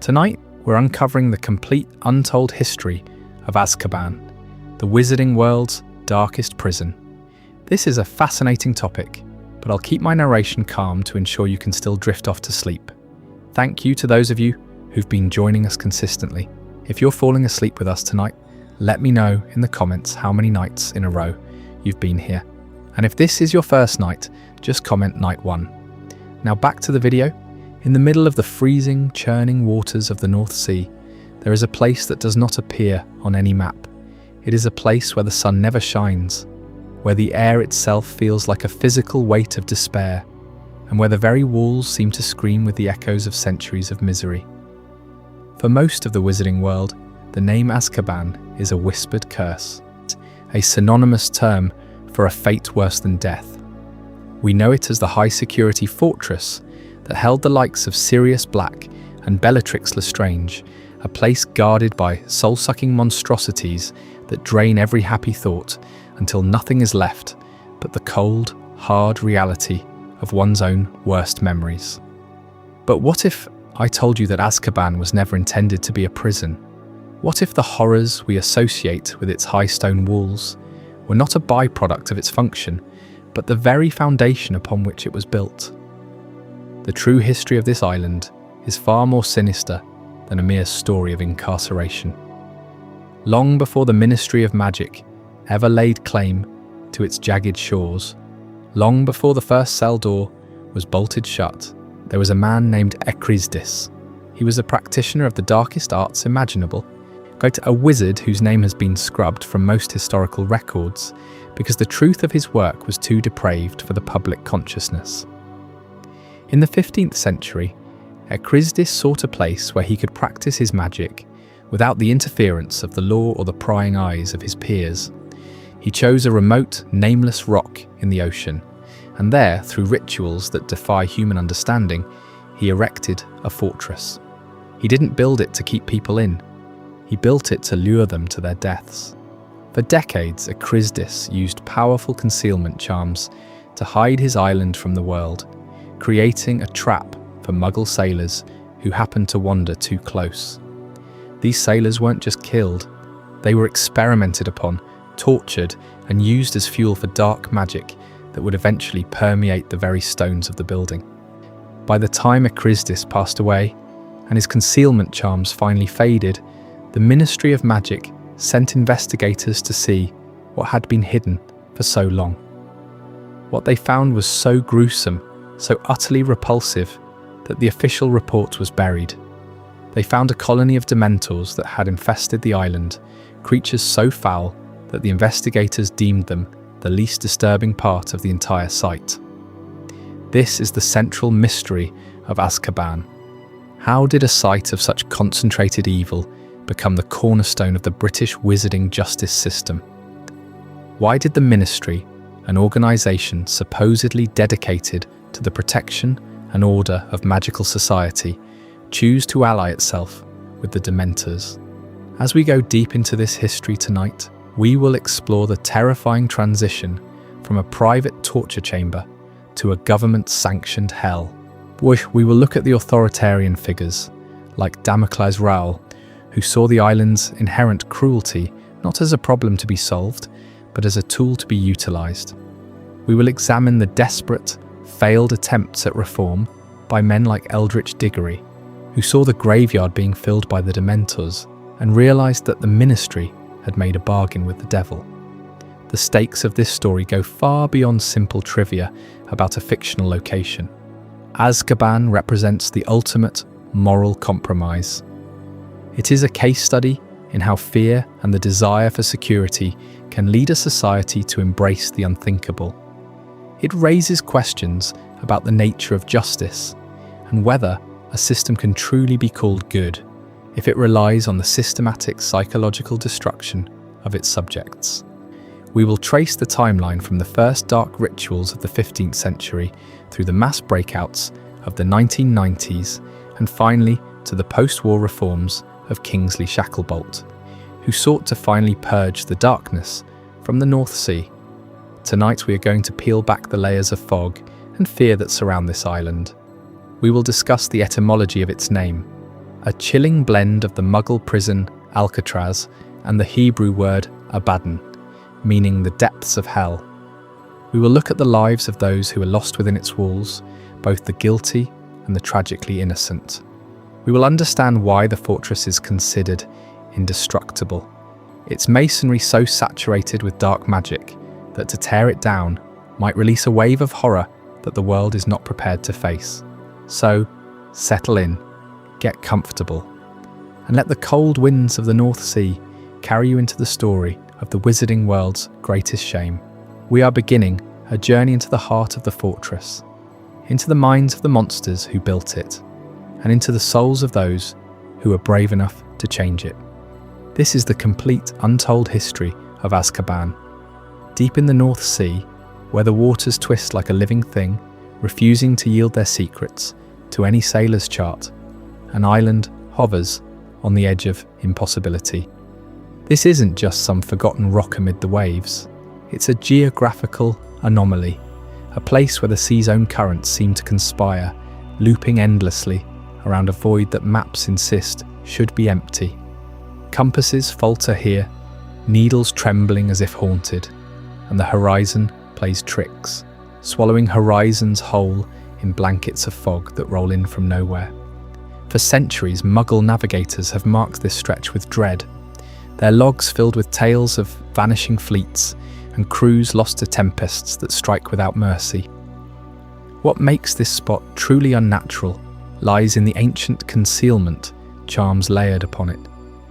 Tonight, we're uncovering the complete untold history of Azkaban, the wizarding world's darkest prison. This is a fascinating topic, but I'll keep my narration calm to ensure you can still drift off to sleep. Thank you to those of you who've been joining us consistently. If you're falling asleep with us tonight, let me know in the comments how many nights in a row you've been here. And if this is your first night, just comment night 1. Now back to the video. In the middle of the freezing, churning waters of the North Sea, there is a place that does not appear on any map. It is a place where the sun never shines, where the air itself feels like a physical weight of despair, and where the very walls seem to scream with the echoes of centuries of misery. For most of the wizarding world, the name Azkaban is a whispered curse, a synonymous term for a fate worse than death. We know it as the high-security fortress that held the likes of Sirius Black and Bellatrix Lestrange, a place guarded by soul-sucking monstrosities that drain every happy thought until nothing is left but the cold, hard reality of one's own worst memories. But what if I told you that Azkaban was never intended to be a prison? What if the horrors we associate with its high stone walls were not a byproduct of its function, but the very foundation upon which it was built? The true history of this island is far more sinister than a mere story of incarceration. Long before the Ministry of Magic ever laid claim to its jagged shores, long before the first cell door was bolted shut, there was a man named Ekrizdis. He was a practitioner of the darkest arts imaginable, a wizard whose name has been scrubbed from most historical records because the truth of his work was too depraved for the public consciousness. In the 15th century, Ekrizdis sought a place where he could practice his magic without the interference of the law or the prying eyes of his peers. He chose a remote, nameless rock in the ocean, and there, through rituals that defy human understanding, he erected a fortress. He didn't build it to keep people in. He built it to lure them to their deaths. For decades, Ekrizdis used powerful concealment charms to hide his island from the world, creating a trap for Muggle sailors who happened to wander too close. These sailors weren't just killed, they were experimented upon, tortured, and used as fuel for dark magic that would eventually permeate the very stones of the building. By the time Ekrizdis passed away, and his concealment charms finally faded, the Ministry of Magic sent investigators to see what had been hidden for so long. What they found was so gruesome, so utterly repulsive, that the official report was buried. They found a colony of Dementors that had infested the island, creatures so foul that the investigators deemed them the least disturbing part of the entire site. This is the central mystery of Azkaban. How did a site of such concentrated evil become the cornerstone of the British wizarding justice system? Why did the Ministry, an organisation supposedly dedicated to the protection and order of magical society, choose to ally itself with the Dementors? As we go deep into this history tonight, we will explore the terrifying transition from a private torture chamber to a government-sanctioned hell. We will look at the authoritarian figures, like Damocles Raoul, who saw the island's inherent cruelty not as a problem to be solved, but as a tool to be utilised. We will examine the desperate, failed attempts at reform by men like Eldritch Diggory, who saw the graveyard being filled by the Dementors and realised that the Ministry had made a bargain with the devil. The stakes of this story go far beyond simple trivia about a fictional location. Azkaban represents the ultimate moral compromise. It is a case study in how fear and the desire for security can lead a society to embrace the unthinkable. It raises questions about the nature of justice and whether a system can truly be called good if it relies on the systematic psychological destruction of its subjects. We will trace the timeline from the first dark rituals of the 15th century through the mass breakouts of the 1990s and finally to the post-war reforms of Kingsley Shacklebolt, who sought to finally purge the darkness from the North Sea. Tonight we are going to peel back the layers of fog and fear that surround this island. We will discuss the etymology of its name, a chilling blend of the Muggle prison Alcatraz and the Hebrew word Abaddon, meaning the depths of hell. We will look at the lives of those who are lost within its walls, both the guilty and the tragically innocent. We will understand why the fortress is considered indestructible. Its masonry so saturated with dark magic that to tear it down might release a wave of horror that the world is not prepared to face. So, settle in, get comfortable, and let the cold winds of the North Sea carry you into the story of the wizarding world's greatest shame. We are beginning a journey into the heart of the fortress, into the minds of the monsters who built it, and into the souls of those who were brave enough to change it. This is the complete untold history of Azkaban. Deep in the North Sea, where the waters twist like a living thing, refusing to yield their secrets to any sailor's chart, an island hovers on the edge of impossibility. This isn't just some forgotten rock amid the waves. It's a geographical anomaly, a place where the sea's own currents seem to conspire, looping endlessly around a void that maps insist should be empty. Compasses falter here, needles trembling as if haunted, and the horizon plays tricks, swallowing horizons whole in blankets of fog that roll in from nowhere. For centuries, Muggle navigators have marked this stretch with dread, their logs filled with tales of vanishing fleets and crews lost to tempests that strike without mercy. What makes this spot truly unnatural lies in the ancient concealment charms layered upon it,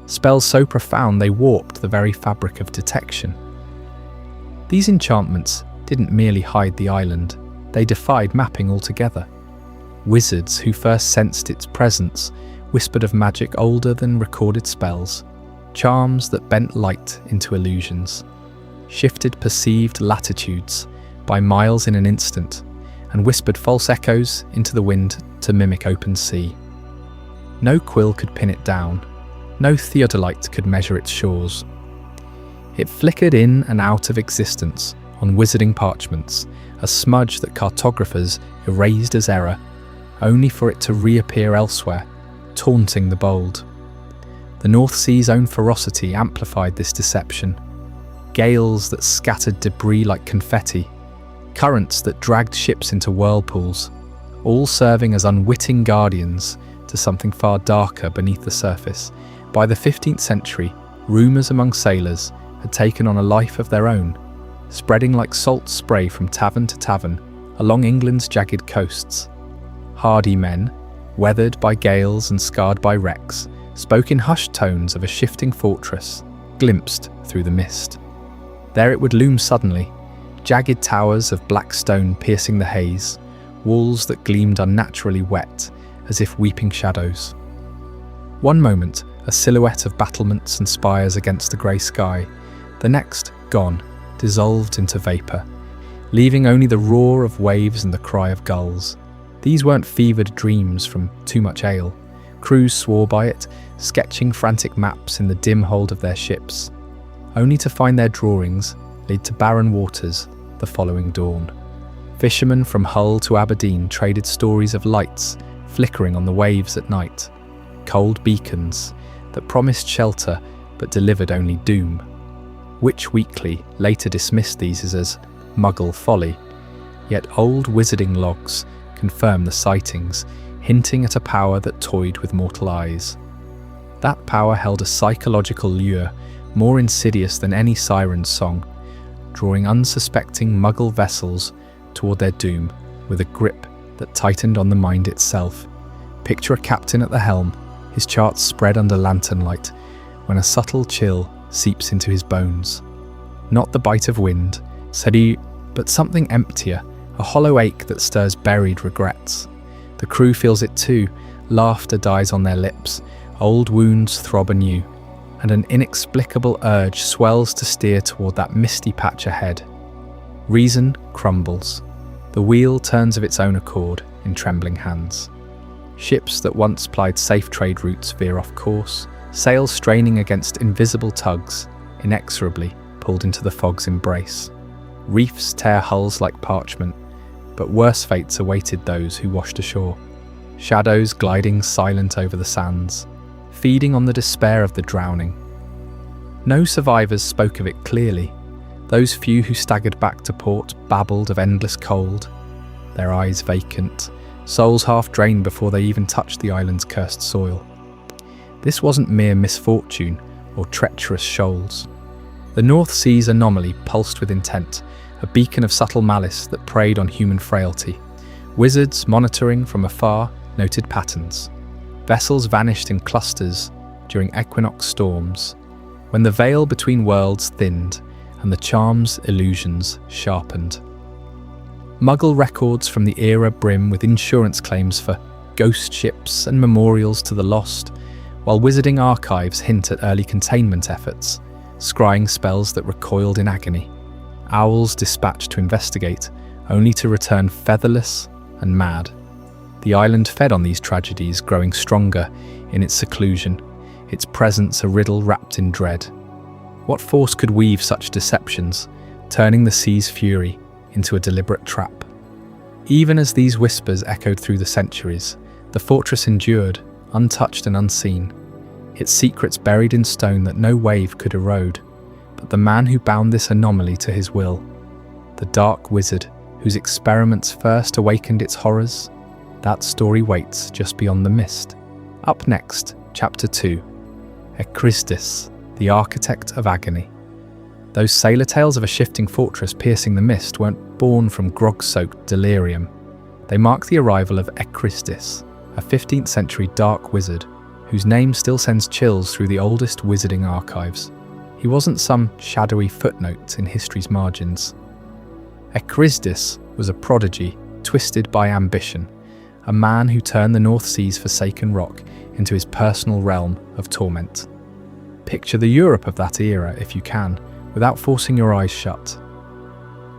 spells so profound they warped the very fabric of detection. These enchantments didn't merely hide the island, they defied mapping altogether. Wizards who first sensed its presence whispered of magic older than recorded spells, charms that bent light into illusions, shifted perceived latitudes by miles in an instant, and whispered false echoes into the wind to mimic open sea. No quill could pin it down, no theodolite could measure its shores. It flickered in and out of existence on wizarding parchments, a smudge that cartographers erased as error, only for it to reappear elsewhere, taunting the bold. The North Sea's own ferocity amplified this deception. Gales that scattered debris like confetti, currents that dragged ships into whirlpools, all serving as unwitting guardians to something far darker beneath the surface. By the 15th century, rumours among sailors had taken on a life of their own, spreading like salt spray from tavern to tavern along England's jagged coasts. Hardy men, weathered by gales and scarred by wrecks, spoke in hushed tones of a shifting fortress, glimpsed through the mist. There it would loom suddenly, jagged towers of black stone piercing the haze, walls that gleamed unnaturally wet, as if weeping shadows. One moment, a silhouette of battlements and spires against the grey sky, the next, gone, dissolved into vapour, leaving only the roar of waves and the cry of gulls. These weren't fevered dreams from too much ale. Crews swore by it, sketching frantic maps in the dim hold of their ships, only to find their drawings lead to barren waters the following dawn. Fishermen from Hull to Aberdeen traded stories of lights flickering on the waves at night, cold beacons that promised shelter but delivered only doom. Witch Weekly later dismissed these as Muggle folly, yet old wizarding logs confirm the sightings, hinting at a power that toyed with mortal eyes. That power held a psychological lure more insidious than any siren's song, drawing unsuspecting Muggle vessels toward their doom with a grip that tightened on the mind itself. Picture a captain at the helm, his charts spread under lantern light, when a subtle chill seeps into his bones. Not the bite of wind, said he, but something emptier, a hollow ache that stirs buried regrets. The crew feels it too, laughter dies on their lips, old wounds throb anew, and an inexplicable urge swells to steer toward that misty patch ahead. Reason crumbles. The wheel turns of its own accord in trembling hands. Ships that once plied safe trade routes veer off course, sails straining against invisible tugs, inexorably pulled into the fog's embrace. Reefs tear hulls like parchment, but worse fates awaited those who washed ashore. shadows gliding silent over the sands, feeding on the despair of the drowning. No survivors spoke of it clearly. Those few who staggered back to port babbled of endless cold, their eyes vacant, souls half drained before they even touched the island's cursed soil. This wasn't mere misfortune or treacherous shoals. The North Sea's anomaly pulsed with intent, a beacon of subtle malice that preyed on human frailty. Wizards, monitoring from afar, noted patterns. Vessels vanished in clusters during equinox storms, when the veil between worlds thinned and the charm's illusions sharpened. Muggle records from the era brim with insurance claims for ghost ships and memorials to the lost, while wizarding archives hint at early containment efforts, scrying spells that recoiled in agony. Owls dispatched to investigate, only to return featherless and mad. The island fed on these tragedies, growing stronger in its seclusion, its presence a riddle wrapped in dread. What force could weave such deceptions, turning the sea's fury into a deliberate trap? Even as these whispers echoed through the centuries, the fortress endured, untouched and unseen, its secrets buried in stone that no wave could erode. But the man who bound this anomaly to his will, the dark wizard whose experiments first awakened its horrors, that story waits just beyond the mist. Up next, Chapter 2, Ekrizdis, the Architect of Agony. Those sailor tales of a shifting fortress piercing the mist weren't born from grog-soaked delirium. They mark the arrival of Ekrizdis, a 15th century dark wizard whose name still sends chills through the oldest wizarding archives. He wasn't some shadowy footnote in history's margins. Ekrizdis was a prodigy, twisted by ambition, a man who turned the North Sea's forsaken rock into his personal realm of torment. Picture the Europe of that era, if you can, without forcing your eyes shut.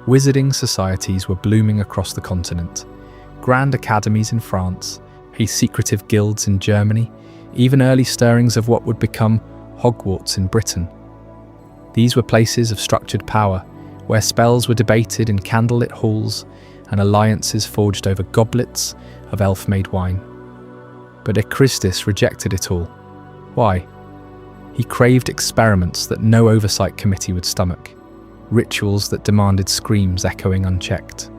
Wizarding societies were blooming across the continent. Grand academies in France, secretive guilds in Germany, even early stirrings of what would become Hogwarts in Britain. These were places of structured power, where spells were debated in candlelit halls and alliances forged over goblets of elf-made wine. But Ekrizdis rejected it all. Why? He craved experiments that no oversight committee would stomach, rituals that demanded screams echoing unchecked.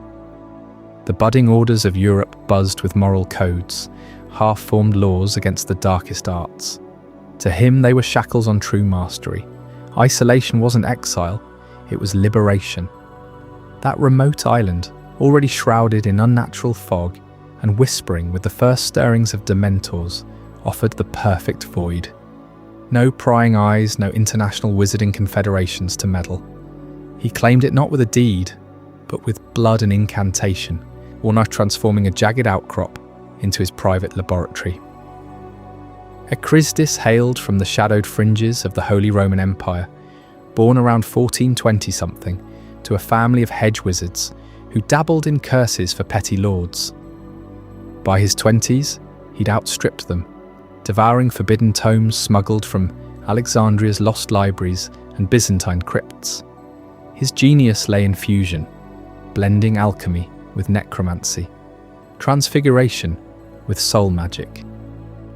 The budding orders of Europe buzzed with moral codes, half-formed laws against the darkest arts. To him, they were shackles on true mastery. Isolation wasn't exile, it was liberation. That remote island, already shrouded in unnatural fog and whispering with the first stirrings of Dementors, offered the perfect void. No prying eyes, no international wizarding confederations to meddle. He claimed it not with a deed, but with blood and incantation, Warner transforming a jagged outcrop into his private laboratory. Ekrizdis hailed from the shadowed fringes of the Holy Roman Empire, born around 1420-something to a family of hedge wizards who dabbled in curses for petty lords. By his 20s, he'd outstripped them, devouring forbidden tomes smuggled from Alexandria's lost libraries and Byzantine crypts. His genius lay in fusion, blending alchemy with necromancy, transfiguration with soul magic.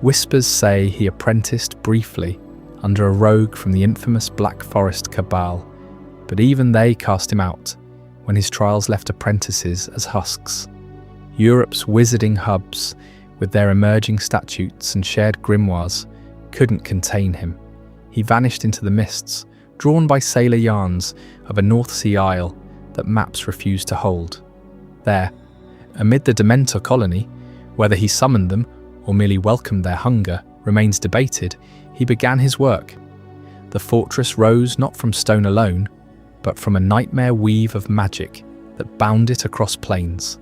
Whispers say he apprenticed briefly under a rogue from the infamous Black Forest Cabal, but even they cast him out when his trials left apprentices as husks. Europe's wizarding hubs, with their emerging statutes and shared grimoires, couldn't contain him. He vanished into the mists, drawn by sailor yarns of a North Sea isle that maps refused to hold. There, amid the Dementor colony, whether he summoned them or merely welcomed their hunger remains debated, he began his work. The fortress rose not from stone alone, but from a nightmare weave of magic that bound it across plains.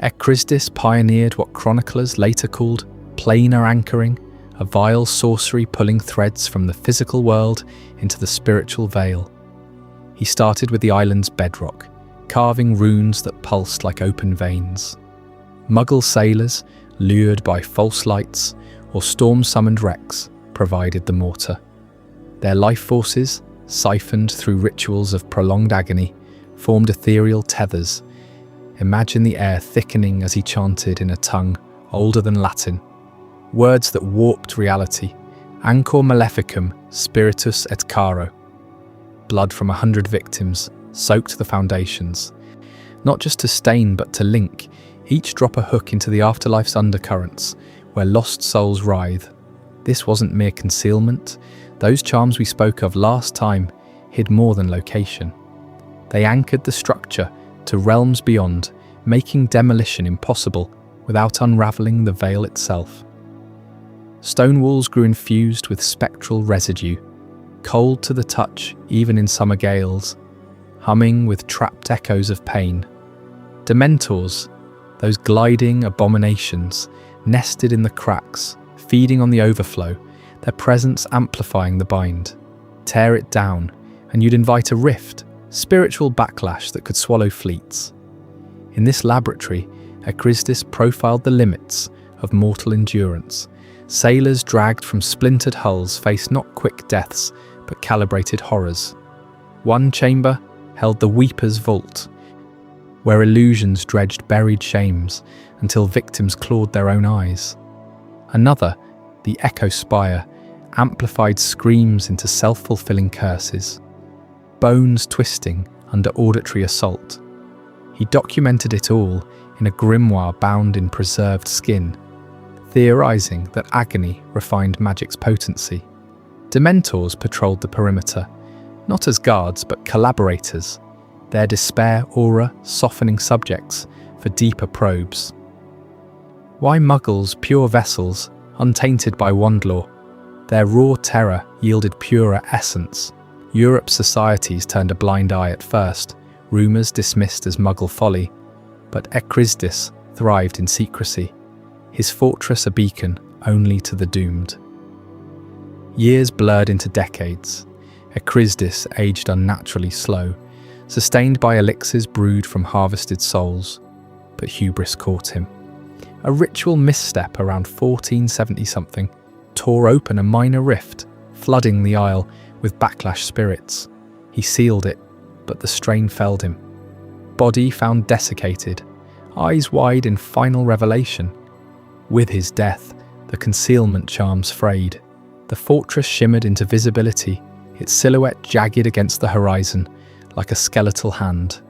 Ekrizdis pioneered what chroniclers later called planar anchoring, a vile sorcery pulling threads from the physical world into the spiritual veil. He started with the island's bedrock, carving runes that pulsed like open veins. Muggle sailors, lured by false lights or storm-summoned wrecks, provided the mortar. Their life forces, siphoned through rituals of prolonged agony, formed ethereal tethers. Imagine the air thickening as he chanted in a tongue older than Latin. Words that warped reality. Ancor maleficum, spiritus et caro. Blood from 100 victims, soaked the foundations. Not just to stain, but to link, each drop a hook into the afterlife's undercurrents, where lost souls writhe. This wasn't mere concealment. Those charms we spoke of last time hid more than location. They anchored the structure to realms beyond, making demolition impossible without unravelling the veil itself. Stone walls grew infused with spectral residue, cold to the touch even in summer gales, humming with trapped echoes of pain. Dementors, those gliding abominations, nested in the cracks, feeding on the overflow, their presence amplifying the bind. Tear it down, and you'd invite a rift, spiritual backlash that could swallow fleets. In this laboratory, Ekrizdis profiled the limits of mortal endurance. Sailors dragged from splintered hulls faced not quick deaths, but calibrated horrors. One chamber held the Weeper's Vault, where illusions dredged buried shames until victims clawed their own eyes. Another, the Echo Spire, amplified screams into self-fulfilling curses, bones twisting under auditory assault. He documented it all in a grimoire bound in preserved skin, theorizing that agony refined magic's potency. Dementors patrolled the perimeter, not as guards but collaborators, their despair aura softening subjects for deeper probes. Why Muggles, pure vessels, untainted by wandlore? Their raw terror yielded purer essence. Europe's societies turned a blind eye at first, rumours dismissed as Muggle folly, but Ekrizdis thrived in secrecy, his fortress a beacon only to the doomed. Years blurred into decades. Ekrizdis aged unnaturally slow, sustained by elixirs brewed from harvested souls, but hubris caught him. A ritual misstep around 1470-something tore open a minor rift, flooding the Isle with backlash spirits. He sealed it, but the strain felled him. Body found desiccated, eyes wide in final revelation. With his death, the concealment charms frayed. The fortress shimmered into visibility, its silhouette jagged against the horizon, like a skeletal hand.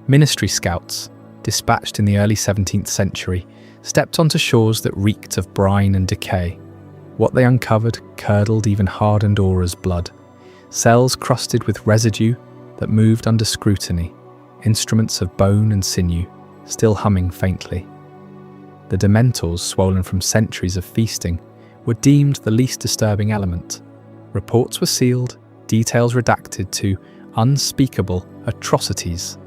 Ministry scouts, dispatched in the early 17th century, stepped onto shores that reeked of brine and decay. What they uncovered curdled even hardened Aura's blood. Cells crusted with residue that moved under scrutiny, instruments of bone and sinew, still humming faintly. The Dementors, swollen from centuries of feasting, were deemed the least disturbing element. Reports were sealed, details redacted to unspeakable atrocities.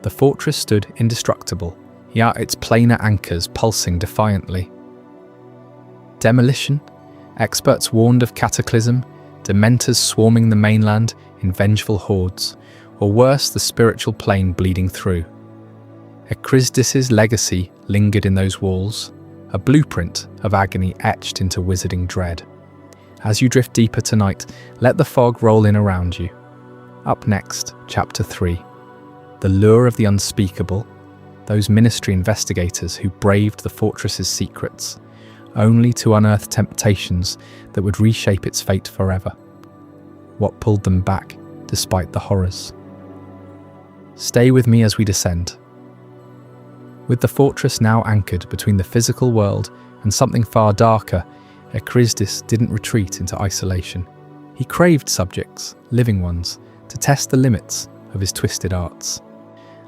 The fortress stood indestructible, yet its planar anchors pulsing defiantly. Demolition? Experts warned of cataclysm, Dementors swarming the mainland in vengeful hordes, or worse, the spiritual plane bleeding through. Ekrizdis' legacy lingered in those walls, a blueprint of agony etched into wizarding dread. As you drift deeper tonight, let the fog roll in around you. Up next, Chapter 3. The lure of the unspeakable, those ministry investigators who braved the fortress's secrets, only to unearth temptations that would reshape its fate forever. What pulled them back, despite the horrors? Stay with me as we descend. With the fortress now anchored between the physical world and something far darker, Ekrizdis didn't retreat into isolation. He craved subjects, living ones, to test the limits of his twisted arts.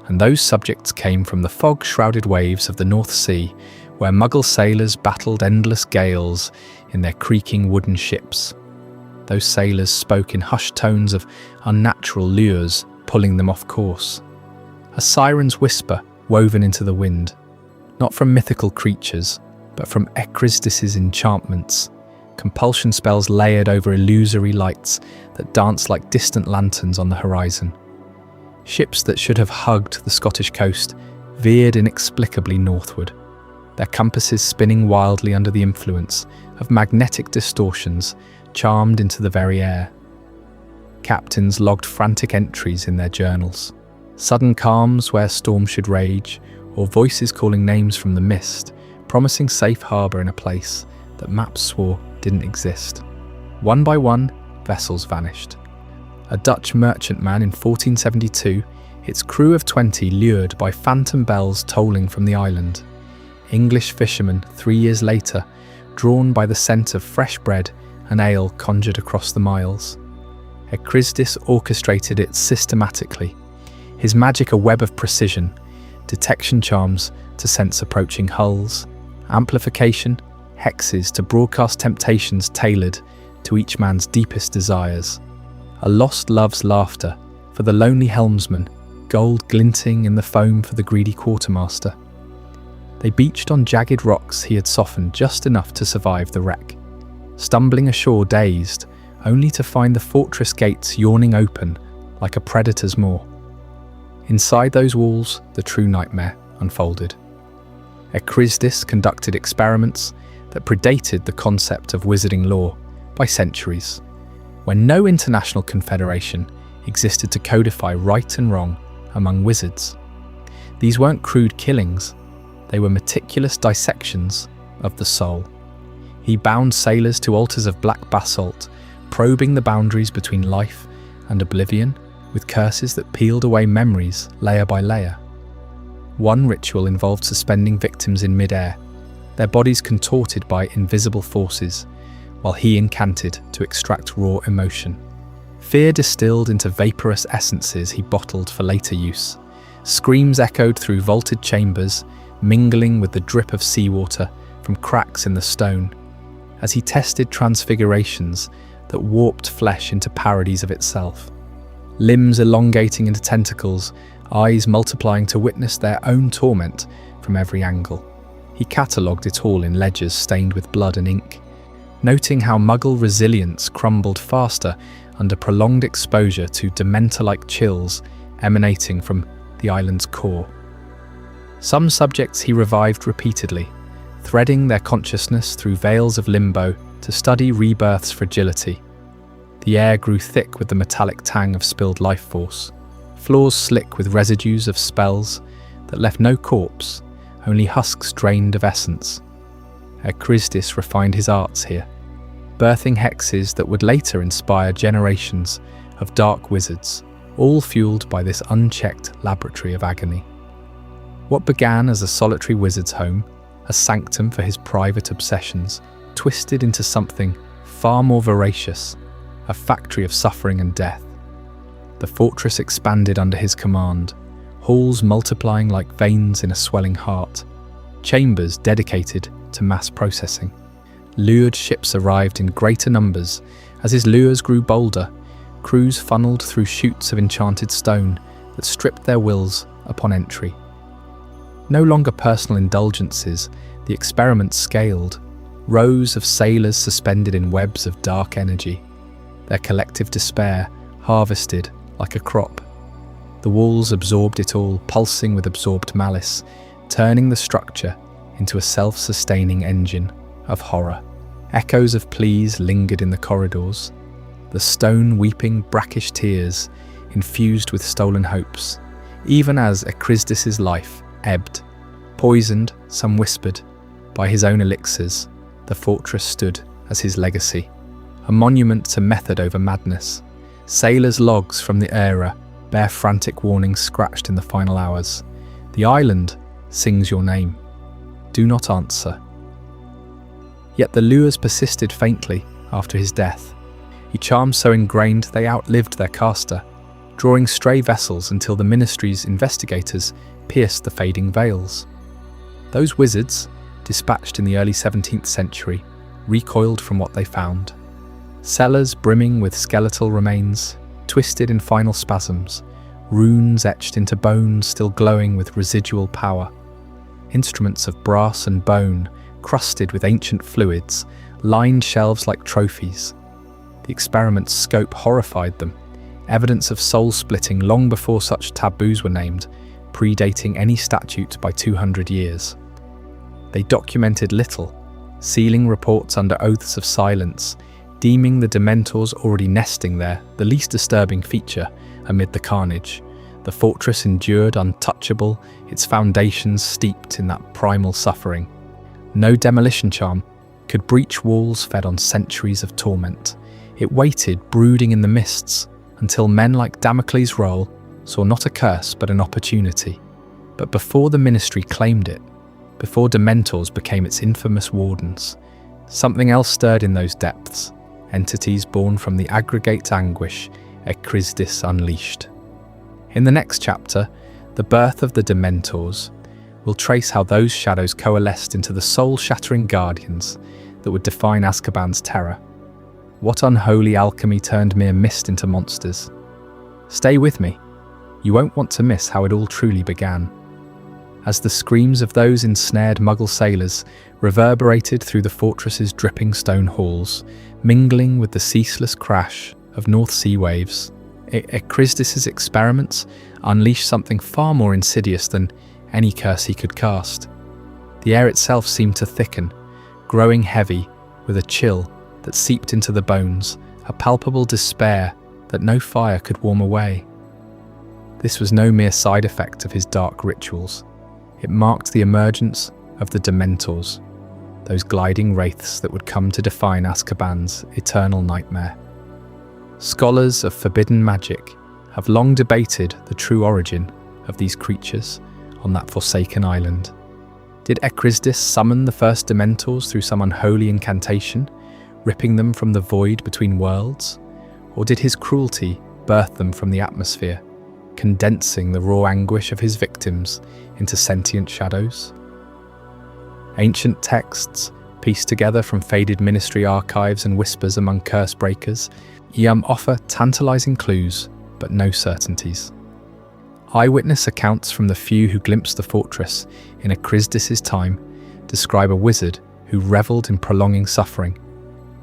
And those subjects came from the fog-shrouded waves of the North Sea, where Muggle sailors battled endless gales in their creaking wooden ships. Those sailors spoke in hushed tones of unnatural lures pulling them off course. A siren's whisper woven into the wind, not from mythical creatures, but from Ekrizdis' enchantments, compulsion spells layered over illusory lights that danced like distant lanterns on the horizon. Ships that should have hugged the Scottish coast veered inexplicably northward, their compasses spinning wildly under the influence of magnetic distortions charmed into the very air. Captains logged frantic entries in their journals, sudden calms where storms should rage, or voices calling names from the mist, promising safe harbour in a place that maps swore didn't exist. One by one, vessels vanished. A Dutch merchantman in 1472, its crew of 20 lured by phantom bells tolling from the island. English fishermen 3 years later, drawn by the scent of fresh bread and ale conjured across the miles. Ekrizdis orchestrated it systematically, his magic a web of precision, detection charms to sense approaching hulls, amplification, hexes to broadcast temptations tailored to each man's deepest desires. A lost love's laughter for the lonely helmsman, gold glinting in the foam for the greedy quartermaster. They beached on jagged rocks he had softened just enough to survive the wreck, stumbling ashore dazed, only to find the fortress gates yawning open like a predator's maw. Inside those walls, the true nightmare unfolded. Ekrizdis conducted experiments that predated the concept of wizarding lore by centuries, when no international confederation existed to codify right and wrong among wizards. These weren't crude killings, they were meticulous dissections of the soul. He bound sailors to altars of black basalt, probing the boundaries between life and oblivion with curses that peeled away memories layer by layer. One ritual involved suspending victims in mid-air, their bodies contorted by invisible forces, while he incanted to extract raw emotion. Fear distilled into vaporous essences he bottled for later use. Screams echoed through vaulted chambers, mingling with the drip of seawater from cracks in the stone, as he tested transfigurations that warped flesh into parodies of itself. Limbs elongating into tentacles, eyes multiplying to witness their own torment from every angle. He catalogued it all in ledgers stained with blood and ink, noting how Muggle resilience crumbled faster under prolonged exposure to Dementor-like chills emanating from the island's core. Some subjects he revived repeatedly, threading their consciousness through veils of limbo to study rebirth's fragility. The air grew thick with the metallic tang of spilled life force, floors slick with residues of spells that left no corpse, only husks drained of essence. Ekrizdis refined his arts here, birthing hexes that would later inspire generations of dark wizards, all fueled by this unchecked laboratory of agony. What began as a solitary wizard's home, a sanctum for his private obsessions, twisted into something far more voracious, a factory of suffering and death. The fortress expanded under his command, halls multiplying like veins in a swelling heart, chambers dedicated to mass processing. Lured ships arrived in greater numbers as his lures grew bolder, crews funneled through chutes of enchanted stone that stripped their wills upon entry. No longer personal indulgences, the experiment scaled, rows of sailors suspended in webs of dark energy, their collective despair harvested like a crop. The walls absorbed it all, pulsing with absorbed malice, turning the structure into a self-sustaining engine of horror. Echoes of pleas lingered in the corridors, the stone weeping brackish tears infused with stolen hopes, even as Ekrizdis's life ebbed. Poisoned, some whispered, by his own elixirs, the fortress stood as his legacy, a monument to method over madness. Sailors' logs from the era bear frantic warnings scratched in the final hours. The island sings your name. Do not answer. Yet the lures persisted faintly after his death. He charms so ingrained they outlived their caster, drawing stray vessels until the ministry's investigators pierced the fading veils. Those wizards, dispatched in the early 17th century, recoiled from what they found. Cellars brimming with skeletal remains, twisted in final spasms, runes etched into bones still glowing with residual power. Instruments of brass and bone, crusted with ancient fluids, lined shelves like trophies. The experiment's scope horrified them, evidence of soul-splitting long before such taboos were named, predating any statute by 200 years. They documented little, sealing reports under oaths of silence, deeming the Dementors already nesting there the least disturbing feature amid the carnage. The fortress endured untouchable, its foundations steeped in that primal suffering. No demolition charm could breach walls fed on centuries of torment. It waited, brooding in the mists, until men like Damocles' Roll saw not a curse but an opportunity. But before the Ministry claimed it, before Dementors became its infamous wardens, something else stirred in those depths, entities born from the aggregate anguish Ekrizdis unleashed. In the next chapter, The Birth of the Dementors, we'll trace how those shadows coalesced into the soul-shattering guardians that would define Azkaban's terror. What unholy alchemy turned mere mist into monsters? Stay with me. You won't want to miss how it all truly began. As the screams of those ensnared Muggle sailors reverberated through the fortress's dripping stone halls, mingling with the ceaseless crash of North Sea waves, Ekrizdis' experiments unleashed something far more insidious than any curse he could cast. The air itself seemed to thicken, growing heavy with a chill that seeped into the bones, a palpable despair that no fire could warm away. This was no mere side effect of his dark rituals. It marked the emergence of the Dementors, those gliding wraiths that would come to define Azkaban's eternal nightmare. Scholars of forbidden magic have long debated the true origin of these creatures on that forsaken island. Did Ekrizdis summon the first Dementors through some unholy incantation, ripping them from the void between worlds? Or did his cruelty birth them from the atmosphere, condensing the raw anguish of his victims into sentient shadows? Ancient texts, pieced together from faded ministry archives and whispers among curse breakers, offer tantalizing clues, but no certainties. Eyewitness accounts from the few who glimpsed the fortress in Ekrizdis' time describe a wizard who revelled in prolonging suffering,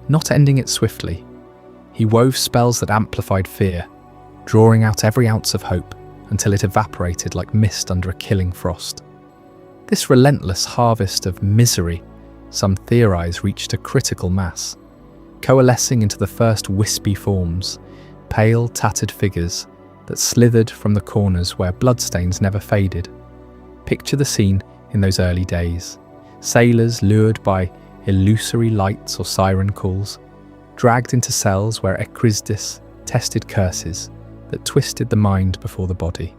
not ending it swiftly. He wove spells that amplified fear, drawing out every ounce of hope until it evaporated like mist under a killing frost. This relentless harvest of misery, some theorize, reached a critical mass, coalescing into the first wispy forms, pale, tattered figures that slithered from the corners where bloodstains never faded. Picture the scene in those early days. Sailors lured by illusory lights or siren calls, dragged into cells where Ekrizdis tested curses that twisted the mind before the body.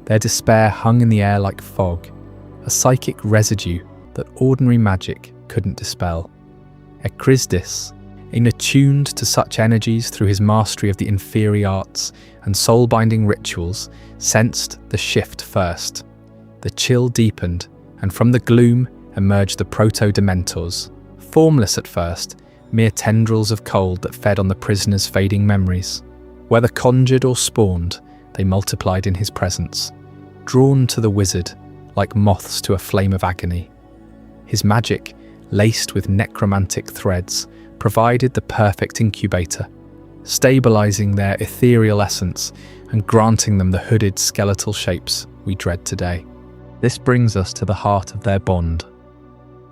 Their despair hung in the air like fog, a psychic residue that ordinary magic couldn't dispel. Ekrizdis, attuned to such energies through his mastery of the inferior arts and soul-binding rituals, sensed the shift first. The chill deepened, and from the gloom emerged the proto-Dementors, formless at first, mere tendrils of cold that fed on the prisoner's fading memories. Whether conjured or spawned, they multiplied in his presence, drawn to the wizard like moths to a flame of agony. His magic, laced with necromantic threads, provided the perfect incubator, stabilizing their ethereal essence and granting them the hooded skeletal shapes we dread today. This brings us to the heart of their bond,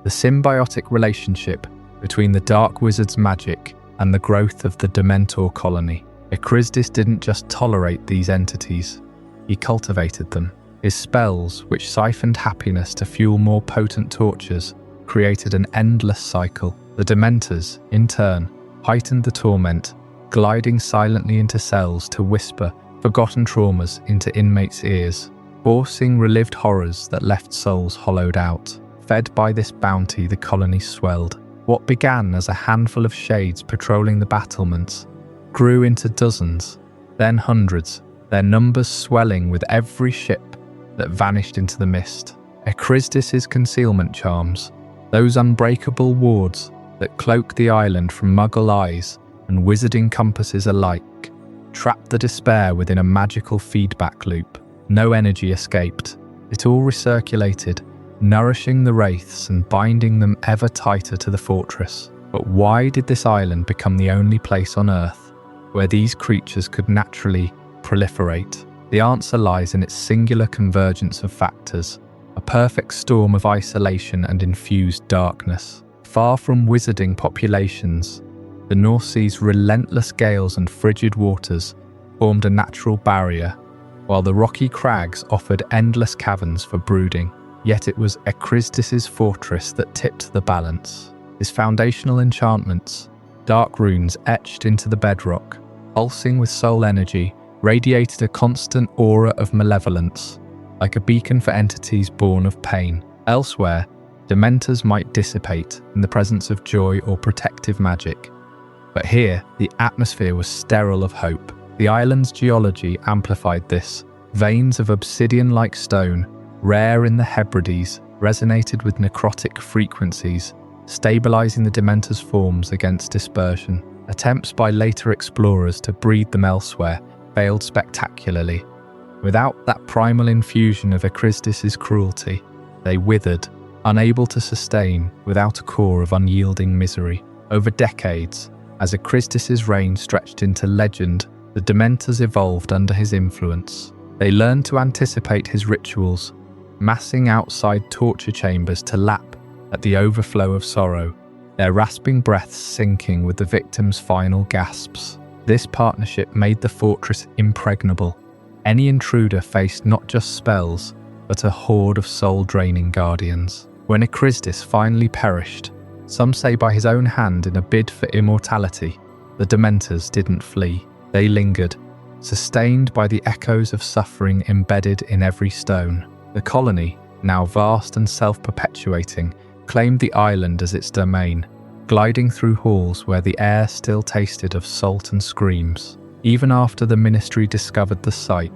the symbiotic relationship between the Dark Wizard's magic and the growth of the Dementor colony. Ekrizdis didn't just tolerate these entities, he cultivated them. His spells, which siphoned happiness to fuel more potent tortures, created an endless cycle. The Dementors, in turn, heightened the torment, gliding silently into cells to whisper forgotten traumas into inmates' ears, forcing relived horrors that left souls hollowed out. Fed by this bounty, the colony swelled. What began as a handful of shades patrolling the battlements grew into dozens, then hundreds, their numbers swelling with every ship that vanished into the mist. Ekrizdis' concealment charms, those unbreakable wards that cloak the island from Muggle eyes and wizarding compasses alike, trapped the despair within a magical feedback loop. No energy escaped. It all recirculated, nourishing the wraiths and binding them ever tighter to the fortress. But why did this island become the only place on Earth where these creatures could naturally proliferate? The answer lies in its singular convergence of factors, a perfect storm of isolation and infused darkness. Far from wizarding populations, the North Sea's relentless gales and frigid waters formed a natural barrier, while the rocky crags offered endless caverns for brooding. Yet it was Ekrizdis' fortress that tipped the balance. His foundational enchantments, dark runes etched into the bedrock, pulsing with soul energy, radiated a constant aura of malevolence, like a beacon for entities born of pain. Elsewhere, Dementors might dissipate in the presence of joy or protective magic. But here, the atmosphere was sterile of hope. The island's geology amplified this. Veins of obsidian-like stone, rare in the Hebrides, resonated with necrotic frequencies, stabilizing the Dementors' forms against dispersion. Attempts by later explorers to breed them elsewhere failed spectacularly. Without that primal infusion of Ekrizdis' cruelty, they withered, unable to sustain without a core of unyielding misery. Over decades, as Ekrizdis' reign stretched into legend, the Dementors evolved under his influence. They learned to anticipate his rituals, massing outside torture chambers to lap at the overflow of sorrow, their rasping breaths syncing with the victims' final gasps. This partnership made the fortress impregnable. Any intruder faced not just spells, but a horde of soul-draining guardians. When Ekrizdis finally perished, some say by his own hand in a bid for immortality, the Dementors didn't flee. They lingered, sustained by the echoes of suffering embedded in every stone. The colony, now vast and self-perpetuating, claimed the island as its domain, gliding through halls where the air still tasted of salt and screams. Even after the Ministry discovered the site,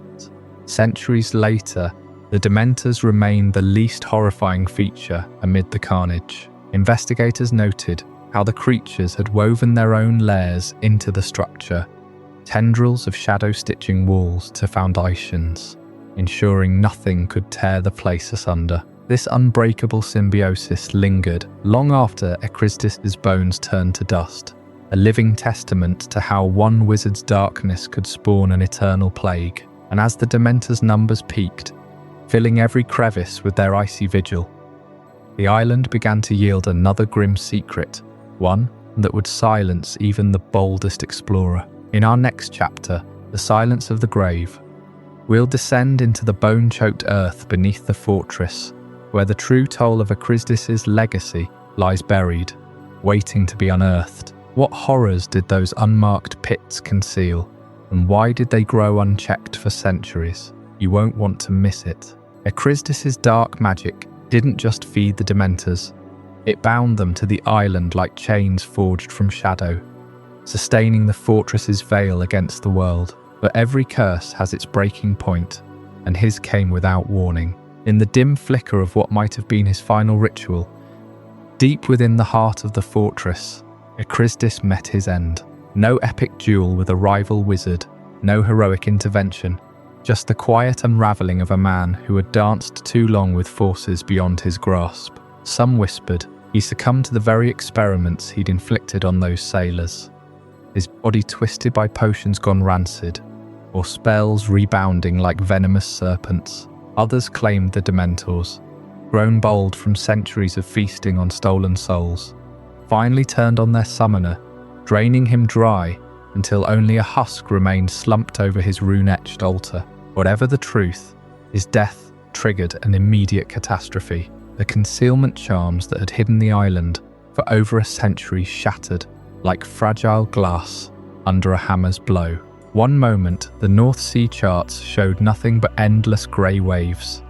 centuries later, the Dementors remained the least horrifying feature amid the carnage. Investigators noted how the creatures had woven their own layers into the structure, tendrils of shadow-stitching walls to foundations, ensuring nothing could tear the place asunder. This unbreakable symbiosis lingered long after Ekrizdis' bones turned to dust, a living testament to how one wizard's darkness could spawn an eternal plague. And as the Dementors' numbers peaked, filling every crevice with their icy vigil, the island began to yield another grim secret, one that would silence even the boldest explorer. In our next chapter, The Silence of the Grave, we'll descend into the bone-choked earth beneath the fortress, where the true toll of Ekrizdis' legacy lies buried, waiting to be unearthed. What horrors did those unmarked pits conceal, and why did they grow unchecked for centuries? You won't want to miss it. Ekrizdis' dark magic didn't just feed the Dementors, it bound them to the island like chains forged from shadow, sustaining the fortress's veil against the world. But every curse has its breaking point, and his came without warning. In the dim flicker of what might have been his final ritual, deep within the heart of the fortress, Ekrizdis met his end. No epic duel with a rival wizard, no heroic intervention, just the quiet unraveling of a man who had danced too long with forces beyond his grasp. Some whispered he succumbed to the very experiments he'd inflicted on those sailors, his body twisted by potions gone rancid, or spells rebounding like venomous serpents. Others claimed the Dementors, grown bold from centuries of feasting on stolen souls, finally turned on their summoner, draining him dry until only a husk remained slumped over his rune-etched altar. Whatever the truth, his death triggered an immediate catastrophe. The concealment charms that had hidden the island for over a century shattered like fragile glass under a hammer's blow. One moment, the North Sea charts showed nothing but endless grey waves.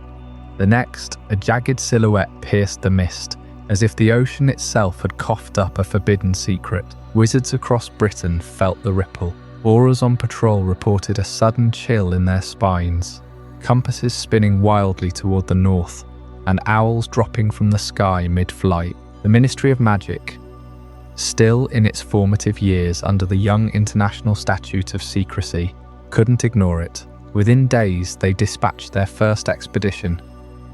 The next, a jagged silhouette pierced the mist, as if the ocean itself had coughed up a forbidden secret. Wizards across Britain felt the ripple. Aurors on patrol reported a sudden chill in their spines, compasses spinning wildly toward the north, and owls dropping from the sky mid-flight. The Ministry of Magic, still in its formative years under the young International Statute of Secrecy, couldn't ignore it. Within days, they dispatched their first expedition,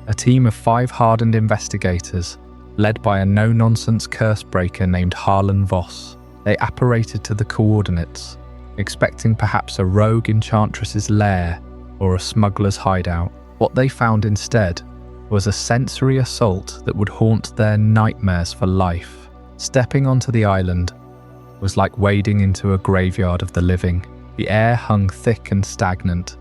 a team of 5 hardened investigators, led by a no-nonsense curse-breaker named Harlan Voss. They apparated to the coordinates, expecting perhaps a rogue enchantress's lair or a smuggler's hideout. What they found instead was a sensory assault that would haunt their nightmares for life. Stepping onto the island was like wading into a graveyard of the living. The air hung thick and stagnant,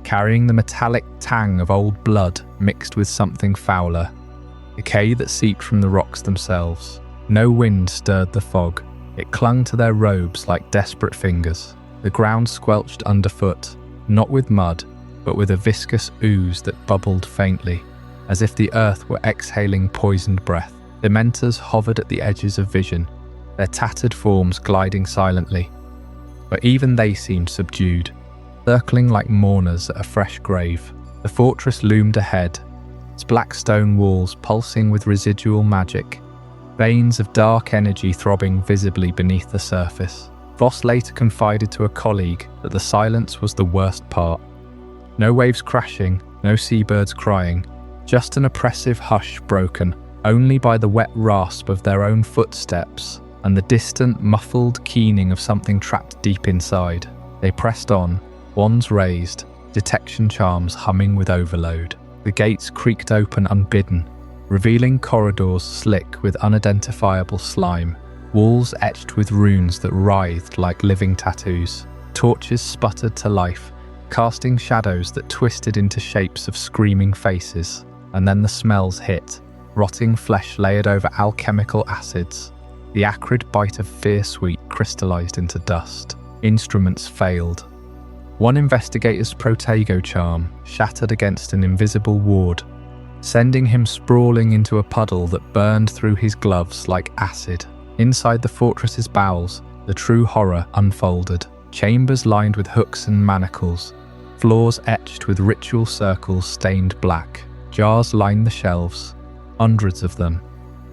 carrying the metallic tang of old blood mixed with something fouler, decay that seeped from the rocks themselves. No wind stirred the fog. It clung to their robes like desperate fingers. The ground squelched underfoot, not with mud, but with a viscous ooze that bubbled faintly, as if the earth were exhaling poisoned breath. Dementors hovered at the edges of vision, their tattered forms gliding silently. But even they seemed subdued, circling like mourners at a fresh grave. The fortress loomed ahead, its black stone walls pulsing with residual magic, veins of dark energy throbbing visibly beneath the surface. Voss later confided to a colleague that the silence was the worst part. No waves crashing, no seabirds crying, just an oppressive hush broken only by the wet rasp of their own footsteps and the distant, muffled keening of something trapped deep inside. They pressed on, wands raised, detection charms humming with overload. The gates creaked open unbidden, revealing corridors slick with unidentifiable slime, walls etched with runes that writhed like living tattoos. Torches sputtered to life, casting shadows that twisted into shapes of screaming faces. And then the smells hit, rotting flesh layered over alchemical acids. The acrid bite of fear sweet crystallized into dust. Instruments failed. One investigator's protego charm shattered against an invisible ward, sending him sprawling into a puddle that burned through his gloves like acid. Inside the fortress's bowels, the true horror unfolded. Chambers lined with hooks and manacles, floors etched with ritual circles stained black. Jars lined the shelves, hundreds of them,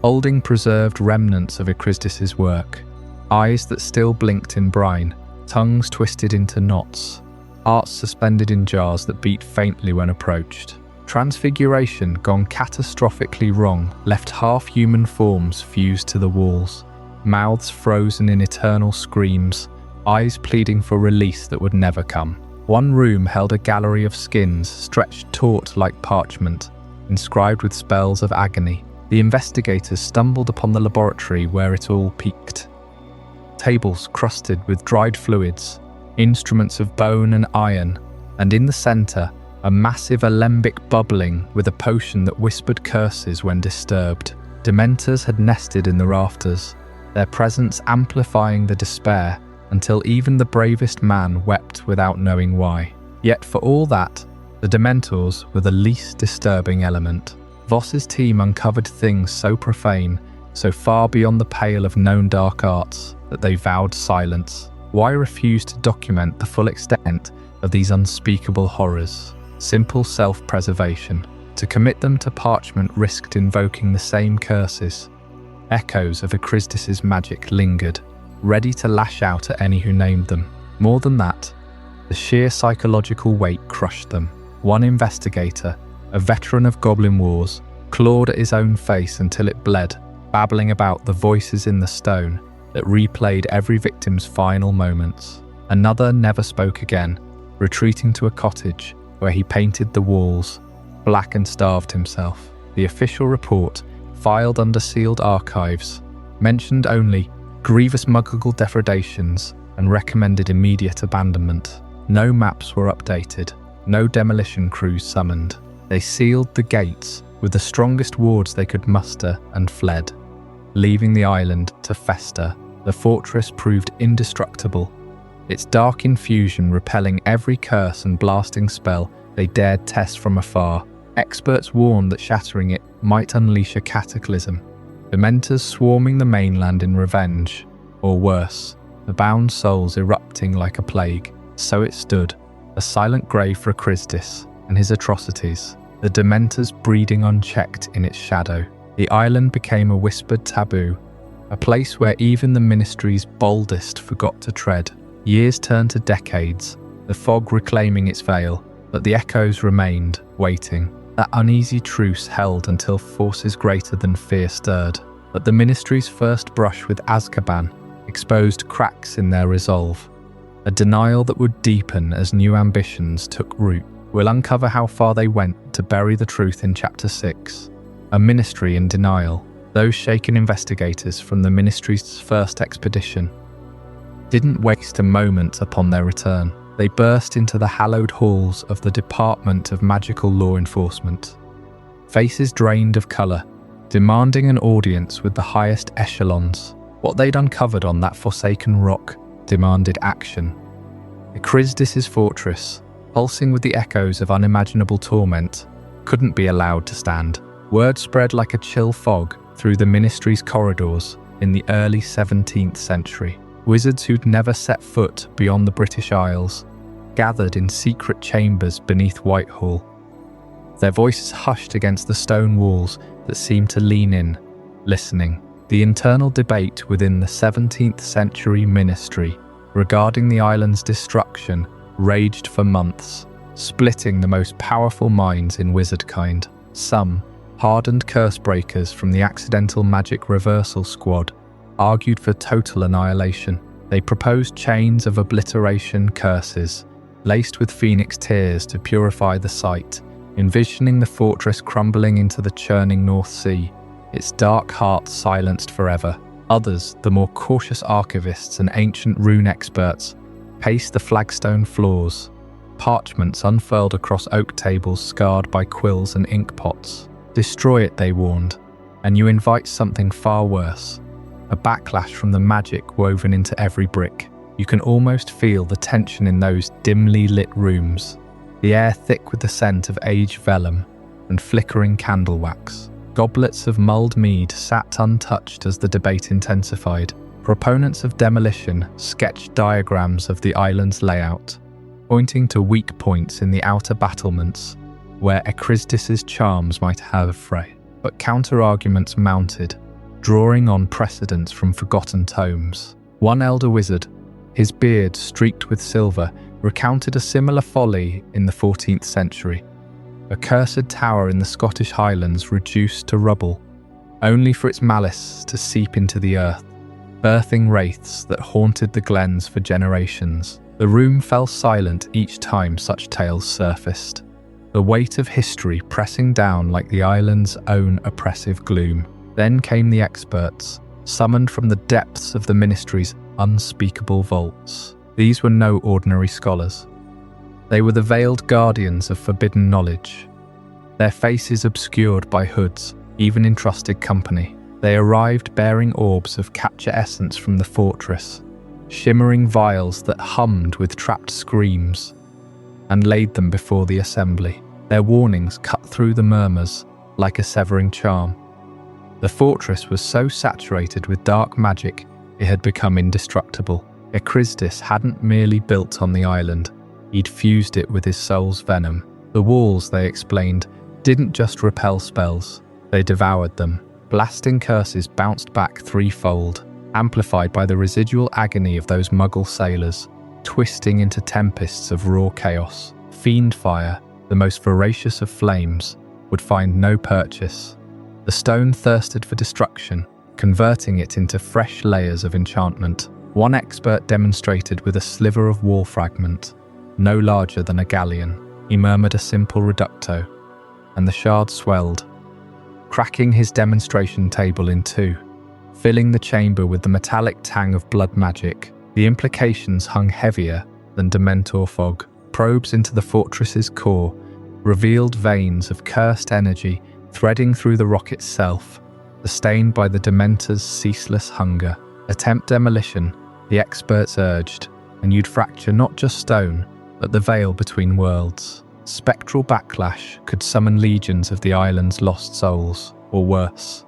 holding preserved remnants of Ekrizdis' work. Eyes that still blinked in brine, tongues twisted into knots, hearts suspended in jars that beat faintly when approached. Transfiguration gone catastrophically wrong left half-human forms fused to the walls, mouths frozen in eternal screams, eyes pleading for release that would never come. One room held a gallery of skins stretched taut like parchment, inscribed with spells of agony. The investigators stumbled upon the laboratory where it all peaked. Tables crusted with dried fluids, instruments of bone and iron, and in the center, a massive alembic bubbling with a potion that whispered curses when disturbed. Dementors had nested in the rafters, their presence amplifying the despair until even the bravest man wept without knowing why. Yet for all that, the Dementors were the least disturbing element. Voss's team uncovered things so profane, so far beyond the pale of known dark arts, that they vowed silence. Why refuse to document the full extent of these unspeakable horrors? Simple self-preservation. To commit them to parchment risked invoking the same curses. Echoes of Ekrizdis' magic lingered, ready to lash out at any who named them. More than that, the sheer psychological weight crushed them. One investigator, a veteran of Goblin Wars, clawed at his own face until it bled, babbling about the voices in the stone that replayed every victim's final moments. Another never spoke again, retreating to a cottage where he painted the walls, black and starved himself. The official report, filed under sealed archives, mentioned only grievous Muggle depredations and recommended immediate abandonment. No maps were updated, no demolition crews summoned. They sealed the gates with the strongest wards they could muster and fled, leaving the island to fester. The fortress proved indestructible, its dark infusion repelling every curse and blasting spell they dared test from afar. Experts warned that shattering it might unleash a cataclysm. Dementors swarming the mainland in revenge, or worse, the bound souls erupting like a plague. So it stood, a silent grave for Ekrizdis and his atrocities, the Dementors breeding unchecked in its shadow. The island became a whispered taboo, a place where even the Ministry's boldest forgot to tread. Years turned to decades, the fog reclaiming its veil, but the echoes remained, waiting. That uneasy truce held until forces greater than fear stirred. But the Ministry's first brush with Azkaban exposed cracks in their resolve, a denial that would deepen as new ambitions took root. We'll uncover how far they went to bury the truth in Chapter 6. A Ministry in denial. Those shaken investigators from the Ministry's first expedition didn't waste a moment upon their return. they burst into the hallowed halls of the Department of Magical Law Enforcement. Faces drained of colour, demanding an audience with the highest echelons. What they'd uncovered on that forsaken rock demanded action. Ekrizdis' fortress, pulsing with the echoes of unimaginable torment, couldn't be allowed to stand. Word spread like a chill fog through the ministry's corridors in the early 17th century. Wizards who'd never set foot beyond the British Isles gathered in secret chambers beneath Whitehall. Their voices hushed against the stone walls that seemed to lean in, listening. The internal debate within the 17th century ministry regarding the island's destruction raged for months, splitting the most powerful minds in wizardkind. Some, hardened curse breakers from the Accidental Magic Reversal Squad, argued for total annihilation. They proposed chains of obliteration curses, laced with phoenix tears to purify the site, envisioning the fortress crumbling into the churning North Sea, its dark heart silenced forever. Others, the more cautious archivists and ancient rune experts, paced the flagstone floors, parchments unfurled across oak tables scarred by quills and ink pots. Destroy it, they warned, and you invite something far worse. A backlash from the magic woven into every brick. You can almost feel the tension in those dimly lit rooms, the air thick with the scent of aged vellum and flickering candle wax. Goblets of mulled mead sat untouched as the debate intensified. Proponents of demolition sketched diagrams of the island's layout, pointing to weak points in the outer battlements where Ekrizdis' charms might have a fray. But counter-arguments mounted, drawing on precedents from forgotten tomes. One elder wizard, his beard streaked with silver, recounted a similar folly in the 14th century. A cursed tower in the Scottish Highlands reduced to rubble, only for its malice to seep into the earth, birthing wraiths that haunted the glens for generations. The room fell silent each time such tales surfaced, the weight of history pressing down like the island's own oppressive gloom. Then came the experts, summoned from the depths of the ministry's unspeakable vaults. These were no ordinary scholars. They were the veiled guardians of forbidden knowledge, their faces obscured by hoods, even in trusted company. They arrived bearing orbs of capture essence from the fortress, shimmering vials that hummed with trapped screams, and laid them before the assembly. Their warnings cut through the murmurs like a severing charm. The fortress was so saturated with dark magic it had become indestructible. Ekrizdis hadn't merely built on the island, he'd fused it with his soul's venom. The walls, they explained, didn't just repel spells, they devoured them. Blasting curses bounced back threefold, amplified by the residual agony of those Muggle sailors, twisting into tempests of raw chaos. Fiend fire, the most voracious of flames, would find no purchase. The stone thirsted for destruction, converting it into fresh layers of enchantment. One expert demonstrated with a sliver of wall fragment, no larger than a galleon. He murmured a simple reducto, and the shard swelled, cracking his demonstration table in two, filling the chamber with the metallic tang of blood magic. The implications hung heavier than Dementor fog. Probes into the fortress's core revealed veins of cursed energy threading through the rock itself, sustained by the Dementors' ceaseless hunger. Attempt demolition, the experts urged, and you'd fracture not just stone, but the veil between worlds. Spectral backlash could summon legions of the island's lost souls, or worse.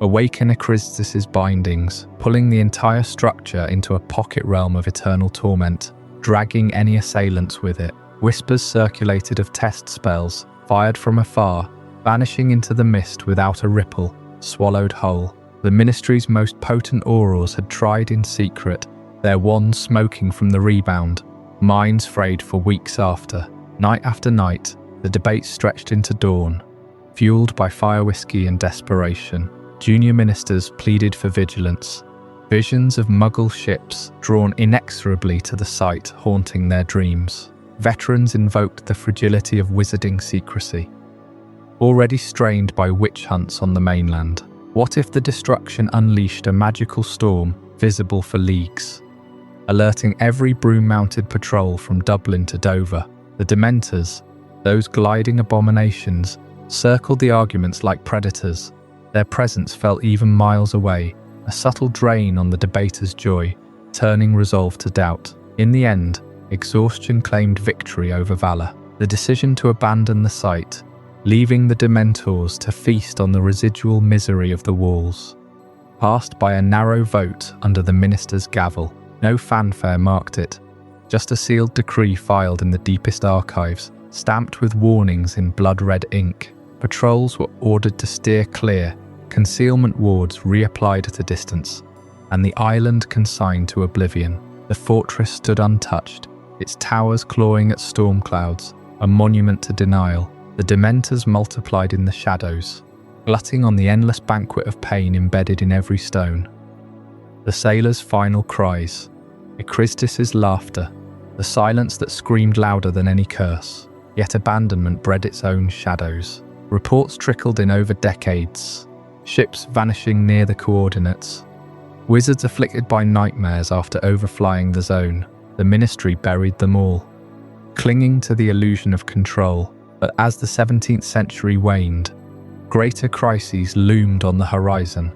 Awaken Ekrizdis' bindings, pulling the entire structure into a pocket realm of eternal torment, dragging any assailants with it. Whispers circulated of test spells, fired from afar, vanishing into the mist without a ripple, swallowed whole. The ministry's most potent aurors had tried in secret, their wands smoking from the rebound, minds frayed for weeks after. Night after night, the debate stretched into dawn, fueled by fire whiskey and desperation. Junior ministers pleaded for vigilance, visions of Muggle ships drawn inexorably to the site haunting their dreams. Veterans invoked the fragility of wizarding secrecy, already strained by witch hunts on the mainland. What if the destruction unleashed a magical storm visible for leagues? alerting every broom-mounted patrol from Dublin to Dover. The Dementors, those gliding abominations, circled the arguments like predators. Their presence felt even miles away, a subtle drain on the debaters' joy, turning resolve to doubt. In the end, exhaustion claimed victory over valour. The decision to abandon the site, leaving the Dementors to feast on the residual misery of the walls, passed by a narrow vote under the minister's gavel. No fanfare marked it, just a sealed decree filed in the deepest archives, stamped with warnings in blood-red ink. Patrols were ordered to steer clear, concealment wards reapplied at a distance, and the island consigned to oblivion. The fortress stood untouched, its towers clawing at storm clouds, a monument to denial. The Dementors multiplied in the shadows, glutting on the endless banquet of pain embedded in every stone. The sailors' final cries, Ekrizdis' laughter, the silence that screamed louder than any curse. Yet abandonment bred its own shadows. Reports trickled in over decades, ships vanishing near the coordinates, wizards afflicted by nightmares after overflying the zone. The ministry buried them all, clinging to the illusion of control. But as the 17th century waned, greater crises loomed on the horizon,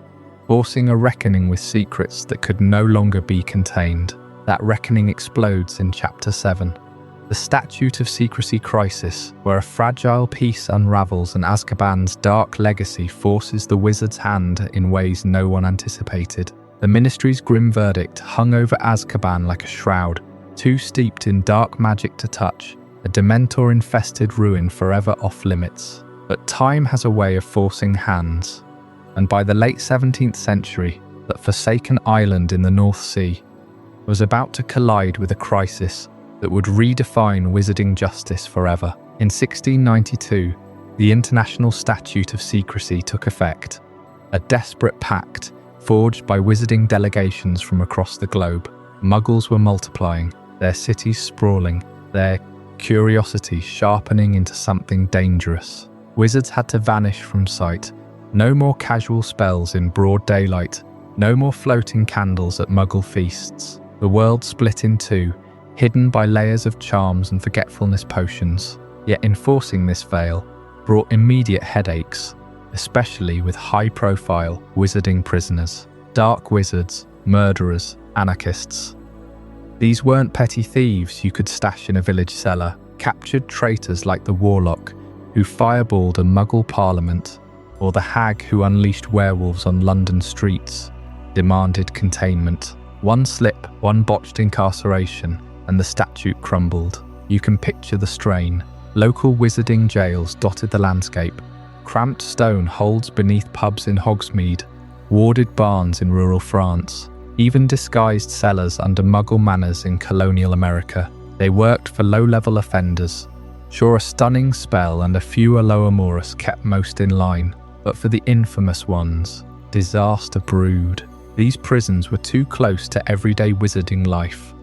forcing a reckoning with secrets that could no longer be contained. That reckoning explodes in Chapter 7. The Statute of Secrecy crisis, where a fragile peace unravels and Azkaban's dark legacy forces the wizard's hand in ways no one anticipated. The Ministry's grim verdict hung over Azkaban like a shroud, too steeped in dark magic to touch, a Dementor-infested ruin forever off-limits. But time has a way of forcing hands, and by the late 17th century, that forsaken island in the North Sea was about to collide with a crisis that would redefine wizarding justice forever. In 1692, the International Statute of Secrecy took effect, a desperate pact forged by wizarding delegations from across the globe. Muggles were multiplying, their cities sprawling, their curiosity sharpening into something dangerous. Wizards had to vanish from sight. No more casual spells in broad daylight, no more floating candles at Muggle feasts. The world split in two, hidden by layers of charms and forgetfulness potions. Yet enforcing this veil brought immediate headaches, especially with high-profile wizarding prisoners. Dark wizards, murderers, anarchists. These weren't petty thieves you could stash in a village cellar. Captured traitors like the Warlock, who fireballed a Muggle parliament, or the Hag who unleashed werewolves on London streets, demanded containment. One slip, one botched incarceration, and the statute crumbled. You can picture the strain. Local wizarding jails dotted the landscape, cramped stone holds beneath pubs in Hogsmeade, warded barns in rural France, even disguised cellars under Muggle manors in colonial America. They worked for low-level offenders. Sure, a stunning spell and a few Aloha Morus kept most in line, but for the infamous ones, disaster brewed. These prisons were too close to everyday wizarding life,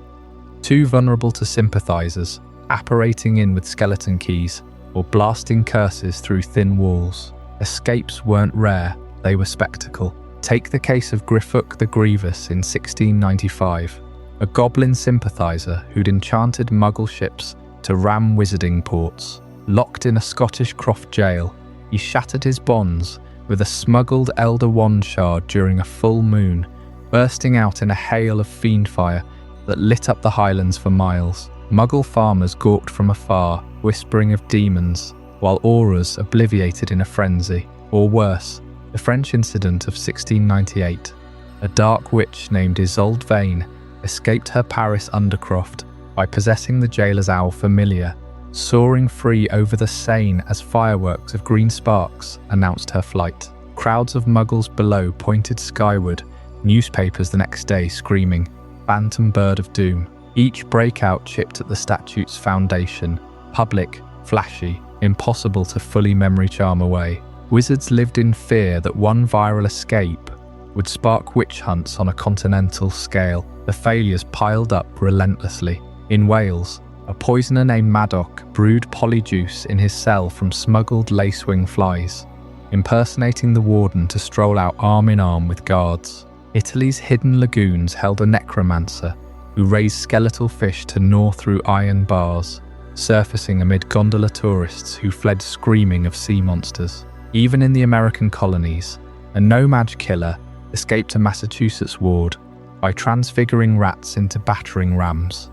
too vulnerable to sympathizers, apparating in with skeleton keys or blasting curses through thin walls. Escapes weren't rare, they were spectacle. Take the case of Griffuc the Grievous in 1695, a goblin sympathizer who'd enchanted Muggle ships to ram wizarding ports. Locked in a Scottish croft jail, he shattered his bonds with a smuggled Elder Wand shard during a full moon, bursting out in a hail of fiend fire that lit up the highlands for miles. Muggle farmers gawked from afar, whispering of demons, while auras obliviated in a frenzy. Or worse, the French incident of 1698. A dark witch named Isolde Vane escaped her Paris undercroft by possessing the jailer's owl familiar, soaring free over the Seine as fireworks of green sparks announced her flight. Crowds of Muggles below pointed skyward, newspapers the next day screaming, "Phantom Bird of Doom." Each breakout chipped at the statute's foundation, public, flashy, impossible to fully memory charm away. Wizards lived in fear that one viral escape would spark witch hunts on a continental scale. The failures piled up relentlessly. In Wales, a poisoner named Madoc brewed polyjuice in his cell from smuggled lacewing flies, impersonating the warden to stroll out arm in arm with guards. Italy's hidden lagoons held a necromancer who raised skeletal fish to gnaw through iron bars, surfacing amid gondola tourists who fled screaming of sea monsters. Even in the American colonies, a nomad killer escaped a Massachusetts ward by transfiguring rats into battering rams,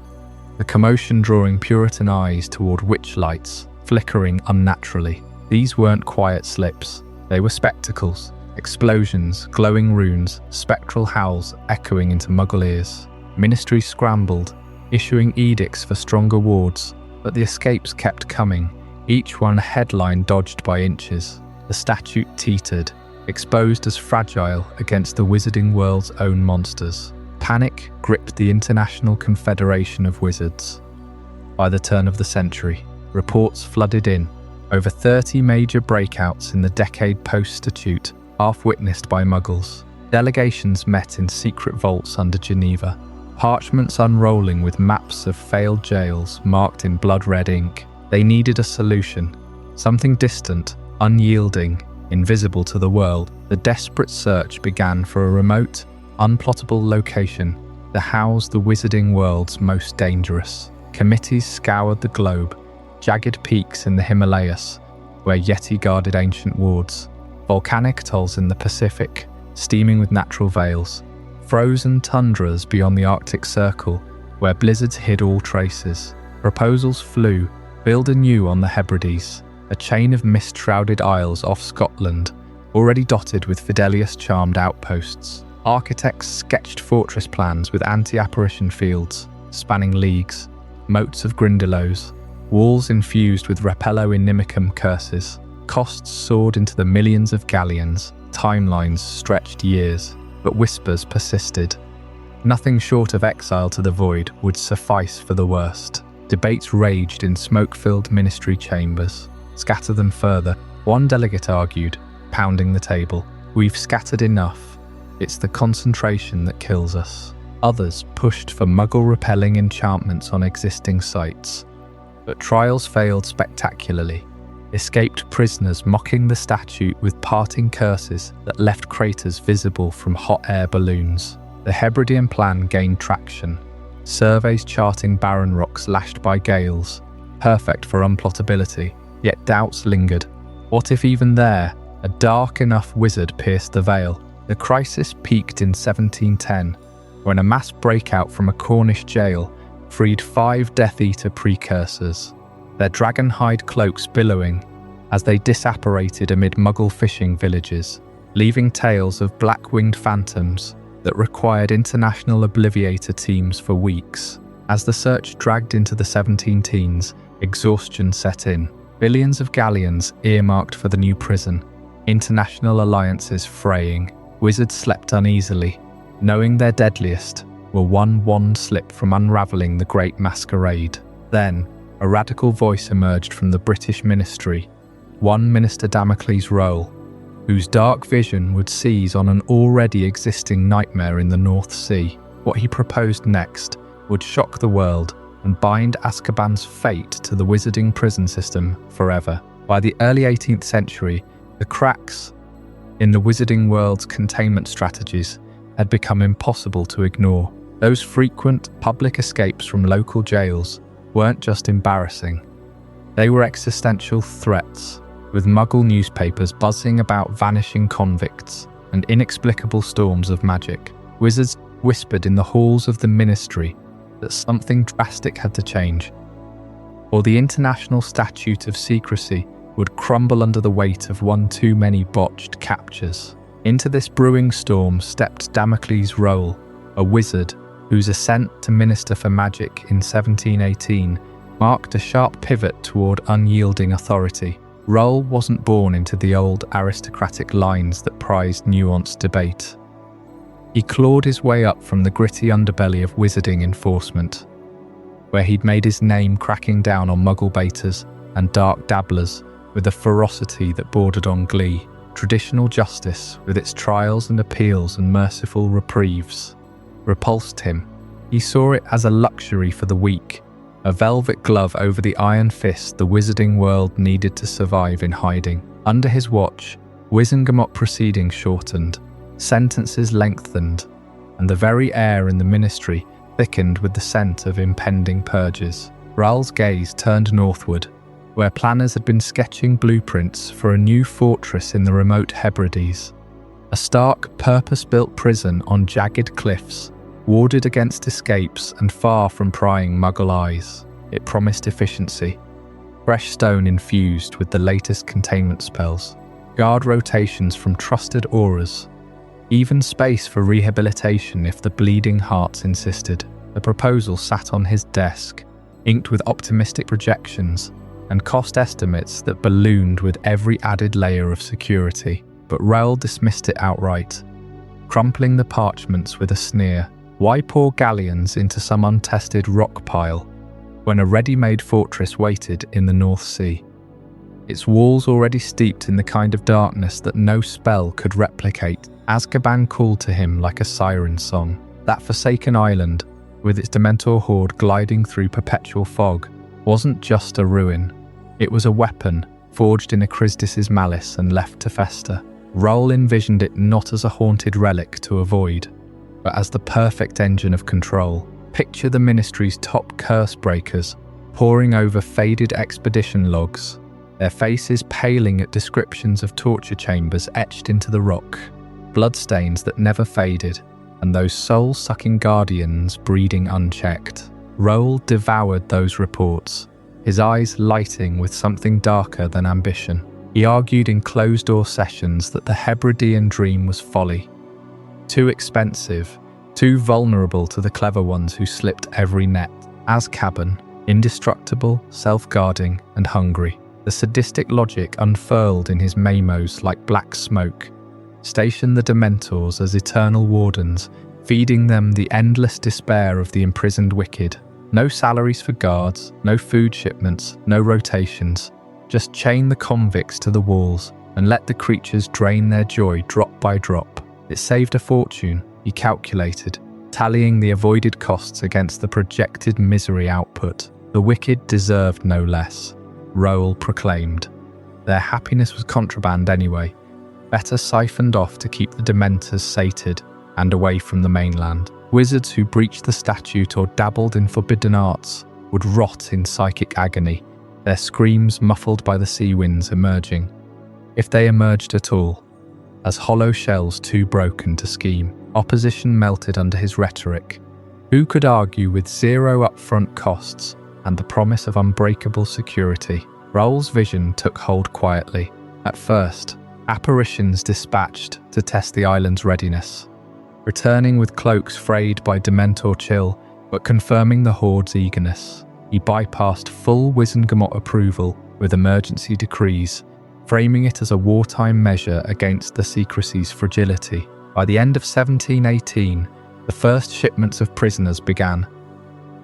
the commotion drawing Puritan eyes toward witch lights, flickering unnaturally. These weren't quiet slips, they were spectacles, explosions, glowing runes, spectral howls echoing into Muggle ears. Ministries scrambled, issuing edicts for stronger wards, but the escapes kept coming, each one a headline dodged by inches. The statute teetered, exposed as fragile against the wizarding world's own monsters. Panic gripped the International Confederation of Wizards. By the turn of the century, reports flooded in. Over 30 major breakouts in the decade post-statute, half witnessed by Muggles. Delegations met in secret vaults under Geneva, parchments unrolling with maps of failed jails marked in blood-red ink. They needed a solution, something distant, unyielding, invisible to the world. The desperate search began for a remote, unplottable location to house the wizarding world's most dangerous. Committees scoured the globe, jagged peaks in the Himalayas, where Yeti guarded ancient wards, volcanic atolls in the Pacific, steaming with natural veils, frozen tundras beyond the Arctic Circle, where blizzards hid all traces. Proposals flew, build anew on the Hebrides, a chain of mist-shrouded isles off Scotland, already dotted with Fidelius-charmed outposts. Architects sketched fortress plans with anti-apparition fields, spanning leagues, moats of grindylows, walls infused with Repello Inimicum curses. Costs soared into the millions of galleons, timelines stretched years, but whispers persisted. Nothing short of exile to the void would suffice for the worst. Debates raged in smoke-filled ministry chambers. Scatter them further, one delegate argued, pounding the table. We've scattered enough. It's the concentration that kills us. Others pushed for Muggle-repelling enchantments on existing sites. But trials failed spectacularly. Escaped prisoners mocking the statute with parting curses that left craters visible from hot air balloons. The Hebridean plan gained traction. Surveys charting barren rocks lashed by gales, perfect for unplottability, yet doubts lingered. What if even there, a dark enough wizard pierced the veil? The crisis peaked in 1710, when a mass breakout from a Cornish jail freed 5 Death Eater precursors, their dragon-hide cloaks billowing as they disapparated amid Muggle fishing villages, leaving tales of black-winged phantoms that required international obliviator teams for weeks. As the search dragged into the 17 teens, exhaustion set in. Billions of galleons earmarked for the new prison, international alliances fraying. Wizards slept uneasily, knowing their deadliest were one wand slip from unravelling the Great Masquerade. Then, a radical voice emerged from the British ministry, one Minister Damocles Roll, whose dark vision would seize on an already existing nightmare in the North Sea. What he proposed next would shock the world and bind Azkaban's fate to the wizarding prison system forever. By the early 18th century, the cracks in the wizarding world's containment strategies had become impossible to ignore. Those frequent public escapes from local jails weren't just embarrassing. They were existential threats, with Muggle newspapers buzzing about vanishing convicts and inexplicable storms of magic. Wizards whispered in the halls of the ministry that something drastic had to change, or the international statute of secrecy would crumble under the weight of one too many botched captures. Into this brewing storm stepped Damocles Roll, a wizard whose ascent to Minister for Magic in 1718 marked a sharp pivot toward unyielding authority. Roll wasn't born into the old aristocratic lines that prized nuanced debate. He clawed his way up from the gritty underbelly of wizarding enforcement, where he'd made his name cracking down on Muggle baiters and dark dabblers with a ferocity that bordered on glee. Traditional justice, with its trials and appeals and merciful reprieves, repulsed him. He saw it as a luxury for the weak, a velvet glove over the iron fist the wizarding world needed to survive in hiding. Under his watch, Wizengamot proceedings shortened, sentences lengthened, and the very air in the ministry thickened with the scent of impending purges. Raoul's gaze turned northward, where planners had been sketching blueprints for a new fortress in the remote Hebrides. A stark, purpose-built prison on jagged cliffs, warded against escapes and far from prying Muggle eyes. It promised efficiency. Fresh stone infused with the latest containment spells, guard rotations from trusted auras, even space for rehabilitation if the bleeding hearts insisted. The proposal sat on his desk, inked with optimistic projections and cost estimates that ballooned with every added layer of security. But Raoul dismissed it outright, crumpling the parchments with a sneer. Why pour galleons into some untested rock pile when a ready-made fortress waited in the North Sea? Its walls already steeped in the kind of darkness that no spell could replicate. Azkaban called to him like a siren song. That forsaken island, with its Dementor horde gliding through perpetual fog, wasn't just a ruin. It was a weapon, forged in Ekrizdis' malice and left to fester. Raoul envisioned it not as a haunted relic to avoid, but as the perfect engine of control. Picture the Ministry's top curse breakers, poring over faded expedition logs, their faces paling at descriptions of torture chambers etched into the rock, bloodstains that never faded, and those soul-sucking guardians breeding unchecked. Raoul devoured those reports, his eyes lighting with something darker than ambition. He argued in closed-door sessions that the Hebridean dream was folly. Too expensive, too vulnerable to the clever ones who slipped every net. Azkaban, indestructible, self-guarding, and hungry. The sadistic logic unfurled in his memos like black smoke. Station the Dementors as eternal wardens, feeding them the endless despair of the imprisoned wicked. No salaries for guards, no food shipments, no rotations. Just chain the convicts to the walls and let the creatures drain their joy drop by drop. It saved a fortune, he calculated, tallying the avoided costs against the projected misery output. The wicked deserved no less, Raoul proclaimed. Their happiness was contraband anyway, better siphoned off to keep the Dementors sated and away from the mainland. Wizards who breached the statute or dabbled in forbidden arts would rot in psychic agony, their screams muffled by the sea winds emerging, if they emerged at all, as hollow shells too broken to scheme. Opposition melted under his rhetoric. Who could argue with zero upfront costs and the promise of unbreakable security? Raoul's vision took hold quietly. At first, apparitions dispatched to test the island's readiness, returning with cloaks frayed by Dementor chill, but confirming the horde's eagerness. He bypassed full Wizengamot approval with emergency decrees, framing it as a wartime measure against the secrecy's fragility. By the end of 1718, the first shipments of prisoners began.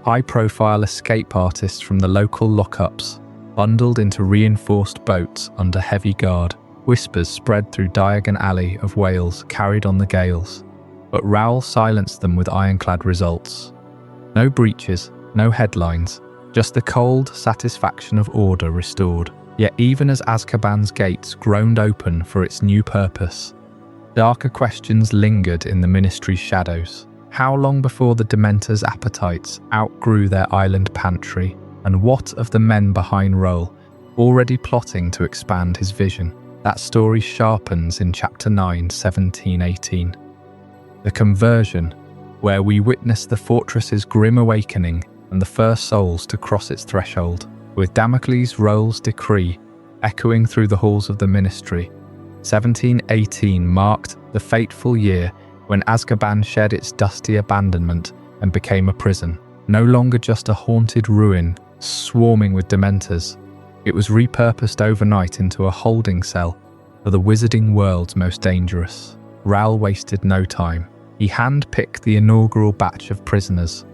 High-profile escape artists from the local lockups, bundled into reinforced boats under heavy guard. Whispers spread through Diagon Alley of Wales carried on the gales, but Raoul silenced them with ironclad results. No breaches, no headlines, just the cold satisfaction of order restored. Yet even as Azkaban's gates groaned open for its new purpose, darker questions lingered in the Ministry's shadows. How long before the Dementors' appetites outgrew their island pantry? And what of the men behind Raoul, already plotting to expand his vision? That story sharpens in Chapter 9, 1718. The Conversion, where we witness the fortress's grim awakening and the first souls to cross its threshold. With Damocles Raoul's decree echoing through the halls of the Ministry, 1718 marked the fateful year when Azkaban shed its dusty abandonment and became a prison. No longer just a haunted ruin swarming with Dementors, it was repurposed overnight into a holding cell for the wizarding world's most dangerous. Raoul wasted no time. He handpicked the inaugural batch of prisoners,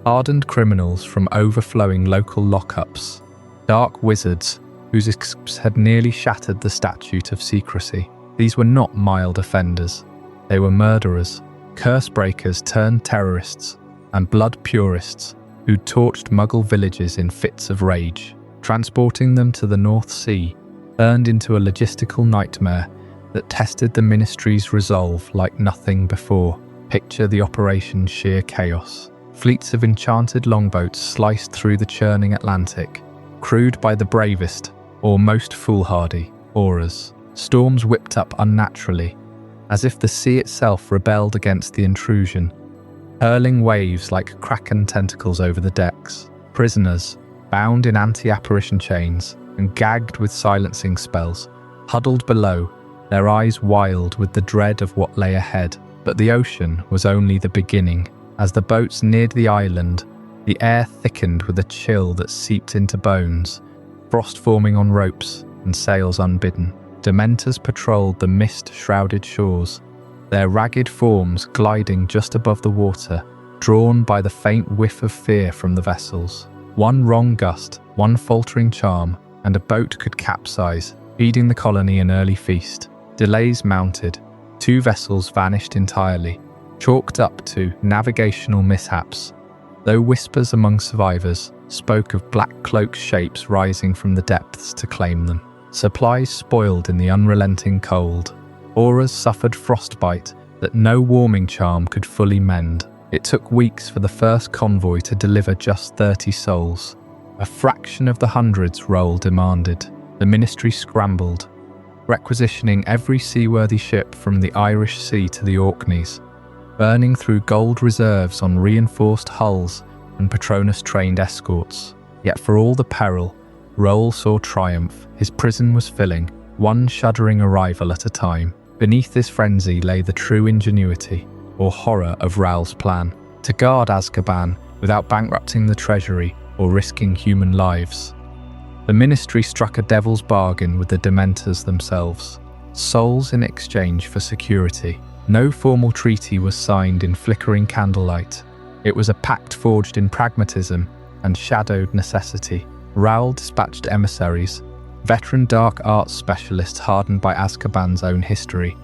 hardened criminals from overflowing local lockups, dark wizards whose escapes had nearly shattered the statute of secrecy. These were not mild offenders. They were murderers, curse breakers turned terrorists, and blood purists who'd torched Muggle villages in fits of rage. Transporting them to the North Sea turned into a logistical nightmare that tested the Ministry's resolve like nothing before. Picture the operation's sheer chaos. Fleets of enchanted longboats sliced through the churning Atlantic, crewed by the bravest, or most foolhardy, aurors. Storms whipped up unnaturally, as if the sea itself rebelled against the intrusion, hurling waves like kraken tentacles over the decks. Prisoners, bound in anti-apparition chains and gagged with silencing spells, huddled below, their eyes wild with the dread of what lay ahead. But the ocean was only the beginning. As the boats neared the island, the air thickened with a chill that seeped into bones, frost forming on ropes and sails unbidden. Dementors patrolled the mist-shrouded shores, their ragged forms gliding just above the water, drawn by the faint whiff of fear from the vessels. One wrong gust, one faltering charm, and a boat could capsize, feeding the colony an early feast. Delays mounted, 2 vessels vanished entirely, chalked up to navigational mishaps, though whispers among survivors spoke of black-cloaked shapes rising from the depths to claim them. Supplies spoiled in the unrelenting cold. Aurors suffered frostbite that no warming charm could fully mend. It took weeks for the first convoy to deliver just 30 souls, a fraction of the hundreds Roll demanded. The ministry scrambled, requisitioning every seaworthy ship from the Irish Sea to the Orkneys, burning through gold reserves on reinforced hulls and Patronus-trained escorts. Yet for all the peril, Roll saw triumph. His prison was filling, one shuddering arrival at a time. Beneath this frenzy lay the true ingenuity, or horror, of Raoul's plan, to guard Azkaban without bankrupting the treasury or risking human lives. The ministry struck a devil's bargain with the Dementors themselves, souls in exchange for security. No formal treaty was signed in flickering candlelight. It was a pact forged in pragmatism and shadowed necessity. Raoul dispatched emissaries, veteran dark arts specialists hardened by Azkaban's own history,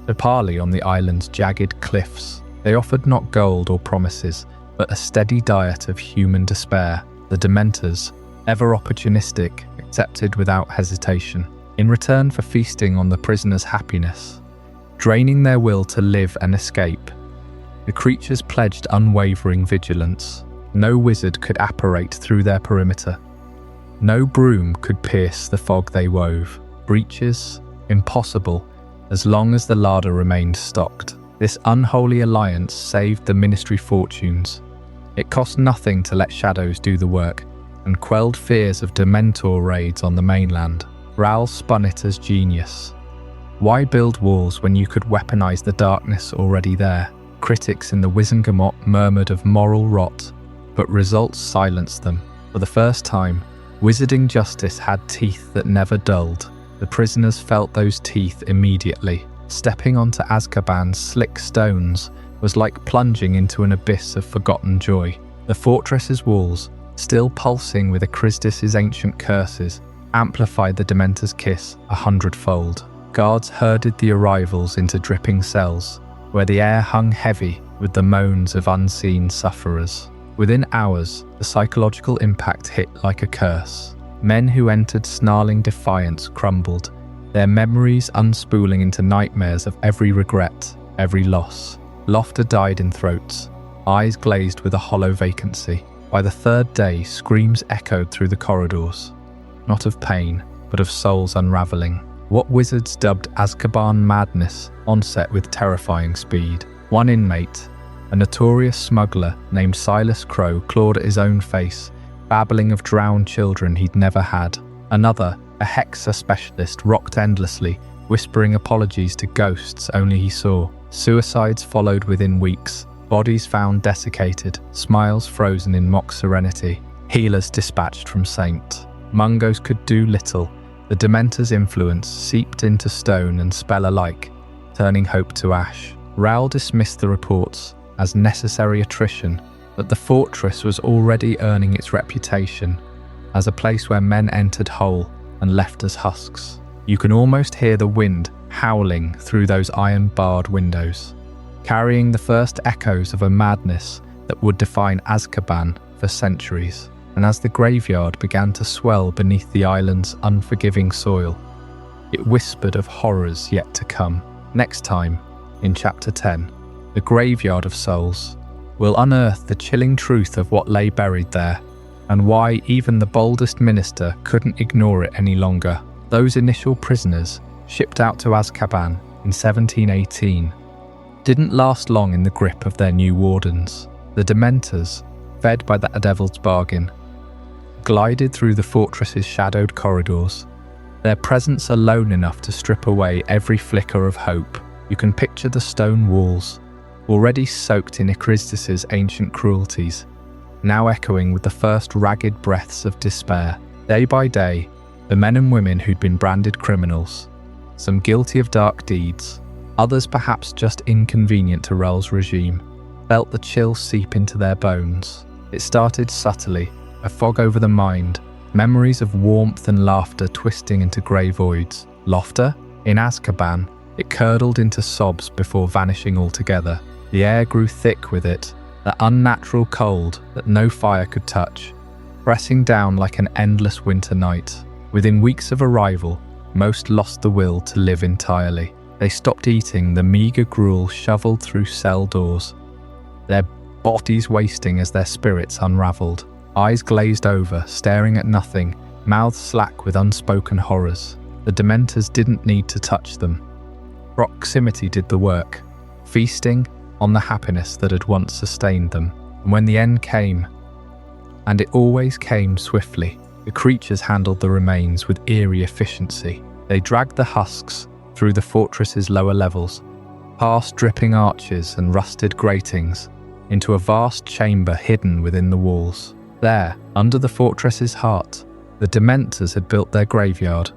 to parley on the island's jagged cliffs. They offered not gold or promises, but a steady diet of human despair. The Dementors, ever opportunistic, accepted without hesitation, in return for feasting on the prisoners' happiness, draining their will to live and escape. The creatures pledged unwavering vigilance. No wizard could apparate through their perimeter. No broom could pierce the fog they wove. Breaches? Impossible, as long as the larder remained stocked. This unholy alliance saved the ministry fortunes. It cost nothing to let shadows do the work, and quelled fears of Dementor raids on the mainland. Raoul spun it as genius. Why build walls when you could weaponize the darkness already there? Critics in the Wizengamot murmured of moral rot, but results silenced them. For the first time, wizarding justice had teeth that never dulled. The prisoners felt those teeth immediately. Stepping onto Azkaban's slick stones was like plunging into an abyss of forgotten joy. The fortress's walls, still pulsing with Ekrizdis' ancient curses, amplified the Dementor's kiss 100-fold. Guards herded the arrivals into dripping cells, where the air hung heavy with the moans of unseen sufferers. Within hours, the psychological impact hit like a curse. Men who entered snarling defiance crumbled, their memories unspooling into nightmares of every regret, every loss. Laughter died in throats, eyes glazed with a hollow vacancy. By the 3rd day, screams echoed through the corridors, not of pain, but of souls unraveling. What wizards dubbed Azkaban madness onset with terrifying speed. One inmate, a notorious smuggler named Silas Crow, clawed at his own face, babbling of drowned children he'd never had. Another, a hexa specialist, rocked endlessly, whispering apologies to ghosts only he saw. Suicides followed within weeks, bodies found desiccated, smiles frozen in mock serenity, healers dispatched from Saint. Mungos could do little. The Dementor's influence seeped into stone and spell alike, turning hope to ash. Raoul dismissed the reports as necessary attrition, but the fortress was already earning its reputation as a place where men entered whole and left as husks. You can almost hear the wind howling through those iron-barred windows, carrying the first echoes of a madness that would define Azkaban for centuries. And as the graveyard began to swell beneath the island's unforgiving soil, it whispered of horrors yet to come. Next time, in Chapter 10, The Graveyard of Souls, we'll unearth the chilling truth of what lay buried there, and why even the boldest minister couldn't ignore it any longer. Those initial prisoners, shipped out to Azkaban in 1718, didn't last long in the grip of their new wardens. The Dementors, fed by that devil's bargain, glided through the fortress's shadowed corridors, their presence alone enough to strip away every flicker of hope. You can picture the stone walls, already soaked in Ekrizdis' ancient cruelties, now echoing with the first ragged breaths of despair. Day by day, the men and women who'd been branded criminals, some guilty of dark deeds, others perhaps just inconvenient to Rel's regime, felt the chill seep into their bones. It started subtly, a fog over the mind, memories of warmth and laughter twisting into grey voids. Laughter? In Azkaban, it curdled into sobs before vanishing altogether. The air grew thick with it, that unnatural cold that no fire could touch, pressing down like an endless winter night. Within weeks of arrival, most lost the will to live entirely. They stopped eating the meagre gruel shoveled through cell doors, their bodies wasting as their spirits unravelled. Eyes glazed over, staring at nothing, mouths slack with unspoken horrors. The Dementors didn't need to touch them. Proximity did the work, feasting on the happiness that had once sustained them. And when the end came, and it always came swiftly, the creatures handled the remains with eerie efficiency. They dragged the husks through the fortress's lower levels, past dripping arches and rusted gratings, into a vast chamber hidden within the walls. There, under the fortress's heart, the Dementors had built their graveyard,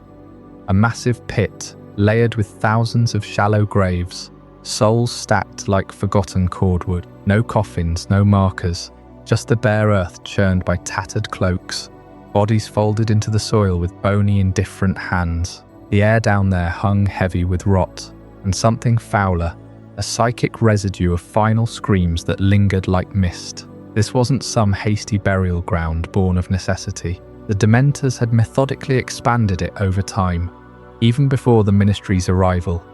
a massive pit layered with thousands of shallow graves, souls stacked like forgotten cordwood. No coffins, no markers, just the bare earth churned by tattered cloaks, bodies folded into the soil with bony, indifferent hands. The air down there hung heavy with rot, and something fouler, a psychic residue of final screams that lingered like mist. This wasn't some hasty burial ground born of necessity. The Dementors had methodically expanded it over time, even before the Ministry's arrival,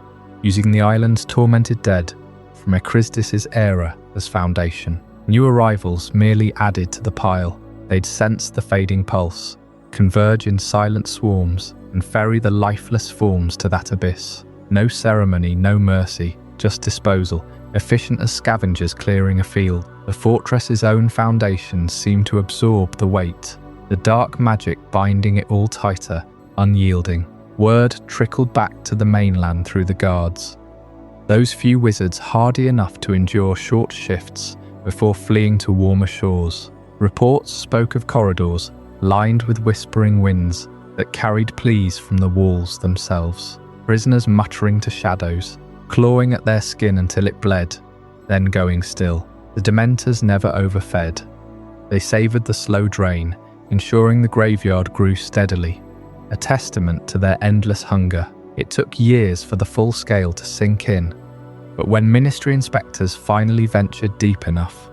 using the island's tormented dead from Ekrizdis' era as foundation. New arrivals merely added to the pile. They'd sense the fading pulse, converge in silent swarms, and ferry the lifeless forms to that abyss. No ceremony, no mercy, just disposal, efficient as scavengers clearing a field. The fortress's own foundations seemed to absorb the weight, the dark magic binding it all tighter, unyielding. Word trickled back to the mainland through the guards, those few wizards hardy enough to endure short shifts before fleeing to warmer shores. Reports spoke of corridors lined with whispering winds that carried pleas from the walls themselves. Prisoners muttering to shadows, clawing at their skin until it bled, then going still. The Dementors never overfed. They savoured the slow drain, ensuring the graveyard grew steadily, a testament to their endless hunger. It took years for the full scale to sink in, but when Ministry inspectors finally ventured deep enough,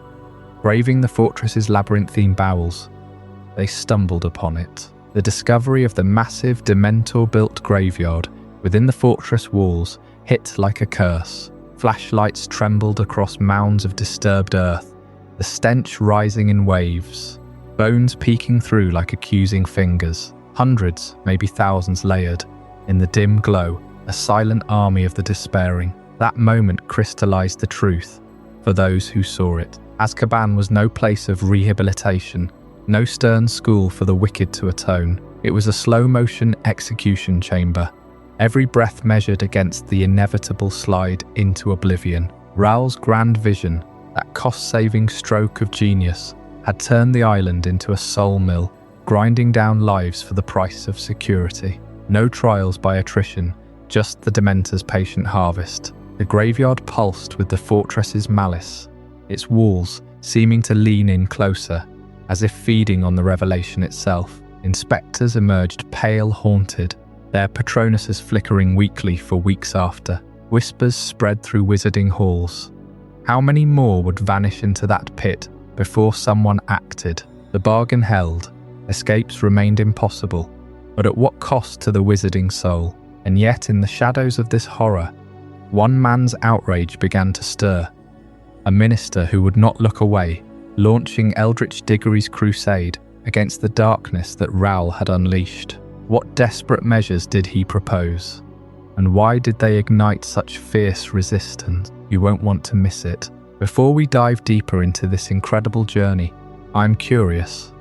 braving the fortress's labyrinthine bowels, they stumbled upon it. The discovery of the massive Dementor-built graveyard within the fortress walls hit like a curse. Flashlights trembled across mounds of disturbed earth, the stench rising in waves, bones peeking through like accusing fingers. Hundreds, maybe thousands layered, in the dim glow, a silent army of the despairing. That moment crystallized the truth for those who saw it. Azkaban was no place of rehabilitation, no stern school for the wicked to atone. It was a slow-motion execution chamber, every breath measured against the inevitable slide into oblivion. Raoul's grand vision, that cost-saving stroke of genius, had turned the island into a soul mill, grinding down lives for the price of security. No trials by attrition, just the Dementors' patient harvest. The graveyard pulsed with the fortress's malice, its walls seeming to lean in closer, as if feeding on the revelation itself. Inspectors emerged pale, haunted, their Patronuses flickering weakly for weeks after. Whispers spread through wizarding halls. How many more would vanish into that pit before someone acted? The bargain held. Escapes remained impossible, but at what cost to the wizarding soul? And yet in the shadows of this horror, one man's outrage began to stir. a minister who would not look away, launching Eldritch Diggory's crusade against the darkness that Raoul had unleashed. What desperate measures did he propose? And why did they ignite such fierce resistance? You won't want to miss it. Before we dive deeper into this incredible journey, I'm curious.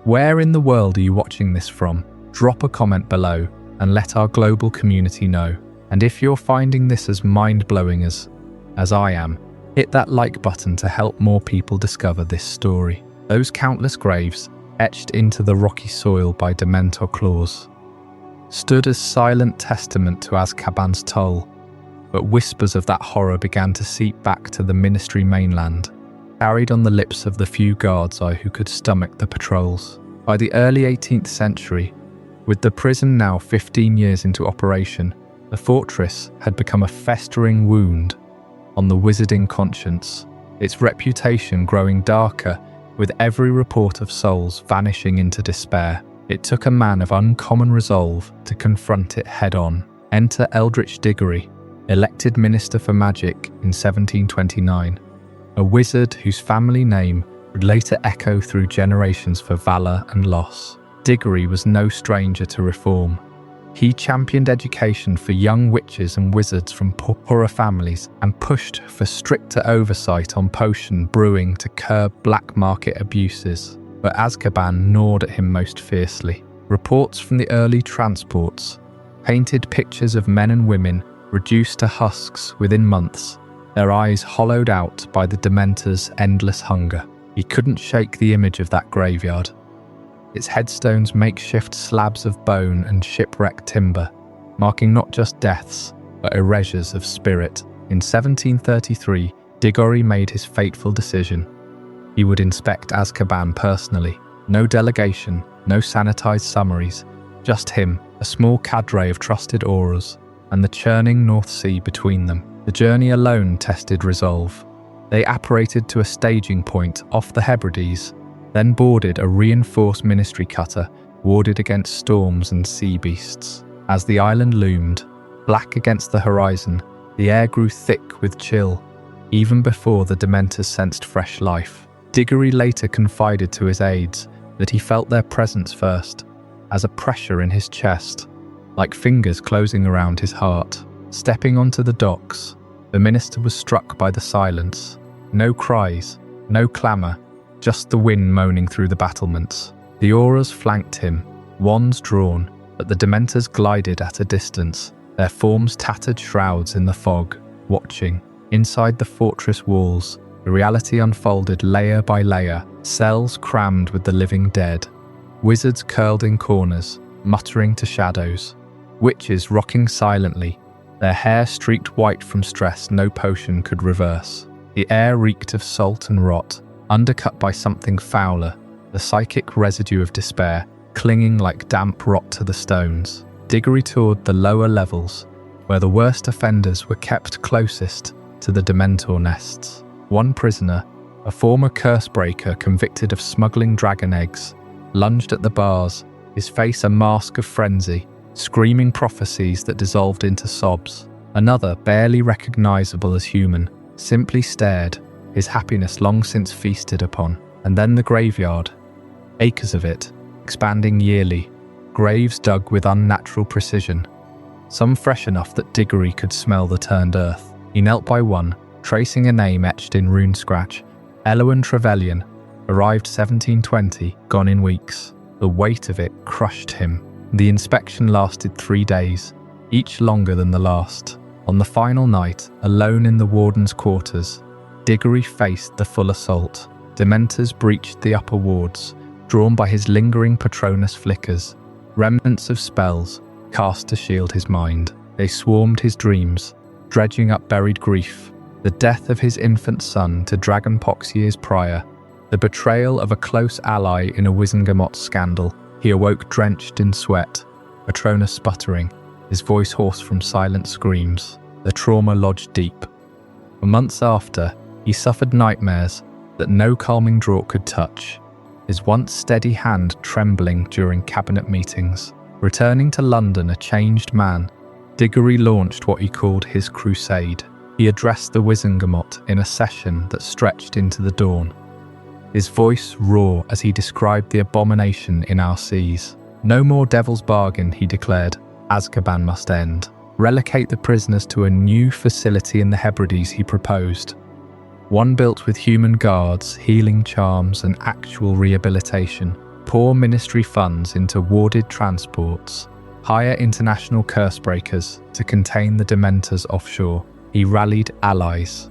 Where in the world are you watching this from? Drop a comment below and let our global community know. And if you're finding this as mind-blowing as I am, hit that like button to help more people discover this story. Those countless graves, etched into the rocky soil by Dementor claws, stood as silent testament to Azkaban's toll, but whispers of that horror began to seep back to the Ministry mainland, carried on the lips of the few guards who could stomach the patrols. By the early 18th century, with the prison now 15 years into operation, the fortress had become a festering wound on the wizarding conscience, its reputation growing darker with every report of souls vanishing into despair. It took a man of uncommon resolve to confront it head-on. Enter Eldritch Diggory, elected Minister for Magic in 1729, a wizard whose family name would later echo through generations for valour and loss. Diggory was no stranger to reform. He championed education for young witches and wizards from poorer families and pushed for stricter oversight on potion brewing to curb black market abuses. But Azkaban gnawed at him most fiercely. Reports from the early transports painted pictures of men and women reduced to husks within months, their eyes hollowed out by the Dementors' endless hunger. He couldn't shake the image of that graveyard, its headstones makeshift slabs of bone and shipwrecked timber, marking not just deaths, but erasures of spirit. In 1733, Diggory made his fateful decision. He would inspect Azkaban personally. No delegation, no sanitized summaries, just him, a small cadre of trusted aurors, and the churning North Sea between them. The journey alone tested resolve. They apparated to a staging point off the Hebrides, then boarded a reinforced ministry cutter warded against storms and sea beasts. As the island loomed, black against the horizon, the air grew thick with chill, even before the Dementors sensed fresh life. Diggory later confided to his aides that he felt their presence first, as a pressure in his chest, like fingers closing around his heart. Stepping onto the docks, the minister was struck by the silence. No cries, no clamour, just the wind moaning through the battlements. The aurors flanked him, wands drawn, but the Dementors glided at a distance, their forms tattered shrouds in the fog, watching. Inside the fortress walls, the reality unfolded layer by layer, cells crammed with the living dead, wizards curled in corners, muttering to shadows, witches rocking silently, their hair streaked white from stress no potion could reverse. The air reeked of salt and rot, undercut by something fouler, the psychic residue of despair, clinging like damp rot to the stones. Diggory toured the lower levels, where the worst offenders were kept closest to the Dementor nests. One prisoner, a former curse-breaker convicted of smuggling dragon eggs, lunged at the bars, his face a mask of frenzy, screaming prophecies that dissolved into sobs. Another, barely recognizable as human, simply stared, his happiness long since feasted upon. And then the graveyard, acres of it, expanding yearly, graves dug with unnatural precision, some fresh enough that Diggory could smell the turned earth. He knelt by one, tracing a name etched in rune scratch. Elwyn Trevelyan, arrived 1720, gone in weeks. The weight of it crushed him. The inspection lasted 3 days, each longer than the last. On the final night, alone in the warden's quarters, Diggory faced the full assault. Dementors breached the upper wards, drawn by his lingering Patronus flickers, remnants of spells cast to shield his mind. They swarmed his dreams, dredging up buried grief, the death of his infant son to dragonpox years prior, the betrayal of a close ally in a Wizengamot scandal. He awoke drenched in sweat, Patronus sputtering, his voice hoarse from silent screams. The trauma lodged deep. For months after, he suffered nightmares that no calming draught could touch, his once steady hand trembling during cabinet meetings. Returning to London a changed man, Diggory launched what he called his crusade. He addressed the Wizengamot in a session that stretched into the dawn. His voice raw as he described the abomination in our seas. "No more devil's bargain," he declared. "Azkaban must end. Relocate the prisoners to a new facility in the Hebrides," he proposed. One built with human guards, healing charms, and actual rehabilitation. Pour ministry funds into warded transports. Hire international cursebreakers to contain the Dementors offshore. He rallied allies.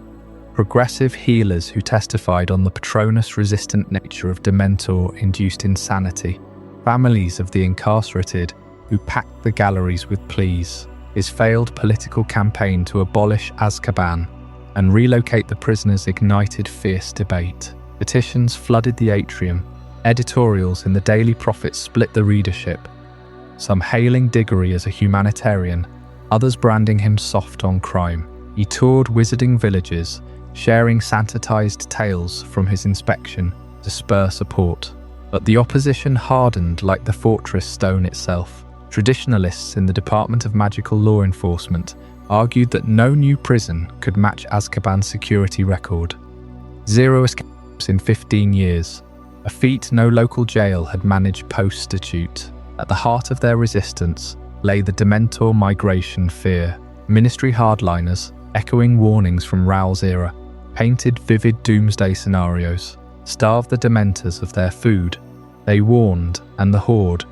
Progressive healers who testified on the Patronus-resistant nature of Dementor-induced insanity. Families of the incarcerated who packed the galleries with pleas. His failed political campaign to abolish Azkaban and relocate the prisoners ignited fierce debate. Petitions flooded the atrium. Editorials in the Daily Prophet split the readership, some hailing Diggory as a humanitarian, others branding him soft on crime. He toured wizarding villages, sharing sanitized tales from his inspection to spur support. But the opposition hardened like the fortress stone itself. Traditionalists in the Department of Magical Law Enforcement argued that no new prison could match Azkaban's security record. 0 escapes in 15 years, a feat no local jail had managed post-statute. At the heart of their resistance lay the Dementor migration fear. Ministry hardliners, echoing warnings from Raoul's era, painted vivid doomsday scenarios, starved the Dementors of their food. They warned, and the horde,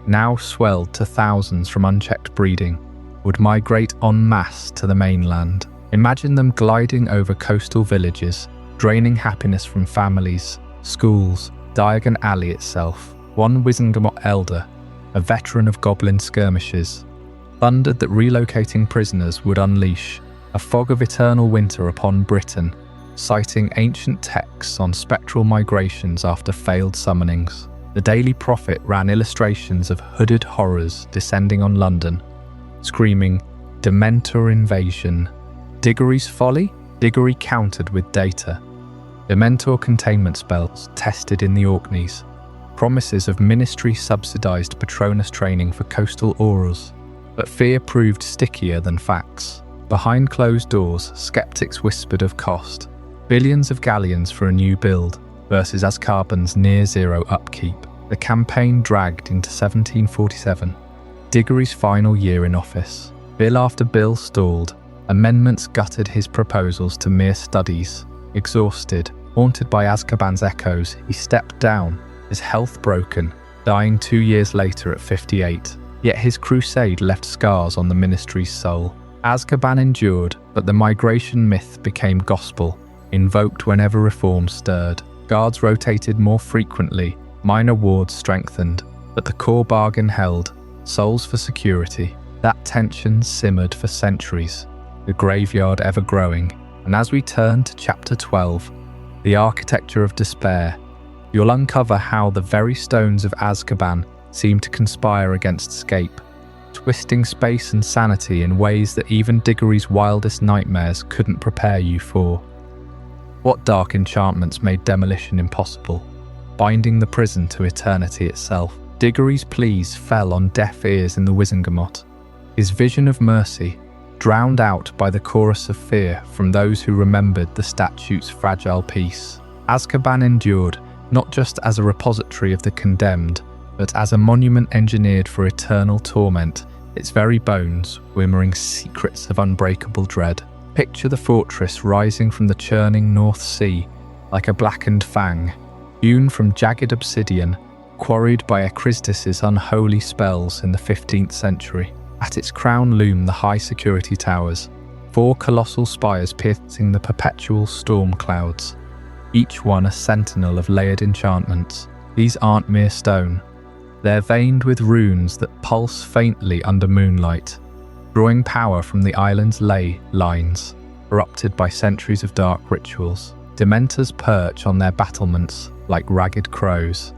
now swelled to thousands from unchecked breeding, would migrate en masse to the mainland. Imagine them gliding over coastal villages, draining happiness from families, schools, Diagon Alley itself. One Wizengamot elder, a veteran of goblin skirmishes, thundered that relocating prisoners would unleash a fog of eternal winter upon Britain, citing ancient texts on spectral migrations after failed summonings. The Daily Prophet ran illustrations of hooded horrors descending on London, screaming, "Dementor invasion." Diggory's folly? Diggory countered with data. Dementor containment spells tested in the Orkneys. Promises of ministry-subsidised Patronus training for coastal Aurors. But fear proved stickier than facts. Behind closed doors, skeptics whispered of cost. Billions of galleons for a new build versus Azkaban's near-zero upkeep. The campaign dragged into 1747, Diggory's final year in office. Bill after bill stalled. Amendments gutted his proposals to mere studies. Exhausted, haunted by Azkaban's echoes, he stepped down, his health broken, dying 2 years later at 58. Yet his crusade left scars on the ministry's soul. Azkaban endured, but the migration myth became gospel, invoked whenever reform stirred. Guards rotated more frequently, minor wards strengthened, but the core bargain held, souls for security. That tension simmered for centuries, the graveyard ever growing. And as we turn to Chapter 12, The Architecture of Despair, you'll uncover how the very stones of Azkaban seem to conspire against escape, twisting space and sanity in ways that even Diggory's wildest nightmares couldn't prepare you for. What dark enchantments made demolition impossible, binding the prison to eternity itself? Diggory's pleas fell on deaf ears in the Wizengamot. His vision of mercy, drowned out by the chorus of fear from those who remembered the statute's fragile peace. Azkaban endured, not just as a repository of the condemned, but as a monument engineered for eternal torment, its very bones whimmering secrets of unbreakable dread. Picture the fortress rising from the churning North Sea like a blackened fang, hewn from jagged obsidian, quarried by Ekrizdis' unholy spells in the 15th century. At its crown loom the high security towers, 4 colossal spires piercing the perpetual storm clouds, each one a sentinel of layered enchantments. These aren't mere stone. They're veined with runes that pulse faintly under moonlight, drawing power from the island's ley lines, corrupted by centuries of dark rituals. Dementors perch on their battlements like ragged crows,